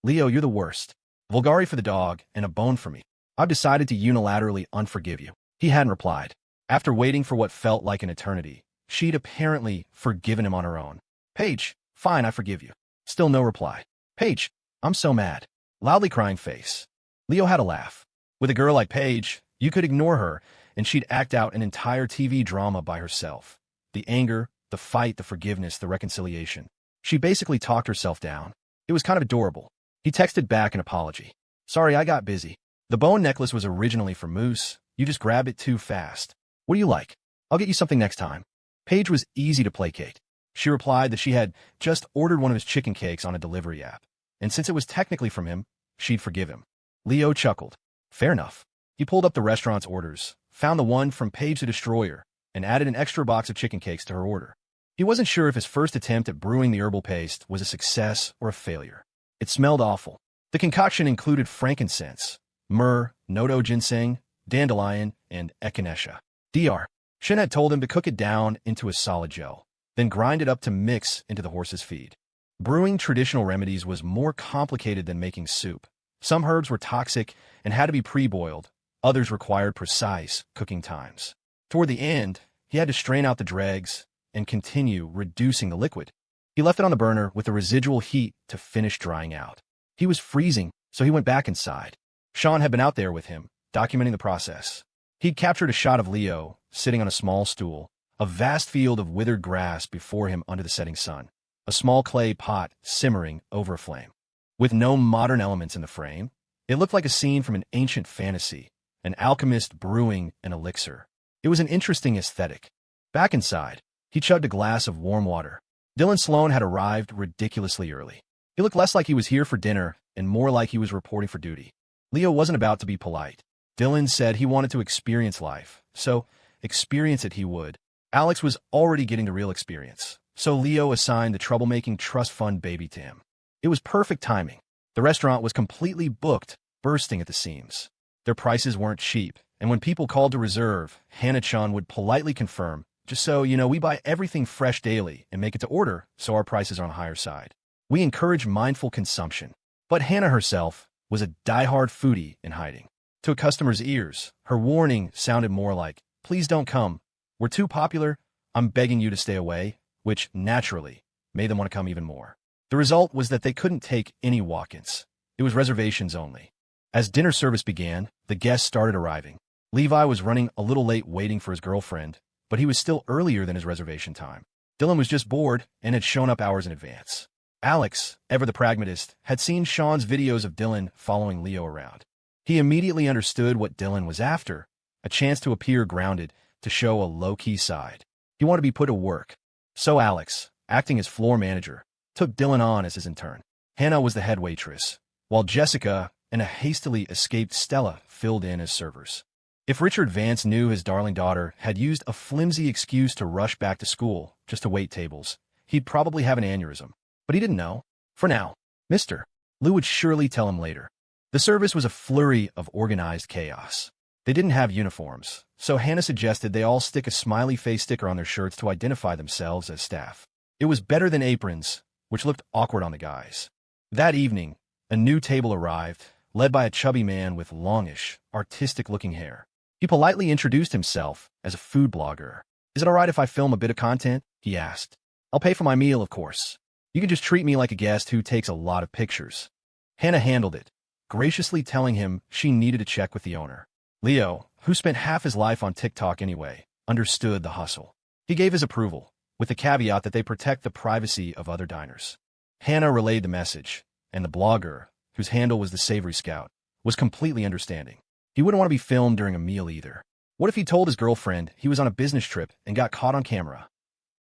Leo, you're the worst. Bulgari for the dog, and a bone for me. I've decided to unilaterally unforgive you. He hadn't replied. After waiting for what felt like an eternity, she'd apparently forgiven him on her own. Paige, fine, I forgive you. Still no reply. Paige, I'm so mad. Loudly crying face. Leo had a laugh. With a girl like Paige, you could ignore her, and she'd act out an entire TV drama by herself. The anger, the fight, the forgiveness, the reconciliation. She basically talked herself down. It was kind of adorable. He texted back an apology. Sorry, I got busy. The bone necklace was originally for Moose. You just grabbed it too fast. What do you like? I'll get you something next time. Paige was easy to placate. She replied that she had just ordered one of his chicken cakes on a delivery app, and since it was technically from him, she'd forgive him. Leo chuckled. Fair enough. He pulled up the restaurant's orders, found the one from Paige the Destroyer, and added an extra box of chicken cakes to her order. He wasn't sure if his first attempt at brewing the herbal paste was a success or a failure. It smelled awful. The concoction included frankincense, myrrh, nodo ginseng, dandelion, and echinacea. Dr. Shin had told him to cook it down into a solid gel, then grind it up to mix into the horse's feed. Brewing traditional remedies was more complicated than making soup. Some herbs were toxic and had to be pre-boiled. Others required precise cooking times. Toward the end, he had to strain out the dregs and continue reducing the liquid. He left it on the burner with the residual heat to finish drying out. He was freezing, so he went back inside. Sean had been out there with him, documenting the process. He'd captured a shot of Leo sitting on a small stool, a vast field of withered grass before him under the setting sun, a small clay pot simmering over a flame. With no modern elements in the frame, it looked like a scene from an ancient fantasy, an alchemist brewing an elixir. It was an interesting aesthetic. Back inside, he chugged a glass of warm water. Dylan Sloan had arrived ridiculously early. He looked less like he was here for dinner and more like he was reporting for duty. Leo wasn't about to be polite. Dylan said he wanted to experience life, so experience it he would. Alex was already getting the real experience, so Leo assigned the troublemaking trust fund baby to him. It was perfect timing. The restaurant was completely booked, bursting at the seams. Their prices weren't cheap, and when people called to reserve, Hannah-chan would politely confirm, "Just so you know, we buy everything fresh daily and make it to order, so our prices are on the higher side. We encourage mindful consumption." But Hannah herself was a die-hard foodie in hiding. To a customer's ears, her warning sounded more like, "Please don't come. We're too popular. I'm begging you to stay away," which, naturally, made them want to come even more. The result was that they couldn't take any walk-ins. It was reservations only. As dinner service began, the guests started arriving. Levi was running a little late waiting for his girlfriend, but he was still earlier than his reservation time. Dylan was just bored and had shown up hours in advance. Alex, ever the pragmatist, had seen Sean's videos of Dylan following Leo around. He immediately understood what Dylan was after, a chance to appear grounded, to show a low-key side. He wanted to be put to work. So Alex, acting as floor manager, took Dylan on as his intern. Hannah was the head waitress, while Jessica and a hastily escaped Stella filled in as servers. If Richard Vance knew his darling daughter had used a flimsy excuse to rush back to school just to wait tables, he'd probably have an aneurysm. But he didn't know. For now, Mr. Lou would surely tell him later. The service was a flurry of organized chaos. They didn't have uniforms, so Hannah suggested they all stick a smiley face sticker on their shirts to identify themselves as staff. It was better than aprons, which looked awkward on the guys. That evening, a new table arrived, led by a chubby man with longish, artistic-looking hair. He politely introduced himself as a food blogger. "Is it all right if I film a bit of content?" he asked. "I'll pay for my meal, of course. You can just treat me like a guest who takes a lot of pictures." Hannah handled it, graciously telling him she needed to check with the owner. Leo, who spent half his life on TikTok anyway, understood the hustle. He gave his approval, with the caveat that they protect the privacy of other diners. Hannah relayed the message, and the blogger, whose handle was the Savory Scout, was completely understanding. He wouldn't want to be filmed during a meal either. What if he told his girlfriend he was on a business trip and got caught on camera?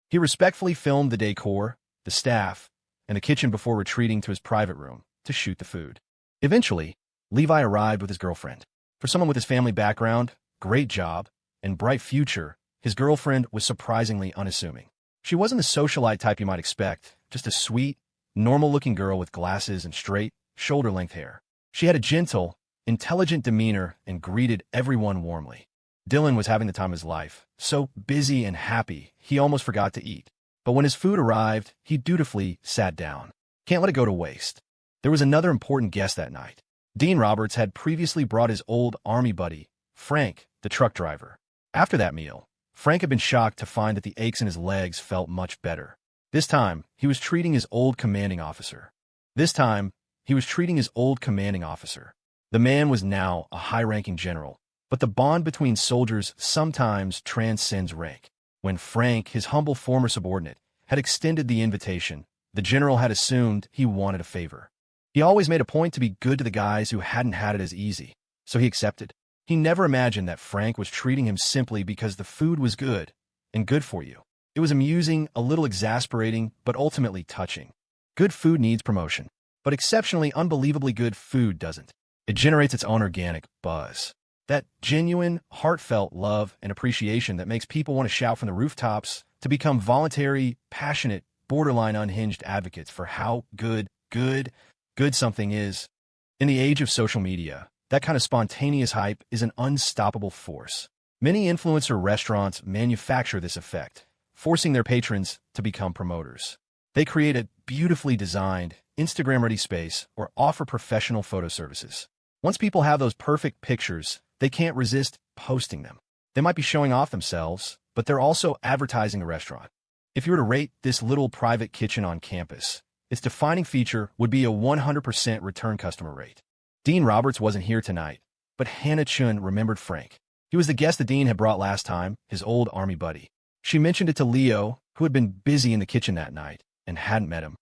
He respectfully filmed the decor, the staff, and the kitchen before retreating to his private room to shoot the food. Eventually, Levi arrived with his girlfriend. For someone with his family background, great job, and bright future, his girlfriend was surprisingly unassuming. She wasn't the socialite type you might expect, just a sweet, normal-looking girl with glasses and straight, shoulder-length hair. She had a gentle, intelligent demeanor and greeted everyone warmly. Dylan was having the time of his life, so busy and happy he almost forgot to eat. But when his food arrived, he dutifully sat down. Can't let it go to waste. There was another important guest that night. Dean Roberts had previously brought his old army buddy, Frank, the truck driver. After that meal, Frank had been shocked to find that the aches in his legs felt much better. This time, he was treating his old commanding officer. The man was now a high-ranking general, but the bond between soldiers sometimes transcends rank. When Frank, his humble former subordinate, had extended the invitation, the general had assumed he wanted a favor. He always made a point to be good to the guys who hadn't had it as easy, so he accepted. He never imagined that Frank was treating him simply because the food was good, and good for you. It was amusing, a little exasperating, but ultimately touching. Good food needs promotion, but exceptionally unbelievably good food doesn't. It generates its own organic buzz. That genuine, heartfelt love and appreciation that makes people want to shout from the rooftops, to become voluntary, passionate, borderline unhinged advocates for how good something is. In the age of social media, that kind of spontaneous hype is an unstoppable force. Many influencer restaurants manufacture this effect, forcing their patrons to become promoters. They create a beautifully designed, Instagram-ready space or offer professional photo services. Once people have those perfect pictures, they can't resist posting them. They might be showing off themselves, but they're also advertising a restaurant. If you were to rate this little private kitchen on campus, its defining feature would be a 100% return customer rate. Dean Roberts wasn't here tonight, but Hannah Chun remembered Frank. He was the guest the dean had brought last time, his old army buddy. She mentioned it to Leo, who had been busy in the kitchen that night and hadn't met him.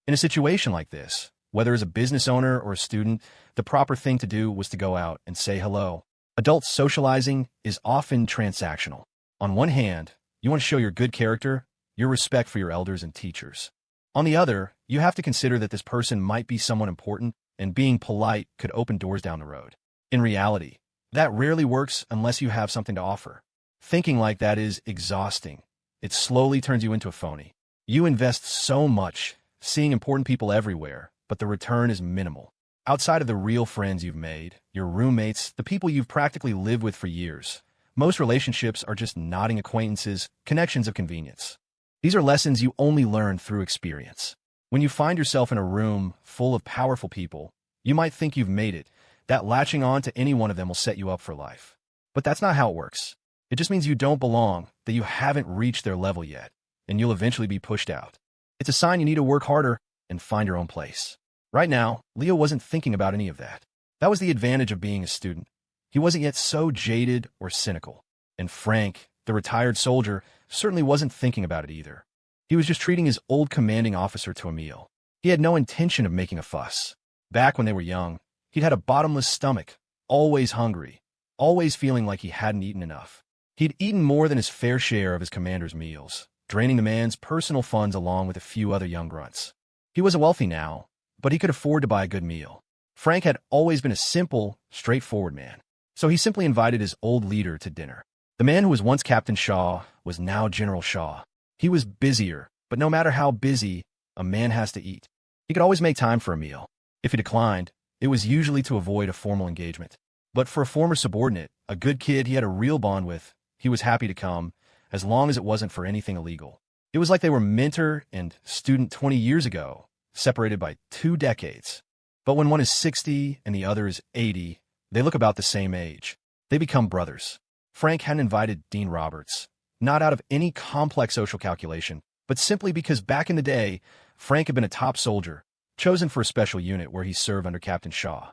In a situation like this, whether as a business owner or a student, the proper thing to do was to go out and say hello. Adult socializing is often transactional. On one hand, you want to show your good character, your respect for your elders and teachers. On the other, you have to consider that this person might be someone important, and being polite could open doors down the road. In reality, that rarely works unless you have something to offer. Thinking like that is exhausting. It slowly turns you into a phony. You invest so much, seeing important people everywhere, but the return is minimal. Outside of the real friends you've made, your roommates, the people you've practically lived with for years, most relationships are just nodding acquaintances, connections of convenience. These are lessons you only learn through experience. When you find yourself in a room full of powerful people, you might think you've made it, that latching on to any one of them will set you up for life. But that's not how it works. It just means you don't belong, that you haven't reached their level yet, and you'll eventually be pushed out. It's a sign you need to work harder and find your own place. Right now, Leo wasn't thinking about any of that. That was the advantage of being a student. He wasn't yet so jaded or cynical. And Frank, the retired soldier, certainly wasn't thinking about it either. He was just treating his old commanding officer to a meal. He had no intention of making a fuss. Back when they were young, he'd had a bottomless stomach, always hungry, always feeling like he hadn't eaten enough. He'd eaten more than his fair share of his commander's meals, draining the man's personal funds along with a few other young grunts. He wasn't wealthy now, but he could afford to buy a good meal. Frank had always been a simple, straightforward man, so he simply invited his old leader to dinner. The man who was once Captain Shaw was now General Shaw. He was busier, but no matter how busy, a man has to eat. He could always make time for a meal. If he declined, it was usually to avoid a formal engagement. But for a former subordinate, a good kid he had a real bond with, he was happy to come, as long as it wasn't for anything illegal. It was like they were mentor and student 20 years ago, separated by 2 decades. But when one is 60 and the other is 80, they look about the same age. They become brothers. Frank hadn't invited Dean Roberts, not out of any complex social calculation, but simply because back in the day, Frank had been a top soldier, chosen for a special unit where he served under Captain Shaw.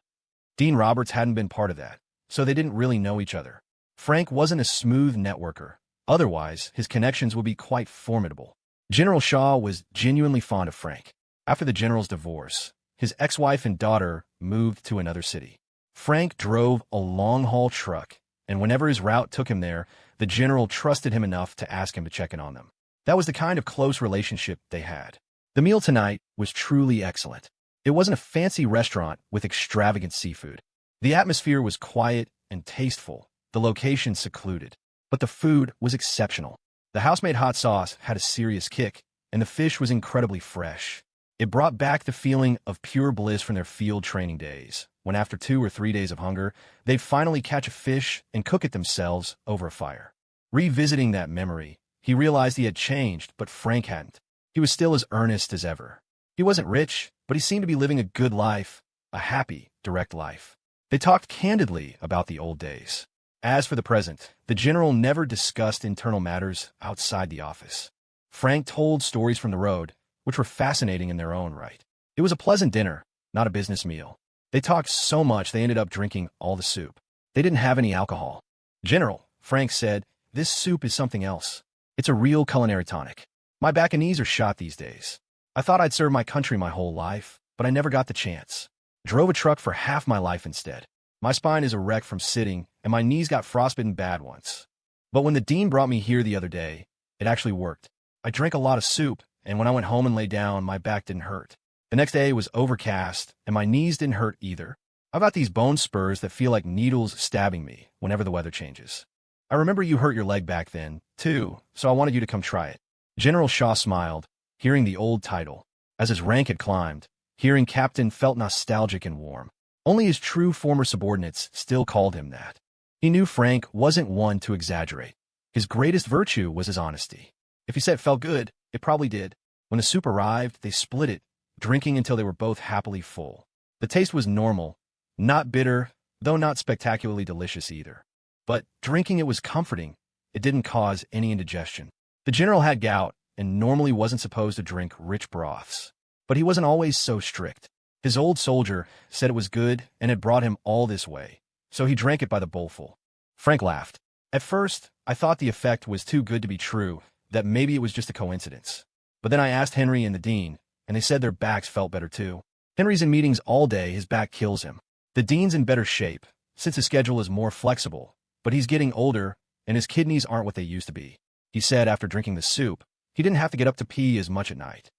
Dean Roberts hadn't been part of that, so they didn't really know each other. Frank wasn't a smooth networker. Otherwise, his connections would be quite formidable. General Shaw was genuinely fond of Frank. After the general's divorce, his ex-wife and daughter moved to another city. Frank drove a long-haul truck, and whenever his route took him there, the general trusted him enough to ask him to check in on them. That was the kind of close relationship they had. The meal tonight was truly excellent. It wasn't a fancy restaurant with extravagant seafood. The atmosphere was quiet and tasteful, the location secluded. But the food was exceptional. The house-made hot sauce had a serious kick, and the fish was incredibly fresh. It brought back the feeling of pure bliss from their field training days, when after 2 or 3 days of hunger, they'd finally catch a fish and cook it themselves over a fire. Revisiting that memory, he realized he had changed, but Frank hadn't. He was still as earnest as ever. He wasn't rich, but he seemed to be living a good life, a happy, direct life. They talked candidly about the old days. As for the present, the general never discussed internal matters outside the office. Frank told stories from the road, which were fascinating in their own right. It was a pleasant dinner, not a business meal. They talked so much they ended up drinking all the soup. They didn't have any alcohol. "General," Frank said, "this soup is something else. It's a real culinary tonic. My back and knees are shot these days. I thought I'd serve my country my whole life, but I never got the chance. Drove a truck for half my life instead. My spine is a wreck from sitting, and my knees got frostbitten bad once. But when the dean brought me here the other day, it actually worked. I drank a lot of soup, and when I went home and lay down, my back didn't hurt. The next day it was overcast, and my knees didn't hurt either. I've got these bone spurs that feel like needles stabbing me whenever the weather changes. I remember you hurt your leg back then, too, so I wanted you to come try it. General Shaw smiled, hearing the old title. As his rank had climbed, hearing captain felt nostalgic and warm. Only his true former subordinates still called him that. He knew Frank wasn't one to exaggerate. His greatest virtue was his honesty. If he said it felt good, it probably did. When the soup arrived, they split it, drinking until they were both happily full. The taste was normal, not bitter, though not spectacularly delicious either. But drinking it was comforting. It didn't cause any indigestion. The general had gout and normally wasn't supposed to drink rich broths. But he wasn't always so strict. His old soldier said it was good and had brought him all this way, so he drank it by the bowlful. Frank laughed. At first, I thought the effect was too good to be true, that maybe it was just a coincidence. But then I asked Henry and the dean, and they said their backs felt better too. Henry's in meetings all day, his back kills him. The dean's in better shape, since his schedule is more flexible, but he's getting older, and his kidneys aren't what they used to be. He said after drinking the soup, he didn't have to get up to pee as much at night.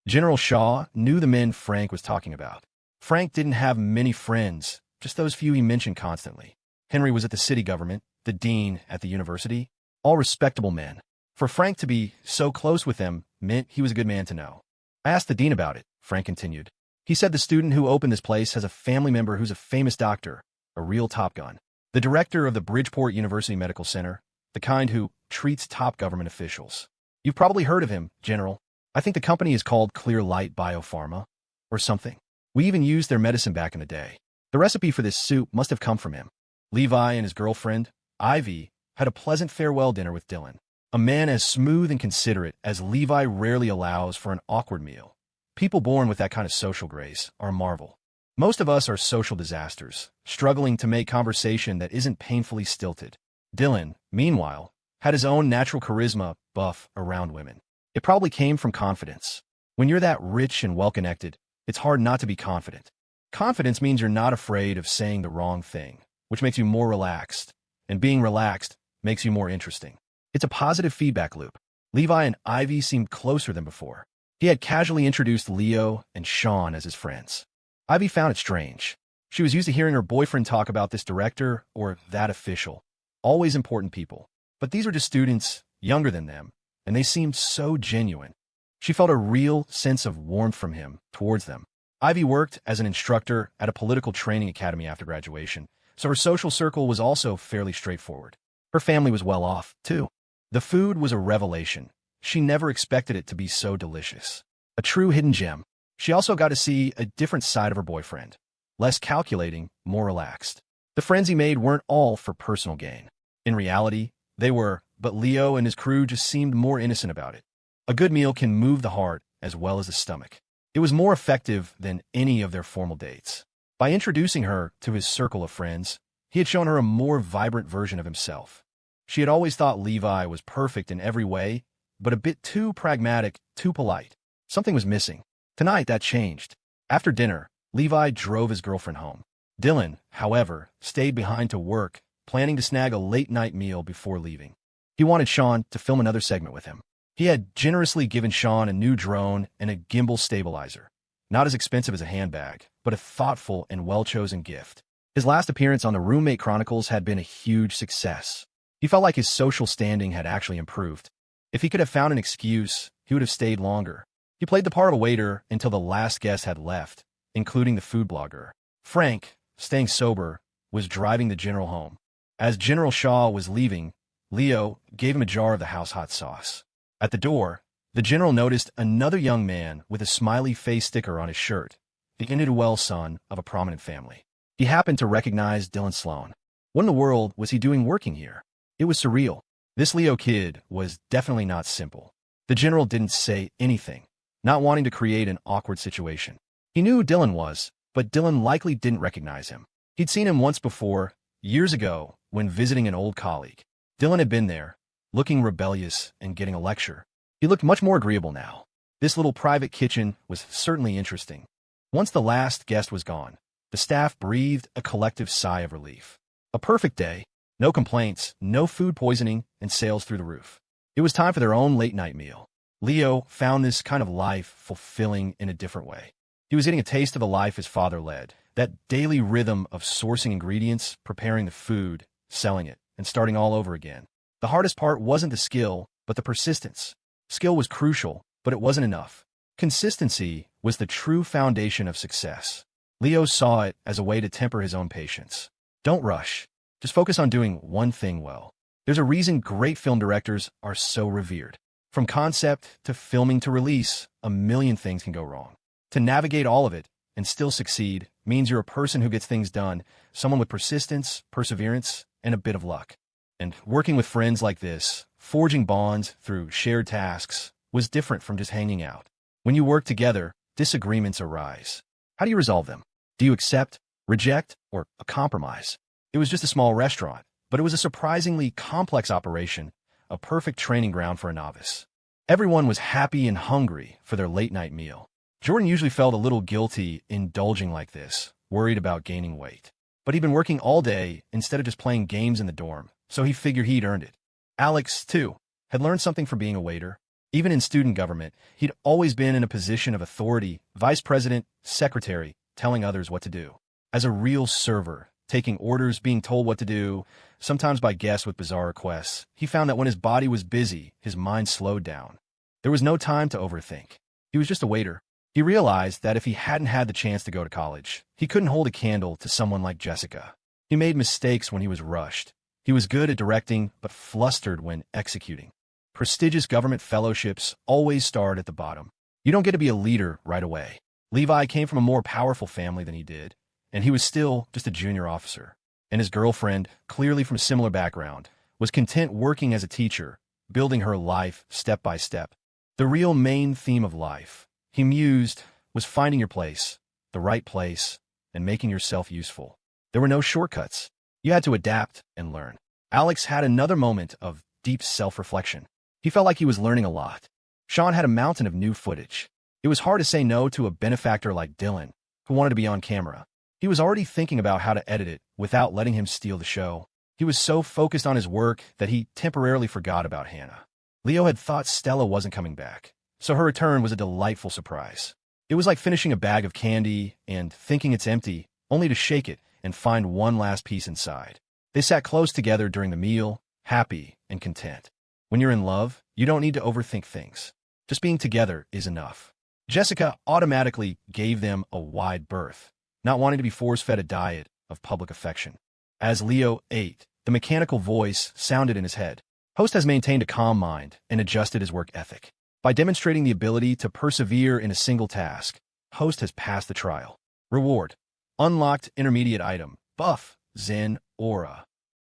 General Shaw knew the men Frank was talking about. Frank didn't have many friends, just those few he mentioned constantly. Henry was at the city government, the dean at the university, all respectable men. For Frank to be so close with them meant he was a good man to know. I asked the dean about it, Frank continued. He said the student who opened this place has a family member who's a famous doctor, a real Top Gun. The director of the Bridgeport University Medical Center, the kind who treats top government officials. You've probably heard of him, General. I think the company is called Clear Light Biopharma, or something. We even used their medicine back in the day. The recipe for this soup must have come from him. Levi and his girlfriend, Ivy, had a pleasant farewell dinner with Dylan. A man as smooth and considerate as Levi rarely allows for an awkward meal. People born with that kind of social grace are a marvel. Most of us are social disasters, struggling to make conversation that isn't painfully stilted. Dylan, meanwhile, had his own natural charisma buff around women. It probably came from confidence. When you're that rich and well-connected, it's hard not to be confident. Confidence means you're not afraid of saying the wrong thing, which makes you more relaxed, and being relaxed makes you more interesting. It's a positive feedback loop. Levi and Ivy seemed closer than before. He had casually introduced Leo and Sean as his friends. Ivy found it strange. She was used to hearing her boyfriend talk about this director or that official. Always important people. But these were just students, younger than them, and they seemed so genuine. She felt a real sense of warmth from him towards them. Ivy worked as an instructor at a political training academy after graduation, so her social circle was also fairly straightforward. Her family was well off, too. The food was a revelation. She never expected it to be so delicious. A true hidden gem. She also got to see a different side of her boyfriend. Less calculating, more relaxed. The friends he made weren't all for personal gain. In reality, they were, but Leo and his crew just seemed more innocent about it. A good meal can move the heart as well as the stomach. It was more effective than any of their formal dates. By introducing her to his circle of friends, he had shown her a more vibrant version of himself. She had always thought Levi was perfect in every way, but a bit too pragmatic, too polite. Something was missing. Tonight, that changed. After dinner, Levi drove his girlfriend home. Dylan, however, stayed behind to work, planning to snag a late-night meal before leaving. He wanted Sean to film another segment with him. He had generously given Sean a new drone and a gimbal stabilizer. Not as expensive as a handbag, but a thoughtful and well-chosen gift. His last appearance on the Roommate Chronicles had been a huge success. He felt like his social standing had actually improved. If he could have found an excuse, he would have stayed longer. He played the part of a waiter until the last guest had left, including the food blogger. Frank, staying sober, was driving the general home. As General Shaw was leaving, Leo gave him a jar of the house hot sauce. At the door, the general noticed another young man with a smiley face sticker on his shirt, the Inidwell son of a prominent family. He happened to recognize Dylan Sloan. What in the world was he doing working here? It was surreal. This Leo kid was definitely not simple. The general didn't say anything, not wanting to create an awkward situation. He knew who Dylan was, but Dylan likely didn't recognize him. He'd seen him once before, years ago, when visiting an old colleague. Dylan had been there, looking rebellious and getting a lecture. He looked much more agreeable now. This little private kitchen was certainly interesting. Once the last guest was gone, the staff breathed a collective sigh of relief. A perfect day. No complaints, no food poisoning, and sales through the roof. It was time for their own late-night meal. Leo found this kind of life fulfilling in a different way. He was getting a taste of the life his father led, that daily rhythm of sourcing ingredients, preparing the food, selling it, and starting all over again. The hardest part wasn't the skill, but the persistence. Skill was crucial, but it wasn't enough. Consistency was the true foundation of success. Leo saw it as a way to temper his own patience. Don't rush. Just focus on doing one thing well. There's a reason great film directors are so revered. From concept to filming to release, a million things can go wrong. To navigate all of it and still succeed means you're a person who gets things done, someone with persistence, perseverance, and a bit of luck. And working with friends like this, forging bonds through shared tasks, was different from just hanging out. When you work together, disagreements arise. How do you resolve them? Do you accept, reject, or a compromise? It was just a small restaurant, but it was a surprisingly complex operation, a perfect training ground for a novice. Everyone was happy and hungry for their late-night meal. Jordan usually felt a little guilty indulging like this, worried about gaining weight. But he'd been working all day instead of just playing games in the dorm, so he figured he'd earned it. Alex, too, had learned something from being a waiter. Even in student government, he'd always been in a position of authority, vice president, secretary, telling others what to do. As a real server, taking orders, being told what to do, sometimes by guests with bizarre requests, he found that when his body was busy, his mind slowed down. There was no time to overthink. He was just a waiter. He realized that if he hadn't had the chance to go to college, he couldn't hold a candle to someone like Jessica. He made mistakes when he was rushed. He was good at directing, but flustered when executing. Prestigious government fellowships always start at the bottom. You don't get to be a leader right away. Levi came from a more powerful family than he did, and he was still just a junior officer. And his girlfriend, clearly from a similar background, was content working as a teacher, building her life step by step. The real main theme of life, he mused, was finding your place, the right place, and making yourself useful. There were no shortcuts. You had to adapt and learn. Alex had another moment of deep self-reflection. He felt like he was learning a lot. Sean had a mountain of new footage. It was hard to say no to a benefactor like Dylan, who wanted to be on camera. He was already thinking about how to edit it without letting him steal the show. He was so focused on his work that he temporarily forgot about Hannah. Leo had thought Stella wasn't coming back, so her return was a delightful surprise. It was like finishing a bag of candy and thinking it's empty, only to shake it and find one last piece inside. They sat close together during the meal, happy and content. When you're in love, you don't need to overthink things. Just being together is enough. Jessica automatically gave them a wide berth, not wanting to be force-fed a diet of public affection. As Leo ate, the mechanical voice sounded in his head. Host has maintained a calm mind and adjusted his work ethic. By demonstrating the ability to persevere in a single task, Host has passed the trial. Reward: unlocked intermediate item, buff, Zen Aura.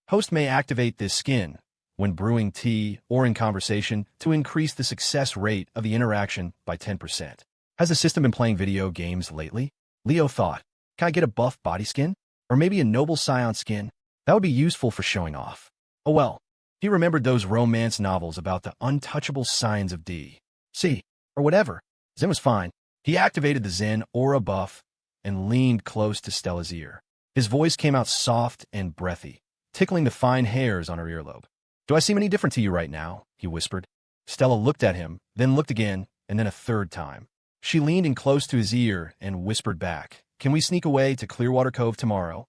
Host may activate this skin when brewing tea or in conversation to increase the success rate of the interaction by 10%. Has the system been playing video games lately? Leo thought, can I get a buff body skin? Or maybe a noble scion skin? That would be useful for showing off. Oh well. He remembered those romance novels about the untouchable signs of D, C, or whatever. Zen was fine. He activated the Zen Aura buff and leaned close to Stella's ear. His voice came out soft and breathy, tickling the fine hairs on her earlobe. Do I seem any different to you right now? He whispered. Stella looked at him, then looked again, and then a third time. She leaned in close to his ear and whispered back, can we sneak away to Clearwater Cove tomorrow?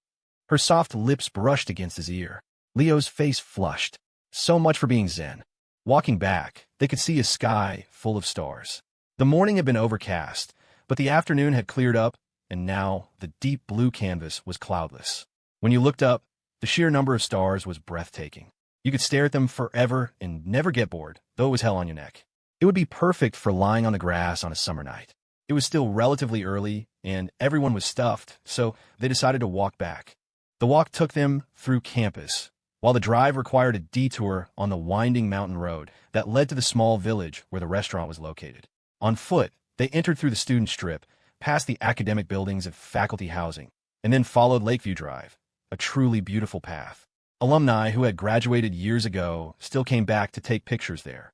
Her soft lips brushed against his ear. Leo's face flushed. So much for being zen. Walking back, they could see a sky full of stars. The morning had been overcast, but the afternoon had cleared up, and now the deep blue canvas was cloudless. When you looked up, the sheer number of stars was breathtaking. You could stare at them forever and never get bored, though it was hell on your neck. It would be perfect for lying on the grass on a summer night. It was still relatively early, and everyone was stuffed, so they decided to walk back. The walk took them through campus, while the drive required a detour on the winding mountain road that led to the small village where the restaurant was located. On foot, they entered through the student strip, past the academic buildings of faculty housing, and then followed Lakeview Drive, a truly beautiful path. Alumni who had graduated years ago still came back to take pictures there.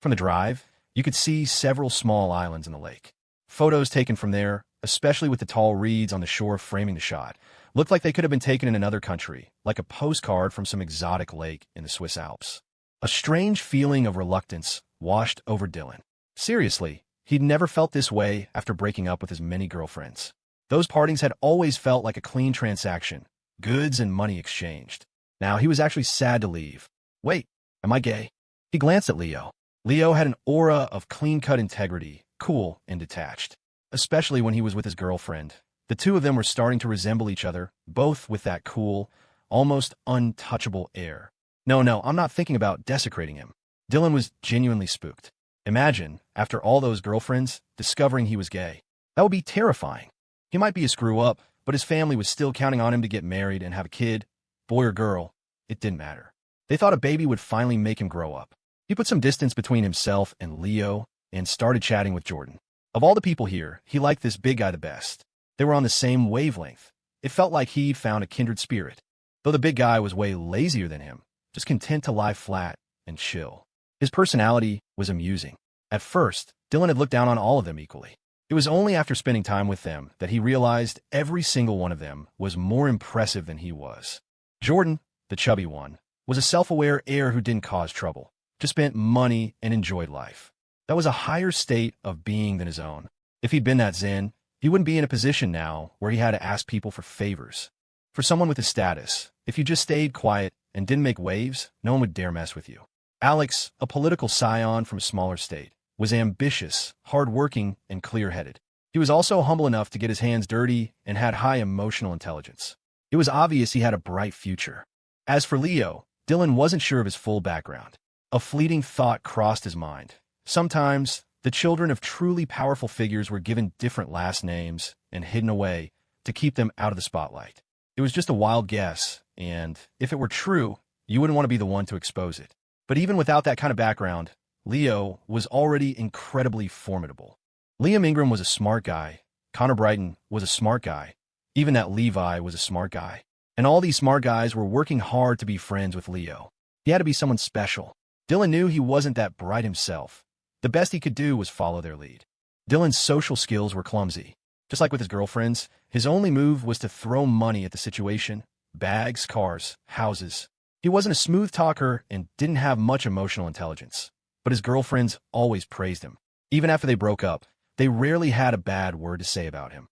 From the drive, you could see several small islands in the lake. Photos taken from there, especially with the tall reeds on the shore framing the shot, looked like they could have been taken in another country, like a postcard from some exotic lake in the Swiss Alps. A strange feeling of reluctance washed over Dylan. Seriously, he'd never felt this way after breaking up with his many girlfriends. Those partings had always felt like a clean transaction, goods and money exchanged. Now he was actually sad to leave. Wait, am I gay? He glanced at Leo. Leo had an aura of clean-cut integrity, cool and detached, especially when he was with his girlfriend. The two of them were starting to resemble each other, both with that cool, almost untouchable air. No, I'm not thinking about desecrating him. Dylan was genuinely spooked. Imagine, after all those girlfriends, discovering he was gay. That would be terrifying. He might be a screw-up, but his family was still counting on him to get married and have a kid. Boy or girl, it didn't matter. They thought a baby would finally make him grow up. He put some distance between himself and Leo and started chatting with Jordan. Of all the people here, he liked this big guy the best. They were on the same wavelength. It felt like he'd found a kindred spirit. Though the big guy was way lazier than him, just content to lie flat and chill. His personality was amusing. At first, Dylan had looked down on all of them equally. It was only after spending time with them that he realized every single one of them was more impressive than he was. Jordan, the chubby one, was a self-aware heir who didn't cause trouble, just spent money and enjoyed life. That was a higher state of being than his own. If he'd been that zen, he wouldn't be in a position now where he had to ask people for favors. For someone with his status, if you just stayed quiet and didn't make waves, no one would dare mess with you. Alex, a political scion from a smaller state, was ambitious, hard-working, and clear-headed. He was also humble enough to get his hands dirty and had high emotional intelligence. It was obvious he had a bright future. As for Leo, Dylan wasn't sure of his full background. A fleeting thought crossed his mind. Sometimes, the children of truly powerful figures were given different last names and hidden away to keep them out of the spotlight. It was just a wild guess, and if it were true, you wouldn't want to be the one to expose it. But even without that kind of background, Leo was already incredibly formidable. Liam Ingram was a smart guy. Connor Brighton was a smart guy. Even that Levi was a smart guy. And all these smart guys were working hard to be friends with Leo. He had to be someone special. Dylan knew he wasn't that bright himself. The best he could do was follow their lead. Dylan's social skills were clumsy. Just like with his girlfriends, his only move was to throw money at the situation. Bags, cars, houses. He wasn't a smooth talker and didn't have much emotional intelligence. But his girlfriends always praised him. Even after they broke up, they rarely had a bad word to say about him.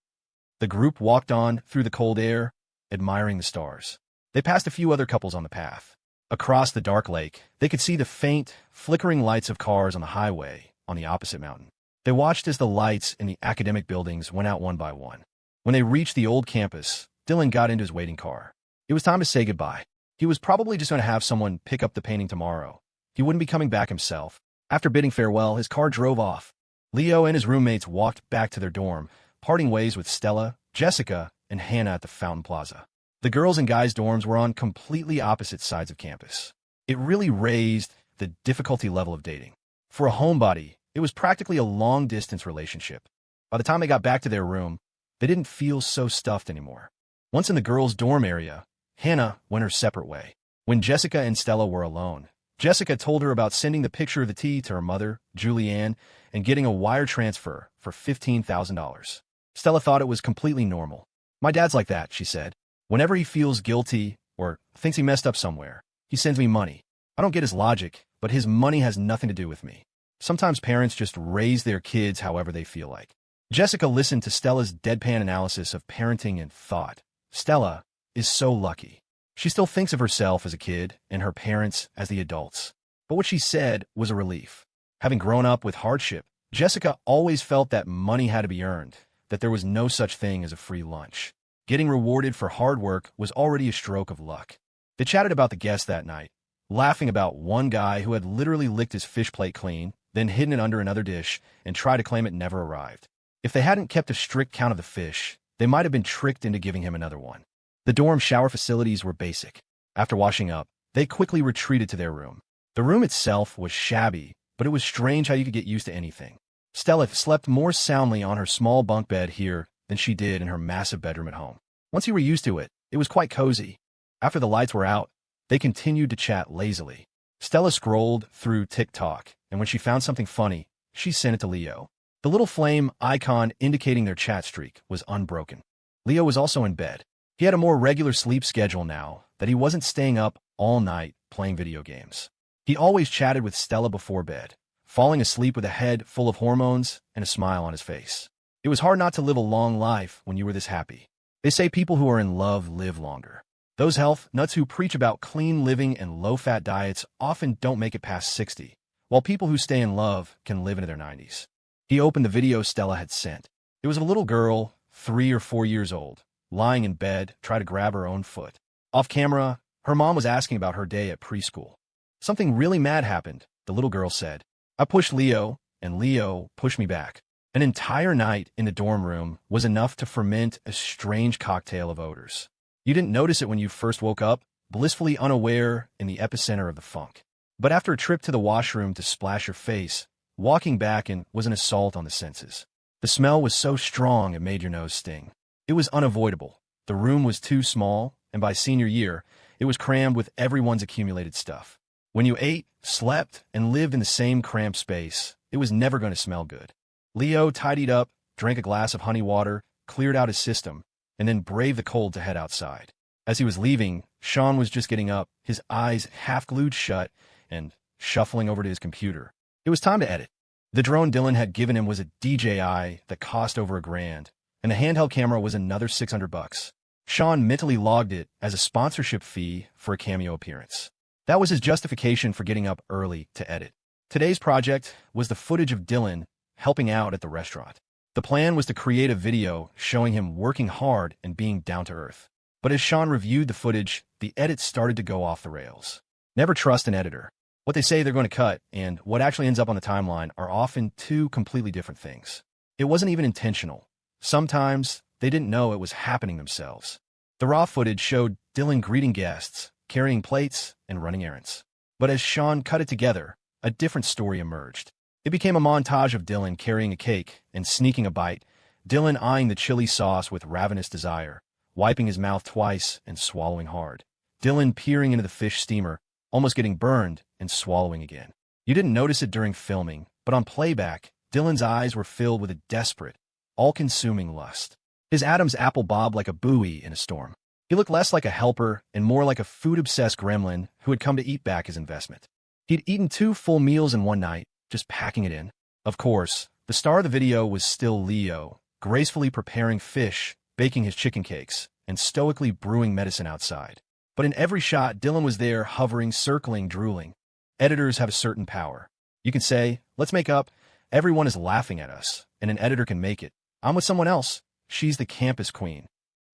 The group walked on through the cold air, admiring the stars. They passed a few other couples on the path. Across the dark lake, they could see the faint, flickering lights of cars on the highway on the opposite mountain. They watched as the lights in the academic buildings went out one by one. When they reached the old campus, Dylan got into his waiting car. It was time to say goodbye. He was probably just going to have someone pick up the painting tomorrow. He wouldn't be coming back himself. After bidding farewell, his car drove off. Leo and his roommates walked back to their dorm, parting ways with Stella, Jessica, and Hannah at the Fountain Plaza. The girls' and guys' dorms were on completely opposite sides of campus. It really raised the difficulty level of dating. For a homebody, it was practically a long-distance relationship. By the time they got back to their room, they didn't feel so stuffed anymore. Once in the girls' dorm area, Hannah went her separate way. When Jessica and Stella were alone, Jessica told her about sending the picture of the tea to her mother, Julianne, and getting a wire transfer for $15,000. Stella thought it was completely normal. "My dad's like that," she said. "Whenever he feels guilty or thinks he messed up somewhere, he sends me money. I don't get his logic, but his money has nothing to do with me." Sometimes parents just raise their kids however they feel like. Jessica listened to Stella's deadpan analysis of parenting and thought, Stella is so lucky. She still thinks of herself as a kid and her parents as the adults. But what she said was a relief. Having grown up with hardship, Jessica always felt that money had to be earned, that there was no such thing as a free lunch. Getting rewarded for hard work was already a stroke of luck. They chatted about the guests that night, laughing about one guy who had literally licked his fish plate clean, then hidden it under another dish and tried to claim it never arrived. If they hadn't kept a strict count of the fish, they might have been tricked into giving him another one. The dorm shower facilities were basic. After washing up, they quickly retreated to their room. The room itself was shabby, but it was strange how you could get used to anything. Stella slept more soundly on her small bunk bed here than she did in her massive bedroom at home. Once you were used to it, it was quite cozy. After the lights were out, they continued to chat lazily. Stella scrolled through TikTok, and when she found something funny, she sent it to Leo. The little flame icon indicating their chat streak was unbroken. Leo was also in bed. He had a more regular sleep schedule now that he wasn't staying up all night playing video games. He always chatted with Stella before bed, falling asleep with a head full of hormones and a smile on his face. It was hard not to live a long life when you were this happy. They say people who are in love live longer. Those health nuts who preach about clean living and low-fat diets often don't make it past 60, while people who stay in love can live into their 90s. He opened the video Stella had sent. It was a little girl, 3 or 4 years old, lying in bed, trying to grab her own foot. Off camera, her mom was asking about her day at preschool. Something really mad happened, the little girl said. I pushed Leo, and Leo pushed me back. An entire night in the dorm room was enough to ferment a strange cocktail of odors. You didn't notice it when you first woke up, blissfully unaware in the epicenter of the funk. But after a trip to the washroom to splash your face, walking back in was an assault on the senses. The smell was so strong it made your nose sting. It was unavoidable. The room was too small, and by senior year, it was crammed with everyone's accumulated stuff. When you ate, slept, and lived in the same cramped space, it was never going to smell good. Leo tidied up, drank a glass of honey water, cleared out his system, and then braved the cold to head outside. As he was leaving, Sean was just getting up, his eyes half glued shut, and shuffling over to his computer. It was time to edit. The drone Dylan had given him was a DJI that cost over $1,000, and the handheld camera was another $600. Sean mentally logged it as a sponsorship fee for a cameo appearance. That was his justification for getting up early to edit. Today's project was the footage of Dylan helping out at the restaurant. The plan was to create a video showing him working hard and being down to earth. But as Sean reviewed the footage, the edits started to go off the rails. Never trust an editor. What they say they're going to cut and what actually ends up on the timeline are often two completely different things. It wasn't even intentional. Sometimes they didn't know it was happening themselves. The raw footage showed Dylan greeting guests, carrying plates, and running errands. But as Sean cut it together, a different story emerged. It became a montage of Dylan carrying a cake and sneaking a bite, Dylan eyeing the chili sauce with ravenous desire, wiping his mouth twice and swallowing hard. Dylan peering into the fish steamer, almost getting burned and swallowing again. You didn't notice it during filming, but on playback, Dylan's eyes were filled with a desperate, all-consuming lust. His Adam's apple bobbed like a buoy in a storm. He looked less like a helper and more like a food-obsessed gremlin who had come to eat back his investment. He'd eaten 2 full meals in one night, just packing it in. Of course, the star of the video was still Leo, gracefully preparing fish, baking his chicken cakes, and stoically brewing medicine outside. But in every shot, Dylan was there, hovering, circling, drooling. Editors have a certain power. You can say, let's make up, everyone is laughing at us, and an editor can make it. I'm with someone else. She's the campus queen.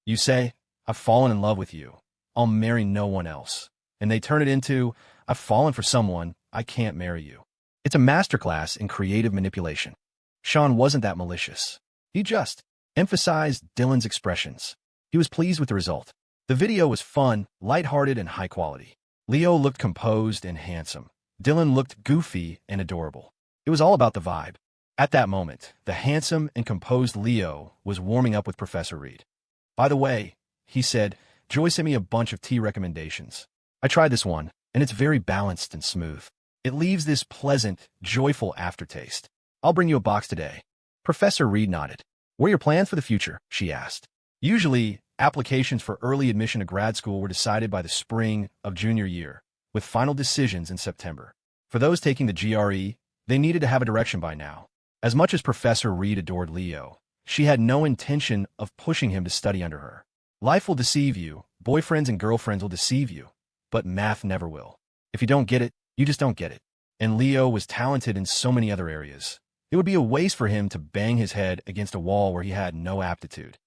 You say, I've fallen in love with you. I'll marry no one else. And they turn it into, I've fallen for someone. I can't marry you. It's a masterclass in creative manipulation. Sean wasn't that malicious. He just emphasized Dylan's expressions. He was pleased with the result. The video was fun, lighthearted, and high quality. Leo looked composed and handsome. Dylan looked goofy and adorable. It was all about the vibe. At that moment, the handsome and composed Leo was warming up with Professor Reed. By the way, he said, Joy sent me a bunch of tea recommendations. I tried this one, and it's very balanced and smooth. It leaves this pleasant, joyful aftertaste. I'll bring you a box today. Professor Reed nodded. What are your plans for the future? She asked. Usually, applications for early admission to grad school were decided by the spring of junior year, with final decisions in September. For those taking the GRE, they needed to have a direction by now. As much as Professor Reed adored Leo, she had no intention of pushing him to study under her. Life will deceive you, boyfriends and girlfriends will deceive you, but math never will. If you don't get it, you just don't get it. And Leo was talented in so many other areas. It would be a waste for him to bang his head against a wall where he had no aptitude.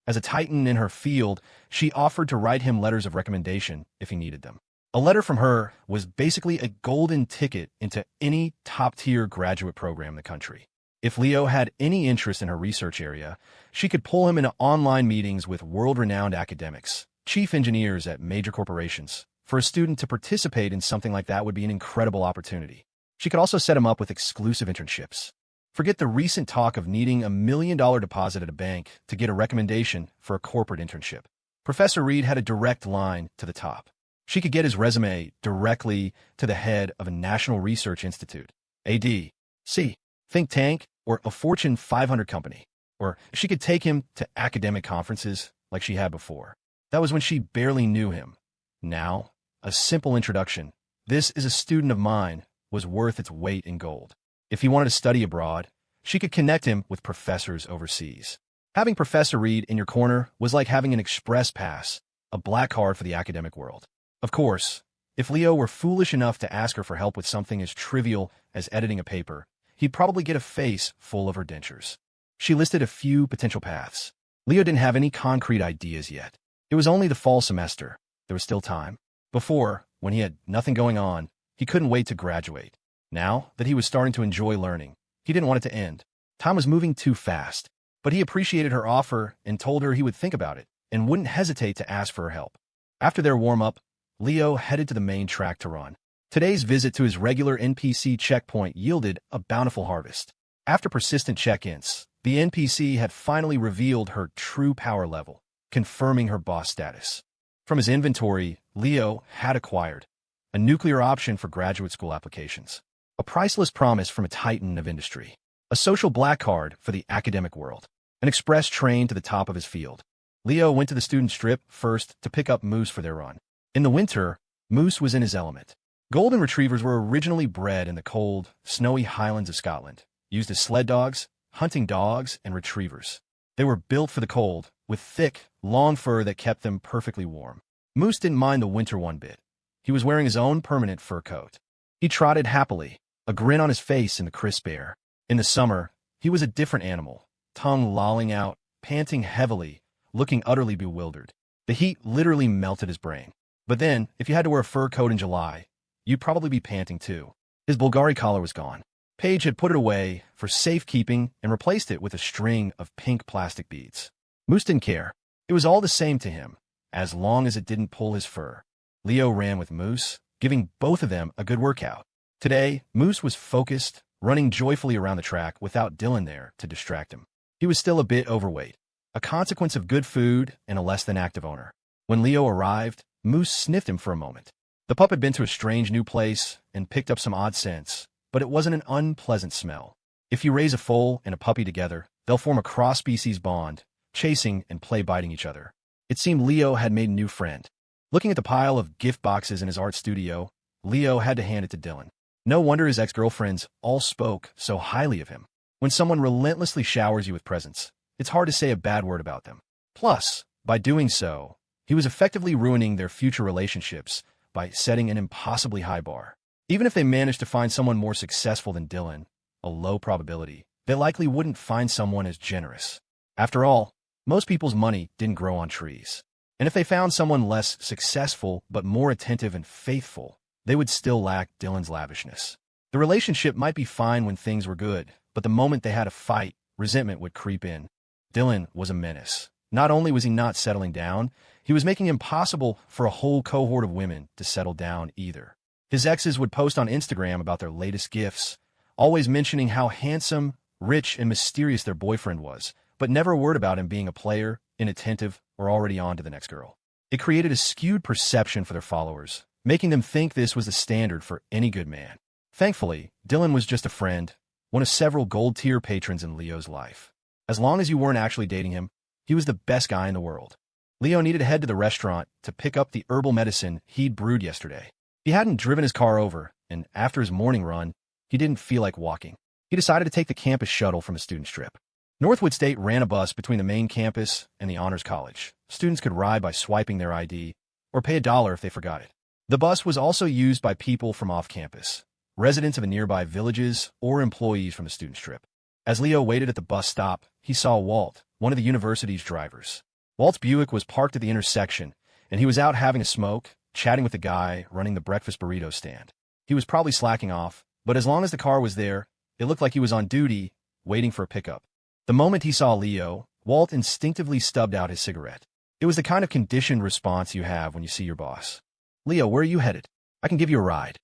As a titan in her field, she offered to write him letters of recommendation if he needed them. A letter from her was basically a golden ticket into any top-tier graduate program in the country. If Leo had any interest in her research area, she could pull him into online meetings with world-renowned academics, chief engineers at major corporations. For a student to participate in something like that would be an incredible opportunity. She could also set him up with exclusive internships. Forget the recent talk of needing $1 million deposit at a bank to get a recommendation for a corporate internship. Professor Reed had a direct line to the top. She could get his resume directly to the head of a national research institute, ADC, think tank, or a Fortune 500 company. Or she could take him to academic conferences like she had before. That was when she barely knew him. Now, a simple introduction, this is a student of mine, was worth its weight in gold. If he wanted to study abroad, she could connect him with professors overseas. Having Professor Reed in your corner was like having an express pass, a black card for the academic world. Of course, If Leo were foolish enough to ask her for help with something as trivial as editing a paper, he'd probably get a face full of her dentures. She listed a few potential paths. Leo didn't have any concrete ideas yet. It was only the fall semester. There was still time. Before, when he had nothing going on, he couldn't wait to graduate. Now that he was starting to enjoy learning, he didn't want it to end. Time was moving too fast, but he appreciated her offer and told her he would think about it and wouldn't hesitate to ask for her help. After their warm-up, Leo headed to the main track to run. Today's visit to his regular NPC checkpoint yielded a bountiful harvest. After persistent check-ins, the NPC had finally revealed her true power level, confirming her boss status. From his inventory, Leo had acquired a nuclear option for graduate school applications, a priceless promise from a titan of industry, a social black card for the academic world, an express train to the top of his field. Leo went to the student strip first to pick up Moose for their run. In the winter, Moose was in his element. Golden retrievers were originally bred in the cold, snowy highlands of Scotland, used as sled dogs, hunting dogs, and retrievers. They were built for the cold, with thick, long fur that kept them perfectly warm. Moose didn't mind the winter one bit. He was wearing his own permanent fur coat. He trotted happily, a grin on his face in the crisp air. In the summer, he was a different animal, tongue lolling out, panting heavily, looking utterly bewildered. The heat literally melted his brain. But then, if you had to wear a fur coat in July, you'd probably be panting too. His Bulgari collar was gone. Paige had put it away for safekeeping and replaced it with a string of pink plastic beads. Moose didn't care. It was all the same to him, as long as it didn't pull his fur. Leo ran with Moose, giving both of them a good workout. Today, Moose was focused, running joyfully around the track without Dylan there to distract him. He was still a bit overweight, a consequence of good food and a less-than-active owner. When Leo arrived, Moose sniffed him for a moment. The pup had been to a strange new place and picked up some odd scents, but it wasn't an unpleasant smell. If you raise a foal and a puppy together, they'll form a cross-species bond, chasing and play-biting each other. It seemed Leo had made a new friend. Looking at the pile of gift boxes in his art studio, Leo had to hand it to Dylan. No wonder his ex-girlfriends all spoke so highly of him. When someone relentlessly showers you with presents, it's hard to say a bad word about them. Plus, by doing so, he was effectively ruining their future relationships by setting an impossibly high bar. Even if they managed to find someone more successful than Dylan, a low probability, they likely wouldn't find someone as generous. After all, most people's money didn't grow on trees. And if they found someone less successful but more attentive and faithful, they would still lack Dylan's lavishness. The relationship might be fine when things were good, but the moment they had a fight, resentment would creep in. Dylan was a menace. Not only was he not settling down, he was making it impossible for a whole cohort of women to settle down either. His exes would post on Instagram about their latest gifts, always mentioning how handsome, rich, and mysterious their boyfriend was, but never a word about him being a player, inattentive, or already on to the next girl. It created a skewed perception for their followers, making them think this was the standard for any good man. Thankfully, Dylan was just a friend, one of several gold-tier patrons in Leo's life. As long as you weren't actually dating him, he was the best guy in the world. Leo needed to head to the restaurant to pick up the herbal medicine he'd brewed yesterday. He hadn't driven his car over, and after his morning run, he didn't feel like walking. He decided to take the campus shuttle from the student strip. Northwood State ran a bus between the main campus and the Honors College. Students could ride by swiping their ID, or pay $1 if they forgot it. The bus was also used by people from off-campus, residents of the nearby villages, or employees from the student strip. As Leo waited at the bus stop, he saw Walt, one of the university's drivers. Walt's Buick was parked at the intersection, and he was out having a smoke, chatting with the guy running the breakfast burrito stand. He was probably slacking off, but as long as the car was there, it looked like he was on duty, waiting for a pickup. The moment he saw Leo, Walt instinctively stubbed out his cigarette. It was the kind of conditioned response you have when you see your boss. "Leo, where are you headed? I can give you a ride."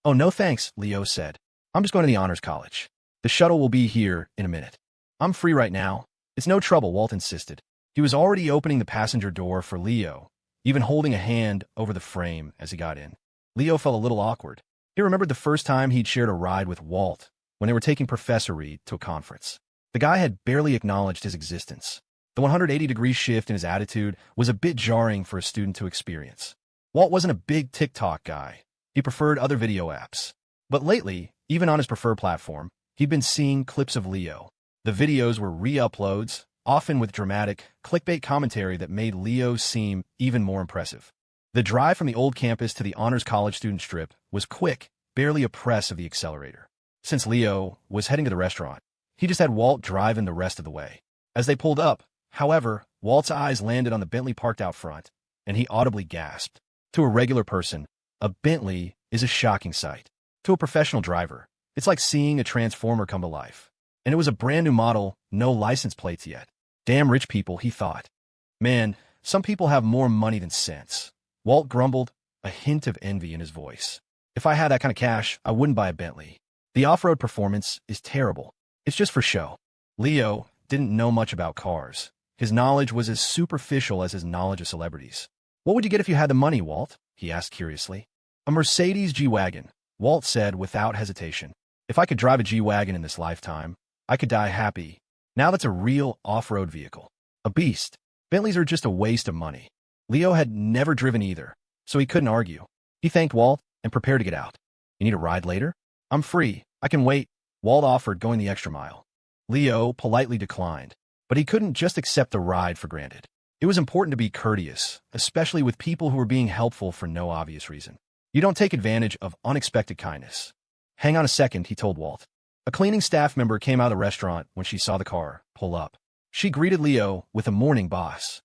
"Oh, no thanks," Leo said. "I'm just going to the Honors College. The shuttle will be here in a minute." "I'm free right now." "It's no trouble," Walt insisted. He was already opening the passenger door for Leo, even holding a hand over the frame as he got in. Leo felt a little awkward. He remembered the first time he'd shared a ride with Walt when they were taking Professor Reed to a conference. The guy had barely acknowledged his existence. The 180-degree shift in his attitude was a bit jarring for a student to experience. Walt wasn't a big TikTok guy. He preferred other video apps. But lately, even on his preferred platform, he'd been seeing clips of Leo. The videos were re-uploads, often with dramatic, clickbait commentary that made Leo seem even more impressive. The drive from the old campus to the Honors College student strip was quick, barely a press of the accelerator. Since Leo was heading to the restaurant, he just had Walt driving the rest of the way. As they pulled up, however, Walt's eyes landed on the Bentley parked out front, and he audibly gasped. To a regular person, a Bentley is a shocking sight. To a professional driver, it's like seeing a transformer come to life. And it was a brand new model, no license plates yet. Damn rich people, he thought. Man, some people have more money than sense. Walt grumbled, a hint of envy in his voice. If I had that kind of cash, I wouldn't buy a Bentley. The off-road performance is terrible. It's just for show. Leo didn't know much about cars. His knowledge was as superficial as his knowledge of celebrities. What would you get if you had the money, Walt? He asked curiously. A Mercedes G-Wagon, Walt said without hesitation. If I could drive a G-Wagon in this lifetime, I could die happy. Now that's a real off-road vehicle. A beast. Bentleys are just a waste of money. Leo had never driven either, so he couldn't argue. He thanked Walt and prepared to get out. You need a ride later? I'm free. I can wait. Walt offered, going the extra mile. Leo politely declined, but he couldn't just accept the ride for granted. It was important to be courteous, especially with people who were being helpful for no obvious reason. You don't take advantage of unexpected kindness. Hang on a second, he told Walt. A cleaning staff member came out of the restaurant when she saw the car pull up. She greeted Leo with a morning boss.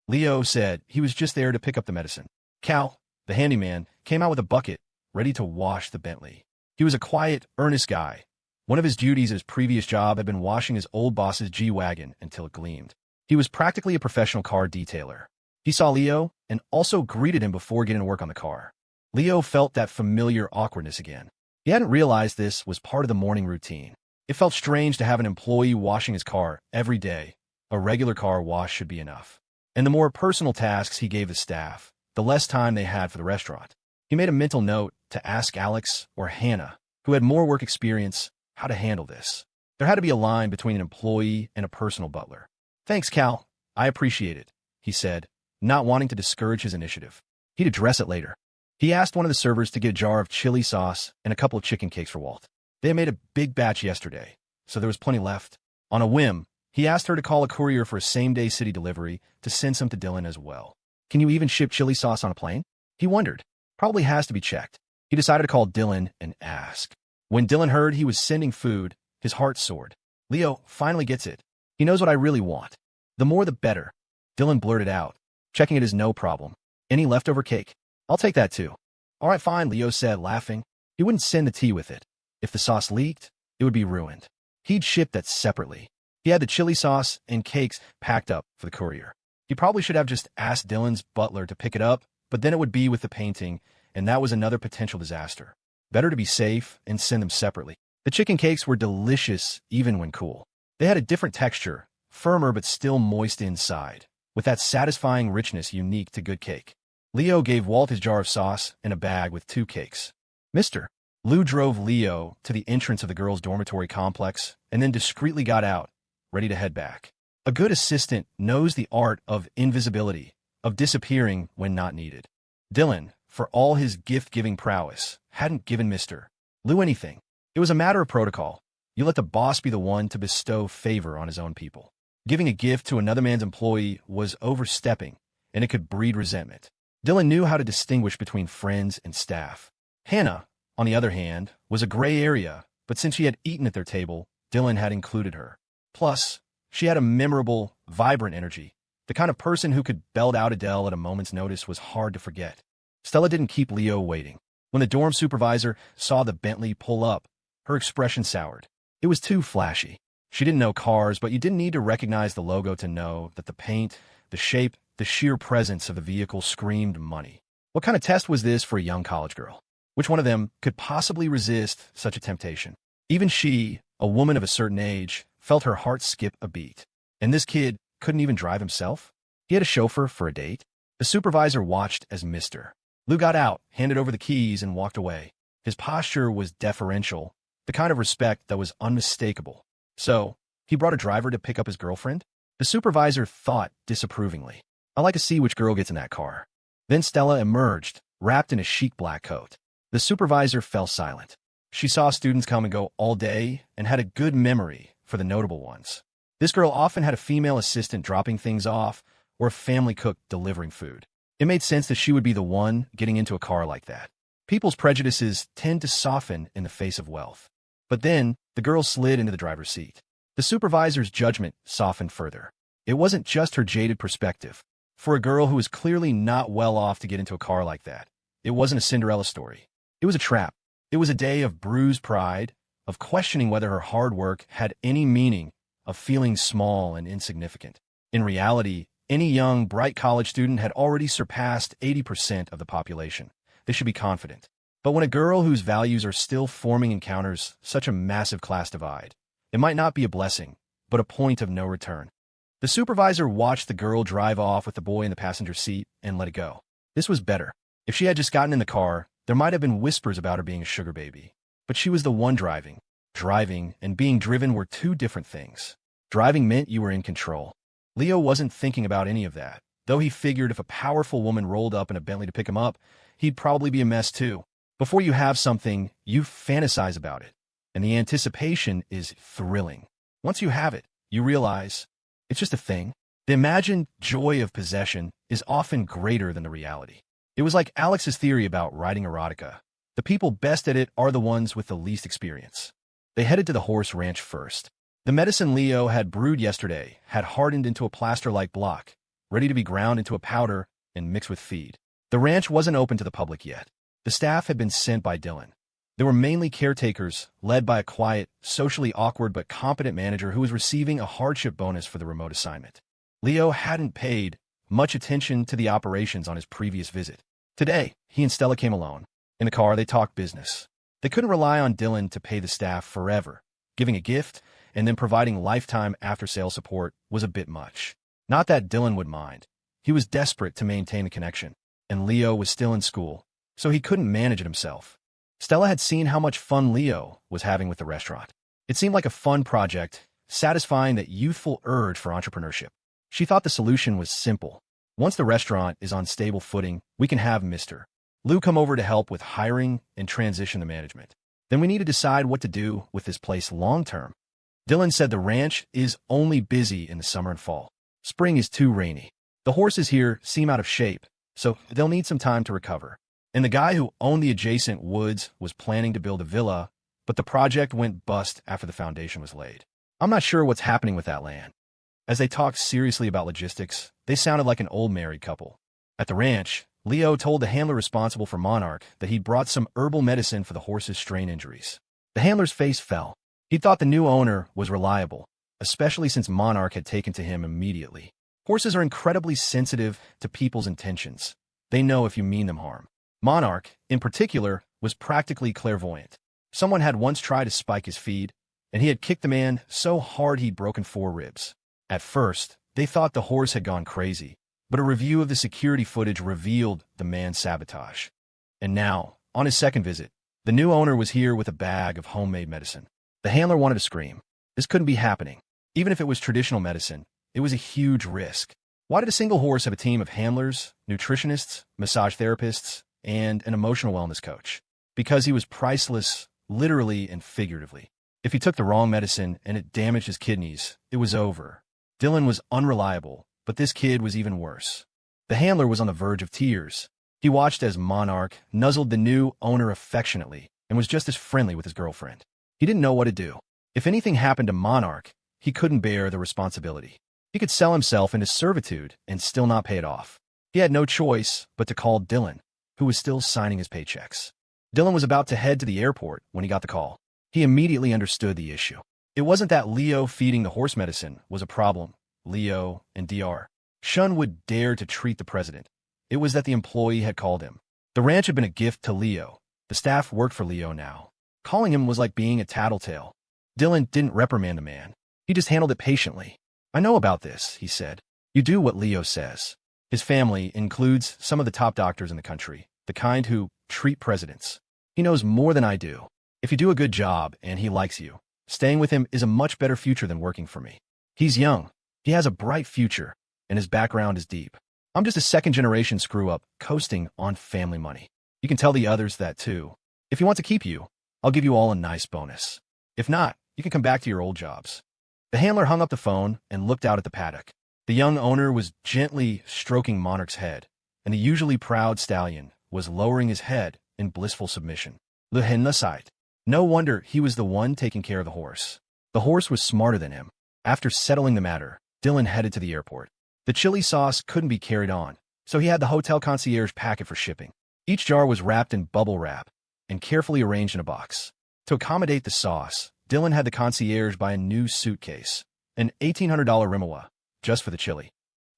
Leo said he was just there to pick up the medicine. Cal, the handyman, came out with a bucket, ready to wash the Bentley. He was a quiet, earnest guy. One of his duties at his previous job had been washing his old boss's G-Wagon until it gleamed. He was practically a professional car detailer. He saw Leo and also greeted him before getting to work on the car. Leo felt that familiar awkwardness again. He hadn't realized this was part of the morning routine. It felt strange to have an employee washing his car every day. A regular car wash should be enough. And the more personal tasks he gave the staff, the less time they had for the restaurant. He made a mental note to ask Alex or Hannah, who had more work experience, how to handle this. There had to be a line between an employee and a personal butler. Thanks, Cal. I appreciate it, he said, not wanting to discourage his initiative. He'd address it later. He asked one of the servers to get a jar of chili sauce and a couple of chicken cakes for Walt. They had made a big batch yesterday, so there was plenty left. On a whim, he asked her to call a courier for a same-day city delivery to send some to Dylan as well. Can you even ship chili sauce on a plane? He wondered. Probably has to be checked. He decided to call Dylan and ask. When Dylan heard he was sending food, his heart soared. Leo finally gets it. He knows what I really want. The more the better. Dylan blurted out. Checking it is no problem. Any leftover cake? I'll take that too. All right, fine, Leo said, laughing. He wouldn't send the tea with it. If the sauce leaked, it would be ruined. He'd ship that separately. He had the chili sauce and cakes packed up for the courier. He probably should have just asked Dylan's butler to pick it up, but then it would be with the painting, and that was another potential disaster. Better to be safe and send them separately. The chicken cakes were delicious even when cool. They had a different texture, firmer but still moist inside, with that satisfying richness unique to good cake. Leo gave Walt his jar of sauce and a bag with 2 cakes. Mr. Lou drove Leo to the entrance of the girls' dormitory complex and then discreetly got out, ready to head back. A good assistant knows the art of invisibility, of disappearing when not needed. Dylan, for all his gift-giving prowess, hadn't given Mr. Lou anything. It was a matter of protocol. You let the boss be the one to bestow favor on his own people. Giving a gift to another man's employee was overstepping, and it could breed resentment. Dylan knew how to distinguish between friends and staff. Hannah, on the other hand, was a gray area, but since she had eaten at their table, Dylan had included her. Plus, she had a memorable, vibrant energy. The kind of person who could belt out Adele at a moment's notice was hard to forget. Stella didn't keep Leo waiting. When the dorm supervisor saw the Bentley pull up, her expression soured. It was too flashy. She didn't know cars, but you didn't need to recognize the logo to know that the paint, the shape, the sheer presence of the vehicle screamed money. What kind of test was this for a young college girl? Which one of them could possibly resist such a temptation? Even she, a woman of a certain age, felt her heart skip a beat. And this kid couldn't even drive himself? He had a chauffeur for a date? The supervisor watched as Mr. Lou got out, handed over the keys, and walked away. His posture was deferential, the kind of respect that was unmistakable. So, he brought a driver to pick up his girlfriend? The supervisor thought disapprovingly. I like to see which girl gets in that car. Then Stella emerged, wrapped in a chic black coat. The supervisor fell silent. She saw students come and go all day and had a good memory for the notable ones. This girl often had a female assistant dropping things off or a family cook delivering food. It made sense that she would be the one getting into a car like that. People's prejudices tend to soften in the face of wealth. But then, the girl slid into the driver's seat. The supervisor's judgment softened further. It wasn't just her jaded perspective. For a girl who was clearly not well off to get into a car like that, it wasn't a Cinderella story. It was a trap. It was a day of bruised pride, of questioning whether her hard work had any meaning, of feeling small and insignificant. In reality, any young, bright college student had already surpassed 80% of the population. They should be confident. But when a girl whose values are still forming encounters such a massive class divide, it might not be a blessing, but a point of no return. The supervisor watched the girl drive off with the boy in the passenger seat and let it go. This was better. If she had just gotten in the car, there might have been whispers about her being a sugar baby. But she was the one driving. Driving and being driven were two different things. Driving meant you were in control. Leo wasn't thinking about any of that, though he figured if a powerful woman rolled up in a Bentley to pick him up, he'd probably be a mess too. Before you have something, you fantasize about it, and the anticipation is thrilling. Once you have it, you realize it's just a thing. The imagined joy of possession is often greater than the reality. It was like Alex's theory about writing erotica. The people best at it are the ones with the least experience. They headed to the horse ranch first. The medicine Leo had brewed yesterday had hardened into a plaster-like block, ready to be ground into a powder and mixed with feed. The ranch wasn't open to the public yet. The staff had been sent by Dylan. They were mainly caretakers, led by a quiet, socially awkward but competent manager who was receiving a hardship bonus for the remote assignment. Leo hadn't paid much attention to the operations on his previous visit. Today, he and Stella came alone. In the car, they talked business. They couldn't rely on Dylan to pay the staff forever. Giving a gift and then providing lifetime after-sales support was a bit much. Not that Dylan would mind. He was desperate to maintain the connection, and Leo was still in school, so he couldn't manage it himself. Stella had seen how much fun Leo was having with the restaurant. It seemed like a fun project, satisfying that youthful urge for entrepreneurship. She thought the solution was simple. Once the restaurant is on stable footing, we can have Mr. Lou come over to help with hiring and transition the management. Then we need to decide what to do with this place long-term. Dylan said the ranch is only busy in the summer and fall. Spring is too rainy. The horses here seem out of shape, so they'll need some time to recover. And the guy who owned the adjacent woods was planning to build a villa, but the project went bust after the foundation was laid. I'm not sure what's happening with that land. As they talked seriously about logistics, they sounded like an old married couple. At the ranch, Leo told the handler responsible for Monarch that he'd brought some herbal medicine for the horse's strain injuries. The handler's face fell. He thought the new owner was reliable, especially since Monarch had taken to him immediately. Horses are incredibly sensitive to people's intentions. They know if you mean them harm. Monarch, in particular, was practically clairvoyant. Someone had once tried to spike his feed, and he had kicked the man so hard he'd broken 4 ribs. At first, they thought the horse had gone crazy, but a review of the security footage revealed the man's sabotage. And now, on his second visit, the new owner was here with a bag of homemade medicine. The handler wanted to scream. This couldn't be happening. Even if it was traditional medicine, it was a huge risk. Why did a single horse have a team of handlers, nutritionists, massage therapists, and an emotional wellness coach? Because he was priceless, literally and figuratively. If he took the wrong medicine and it damaged his kidneys, it was over. Dylan was unreliable, but this kid was even worse. The handler was on the verge of tears. He watched as Monarch nuzzled the new owner affectionately and was just as friendly with his girlfriend. He didn't know what to do. If anything happened to Monarch, he couldn't bear the responsibility. He could sell himself into servitude and still not pay it off. He had no choice but to call Dylan, who was still signing his paychecks. Dylan was about to head to the airport when he got the call. He immediately understood the issue. It wasn't that Leo feeding the horse medicine was a problem. Leo and Dr. Shun would dare to treat the president. It was that the employee had called him. The ranch had been a gift to Leo. The staff worked for Leo now. Calling him was like being a tattletale. Dylan didn't reprimand the man. He just handled it patiently. I know about this, he said. You do what Leo says. His family includes some of the top doctors in the country, the kind who treat presidents. He knows more than I do. If you do a good job and he likes you, staying with him is a much better future than working for me. He's young. He has a bright future, and his background is deep. I'm just a second-generation screw-up coasting on family money. You can tell the others that too. If he wants to keep you, I'll give you all a nice bonus. If not, you can come back to your old jobs. The handler hung up the phone and looked out at the paddock. The young owner was gently stroking Monarch's head, and the usually proud stallion was lowering his head in blissful submission. The sight. No wonder he was the one taking care of the horse. The horse was smarter than him. After settling the matter, Dylan headed to the airport. The chili sauce couldn't be carried on, so he had the hotel concierge pack it for shipping. Each jar was wrapped in bubble wrap and carefully arranged in a box. To accommodate the sauce, Dylan had the concierge buy a new suitcase, an $1,800 Rimawa, just for the chili.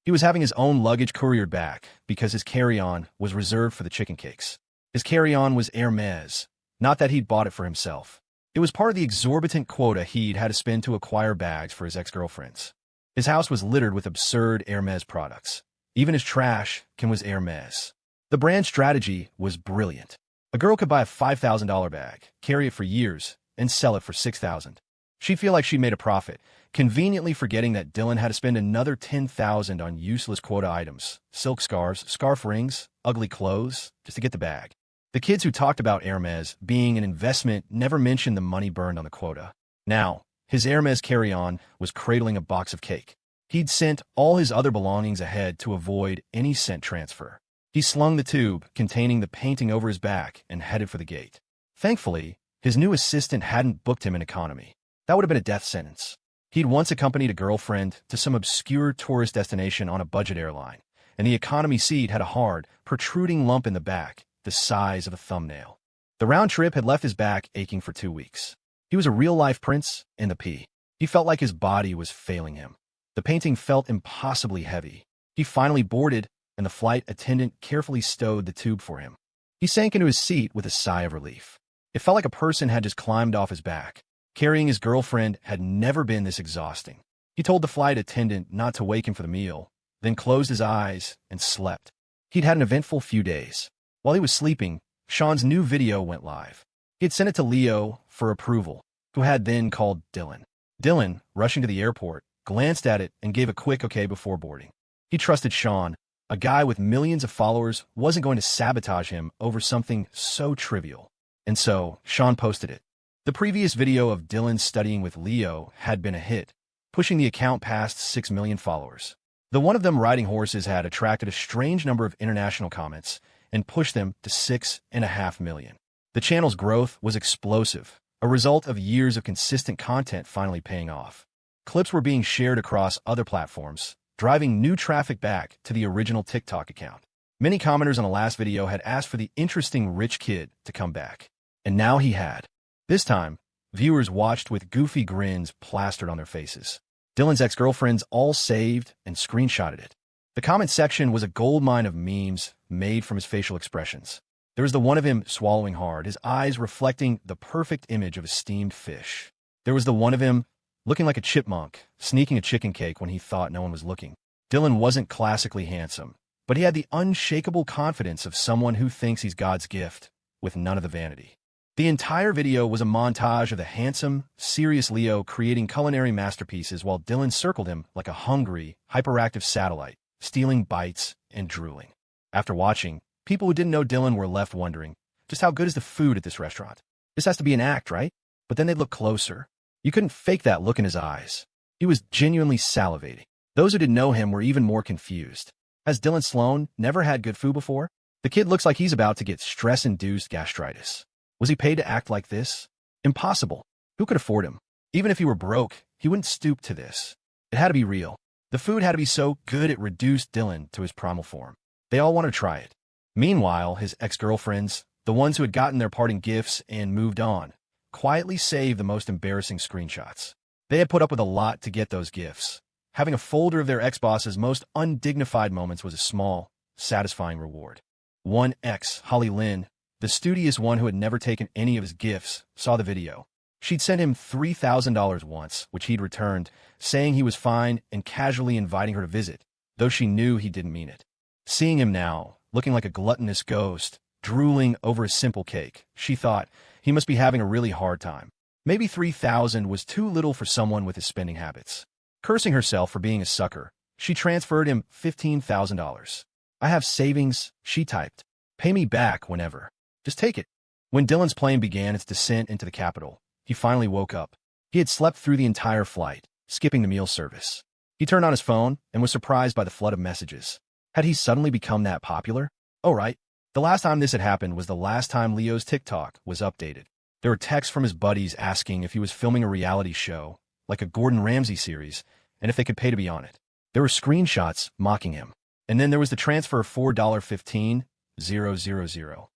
He was having his own luggage couriered back because his carry-on was reserved for the chicken cakes. His carry-on was Hermes, not that he'd bought it for himself. It was part of the exorbitant quota he'd had to spend to acquire bags for his ex-girlfriends. His house was littered with absurd Hermes products. Even his trash can was Hermes. The brand strategy was brilliant. A girl could buy a $5,000 bag, carry it for years, and sell it for $6,000. She'd feel like she'd made a profit, conveniently forgetting that Dylan had to spend another $10,000 on useless quota items, silk scarves, scarf rings, ugly clothes, just to get the bag. The kids who talked about Hermes being an investment never mentioned the money burned on the quota. Now, his Hermes carry-on was cradling a box of cake. He'd sent all his other belongings ahead to avoid any scent transfer. He slung the tube containing the painting over his back and headed for the gate. Thankfully, his new assistant hadn't booked him in economy. That would have been a death sentence. He'd once accompanied a girlfriend to some obscure tourist destination on a budget airline, and the economy seat had a hard, protruding lump in the back, the size of a thumbnail. The round trip had left his back aching for 2 weeks. He was a real-life prince in the P. He felt like his body was failing him. The painting felt impossibly heavy. He finally boarded, and the flight attendant carefully stowed the tube for him. He sank into his seat with a sigh of relief. It felt like a person had just climbed off his back. Carrying his girlfriend had never been this exhausting. He told the flight attendant not to wake him for the meal, then closed his eyes and slept. He'd had an eventful few days. While he was sleeping, Sean's new video went live. He had sent it to Leo for approval, who had then called Dylan. Dylan, rushing to the airport, glanced at it and gave a quick okay before boarding. He trusted Sean. A guy with millions of followers wasn't going to sabotage him over something so trivial. And so, Sean posted it. The previous video of Dylan studying with Leo had been a hit, pushing the account past 6 million followers. The one of them riding horses had attracted a strange number of international comments and pushed them to 6.5 million. The channel's growth was explosive, a result of years of consistent content finally paying off. Clips were being shared across other platforms, driving new traffic back to the original TikTok account. Many commenters on the last video had asked for the interesting rich kid to come back. And now he had. This time, viewers watched with goofy grins plastered on their faces. Dylan's ex-girlfriends all saved and screenshotted it. The comment section was a goldmine of memes made from his facial expressions. There was the one of him swallowing hard, his eyes reflecting the perfect image of a steamed fish. There was the one of him looking like a chipmunk, sneaking a chicken cake when he thought no one was looking. Dylan wasn't classically handsome, but he had the unshakable confidence of someone who thinks he's God's gift, with none of the vanity. The entire video was a montage of the handsome, serious Leo creating culinary masterpieces while Dylan circled him like a hungry, hyperactive satellite, stealing bites and drooling. After watching, people who didn't know Dylan were left wondering, just how good is the food at this restaurant? This has to be an act, right? But then they'd look closer. You couldn't fake that look in his eyes. He was genuinely salivating. Those who didn't know him were even more confused. Has Dylan Sloan never had good food before? The kid looks like he's about to get stress-induced gastritis. Was he paid to act like this? Impossible. Who could afford him? Even if he were broke, he wouldn't stoop to this. It had to be real. The food had to be so good it reduced Dylan to his primal form. They all wanted to try it. Meanwhile, his ex-girlfriends, the ones who had gotten their parting gifts and moved on, quietly saved the most embarrassing screenshots. They had put up with a lot to get those gifts. Having a folder of their ex-boss's most undignified moments was a small, satisfying reward. One ex, Holly Lynn, the studious one who had never taken any of his gifts, saw the video. She'd sent him $3,000 once, which he'd returned, saying he was fine and casually inviting her to visit, though she knew he didn't mean it. Seeing him now, looking like a gluttonous ghost, drooling over a simple cake, she thought he must be having a really hard time. Maybe $3,000 was too little for someone with his spending habits. Cursing herself for being a sucker, she transferred him $15,000. I have savings, she typed. Pay me back whenever. Just take it. When Dylan's plane began its descent into the capital, he finally woke up. He had slept through the entire flight, skipping the meal service. He turned on his phone and was surprised by the flood of messages. Had he suddenly become that popular? Oh, right. The last time this had happened was the last time Leo's TikTok was updated. There were texts from his buddies asking if he was filming a reality show, like a Gordon Ramsay series, and if they could pay to be on it. There were screenshots mocking him. And then there was the transfer of $4.15,000.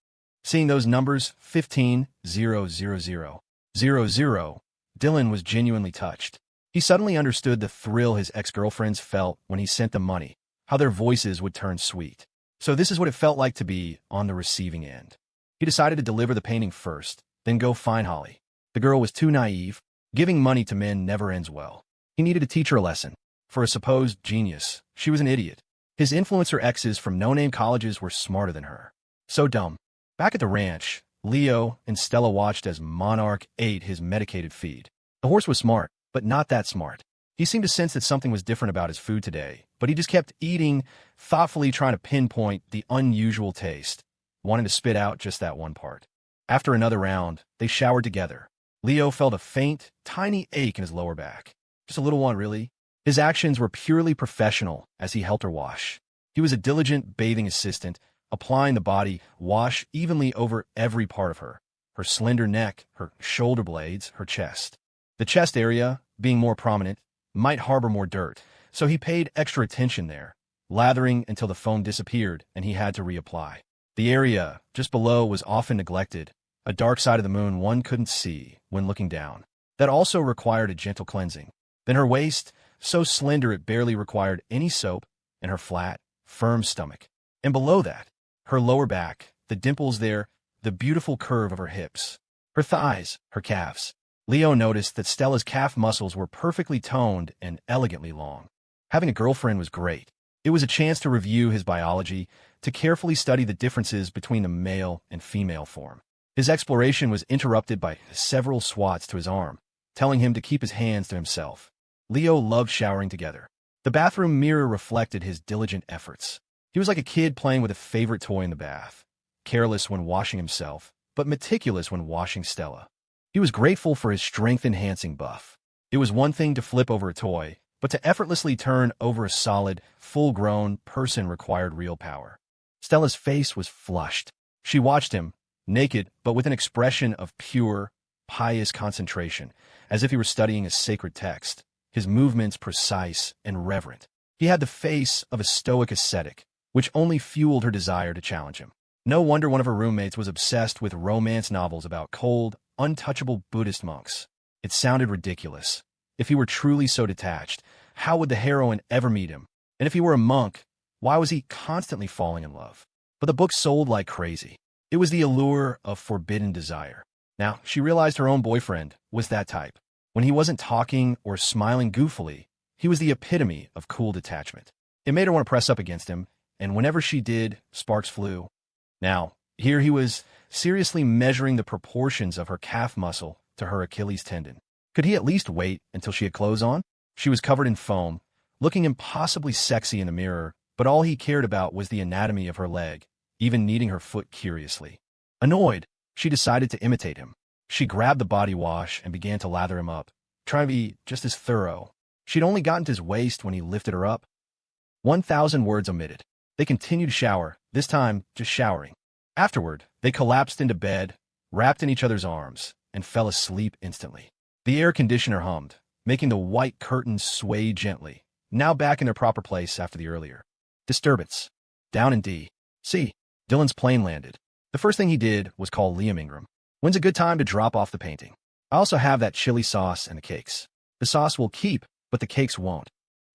Seeing those numbers, 15,000,000, Dylan was genuinely touched. He suddenly understood the thrill his ex-girlfriends felt when he sent them money, how their voices would turn sweet. So this is what it felt like to be on the receiving end. He decided to deliver the painting first, then go find Holly. The girl was too naive. Giving money to men never ends well. He needed to teach her a lesson. For a supposed genius, she was an idiot. His influencer exes from no-name colleges were smarter than her. So dumb. Back at the ranch, Leo and Stella watched as Monarch ate his medicated feed. The horse was smart, but not that smart. He seemed to sense that something was different about his food today, but he just kept eating, thoughtfully trying to pinpoint the unusual taste, wanting to spit out just that one part. After another round, they showered together. Leo felt a faint, tiny ache in his lower back. Just a little one, really. His actions were purely professional as he helped her wash. He was a diligent bathing assistant, applying the body wash evenly over every part of her slender neck, her shoulder blades, her chest. The chest area, being more prominent, might harbor more dirt, so he paid extra attention there, lathering until the foam disappeared and he had to reapply. The area just below was often neglected, a dark side of the moon one couldn't see when looking down. That also required a gentle cleansing. Then her waist, so slender it barely required any soap, and her flat, firm stomach. And below that, her lower back, the dimples there, the beautiful curve of her hips. Her thighs, her calves. Leo noticed that Stella's calf muscles were perfectly toned and elegantly long. Having a girlfriend was great. It was a chance to review his biology, to carefully study the differences between the male and female form. His exploration was interrupted by several swats to his arm, telling him to keep his hands to himself. Leo loved showering together. The bathroom mirror reflected his diligent efforts. He was like a kid playing with a favorite toy in the bath, careless when washing himself, but meticulous when washing Stella. He was grateful for his strength-enhancing buff. It was one thing to flip over a toy, but to effortlessly turn over a solid, full-grown person required real power. Stella's face was flushed. She watched him, naked but with an expression of pure, pious concentration, as if he were studying a sacred text, his movements precise and reverent. He had the face of a stoic ascetic, which only fueled her desire to challenge him. No wonder one of her roommates was obsessed with romance novels about cold, untouchable Buddhist monks. It sounded ridiculous. If he were truly so detached, how would the heroine ever meet him? And if he were a monk, why was he constantly falling in love? But the book sold like crazy. It was the allure of forbidden desire. Now, she realized her own boyfriend was that type. When he wasn't talking or smiling goofily, he was the epitome of cool detachment. It made her want to press up against him, and whenever she did, sparks flew. Now, here he was, seriously measuring the proportions of her calf muscle to her Achilles tendon. Could he at least wait until she had clothes on? She was covered in foam, looking impossibly sexy in the mirror, but all he cared about was the anatomy of her leg, even kneading her foot curiously. Annoyed, she decided to imitate him. She grabbed the body wash and began to lather him up, trying to be just as thorough. She'd only gotten to his waist when he lifted her up. 1,000 words omitted. They continued to shower, this time just showering. Afterward, they collapsed into bed, wrapped in each other's arms, and fell asleep instantly. The air conditioner hummed, making the white curtains sway gently, now back in their proper place after the earlier disturbance. Down in D.C., Dylan's plane landed. The first thing he did was call Liam Ingram. When's a good time to drop off the painting? I also have that chili sauce and the cakes. The sauce will keep, but the cakes won't.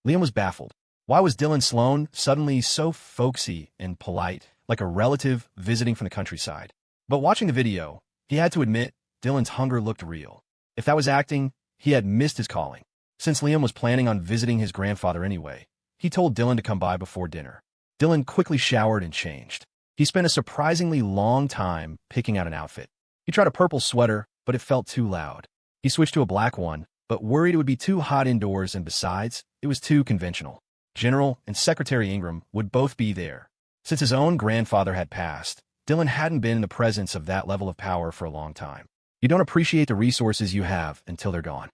Liam was baffled. Why was Dylan Sloan suddenly so folksy and polite, like a relative visiting from the countryside? But watching the video, he had to admit Dylan's hunger looked real. If that was acting, he had missed his calling. Since Liam was planning on visiting his grandfather anyway, he told Dylan to come by before dinner. Dylan quickly showered and changed. He spent a surprisingly long time picking out an outfit. He tried a purple sweater, but it felt too loud. He switched to a black one, but worried it would be too hot indoors, and besides, it was too conventional. General and Secretary Ingram would both be there. Since his own grandfather had passed, Dylan hadn't been in the presence of that level of power for a long time. You don't appreciate the resources you have until they're gone.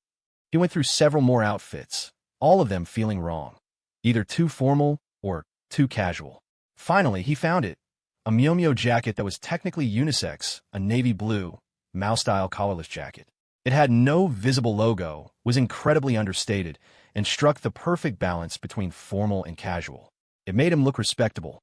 He went through several more outfits, all of them feeling wrong. Either too formal or too casual. Finally, he found it. A Miu jacket that was technically unisex, a navy blue, Mao-style collarless jacket. It had no visible logo, was incredibly understated, and struck the perfect balance between formal and casual. It made him look respectable.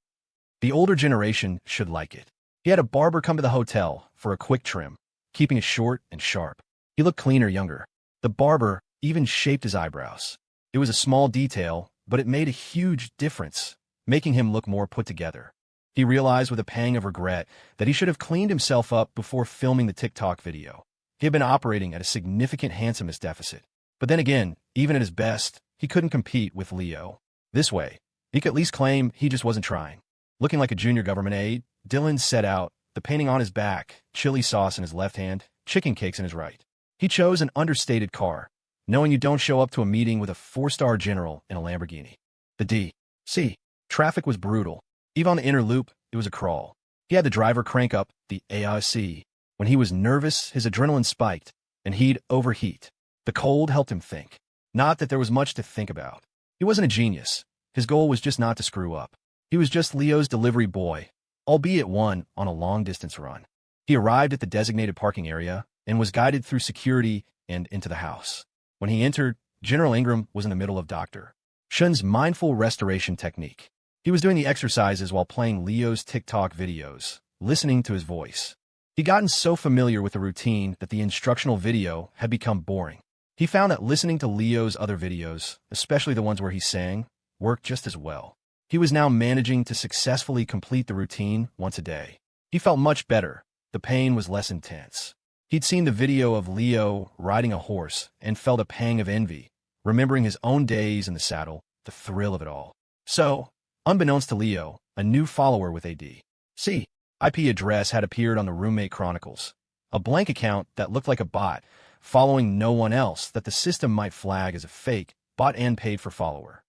The older generation should like it. He had a barber come to the hotel for a quick trim, keeping it short and sharp. He looked cleaner, younger. The barber even shaped his eyebrows. It was a small detail, but it made a huge difference, making him look more put together. He realized with a pang of regret that he should have cleaned himself up before filming the TikTok video. He had been operating at a significant handsomeness deficit. But then again, even at his best, he couldn't compete with Leo. This way, he could at least claim he just wasn't trying. Looking like a junior government aide, Dylan set out, the painting on his back, chili sauce in his left hand, chicken cakes in his right. He chose an understated car, knowing you don't show up to a meeting with a 4-star general in a Lamborghini. The D.C. traffic was brutal. Even on the inner loop, it was a crawl. He had the driver crank up the AIC. When he was nervous, his adrenaline spiked, and he'd overheat. The cold helped him think. Not that there was much to think about. He wasn't a genius. His goal was just not to screw up. He was just Leo's delivery boy, albeit one on a long-distance run. He arrived at the designated parking area and was guided through security and into the house. When he entered, General Ingram was in the middle of Dr. Shun's mindful restoration technique. He was doing the exercises while playing Leo's TikTok videos, listening to his voice. He'd gotten so familiar with the routine that the instructional video had become boring. He found that listening to Leo's other videos, especially the ones where he sang, worked just as well. He was now managing to successfully complete the routine once a day. He felt much better. The pain was less intense. He'd seen the video of Leo riding a horse and felt a pang of envy, remembering his own days in the saddle, the thrill of it all. So, unbeknownst to Leo, a new follower with a D.C. IP address had appeared on the Roommate Chronicles, a blank account that looked like a bot, following no one else that the system might flag as a fake, bought and paid for follower.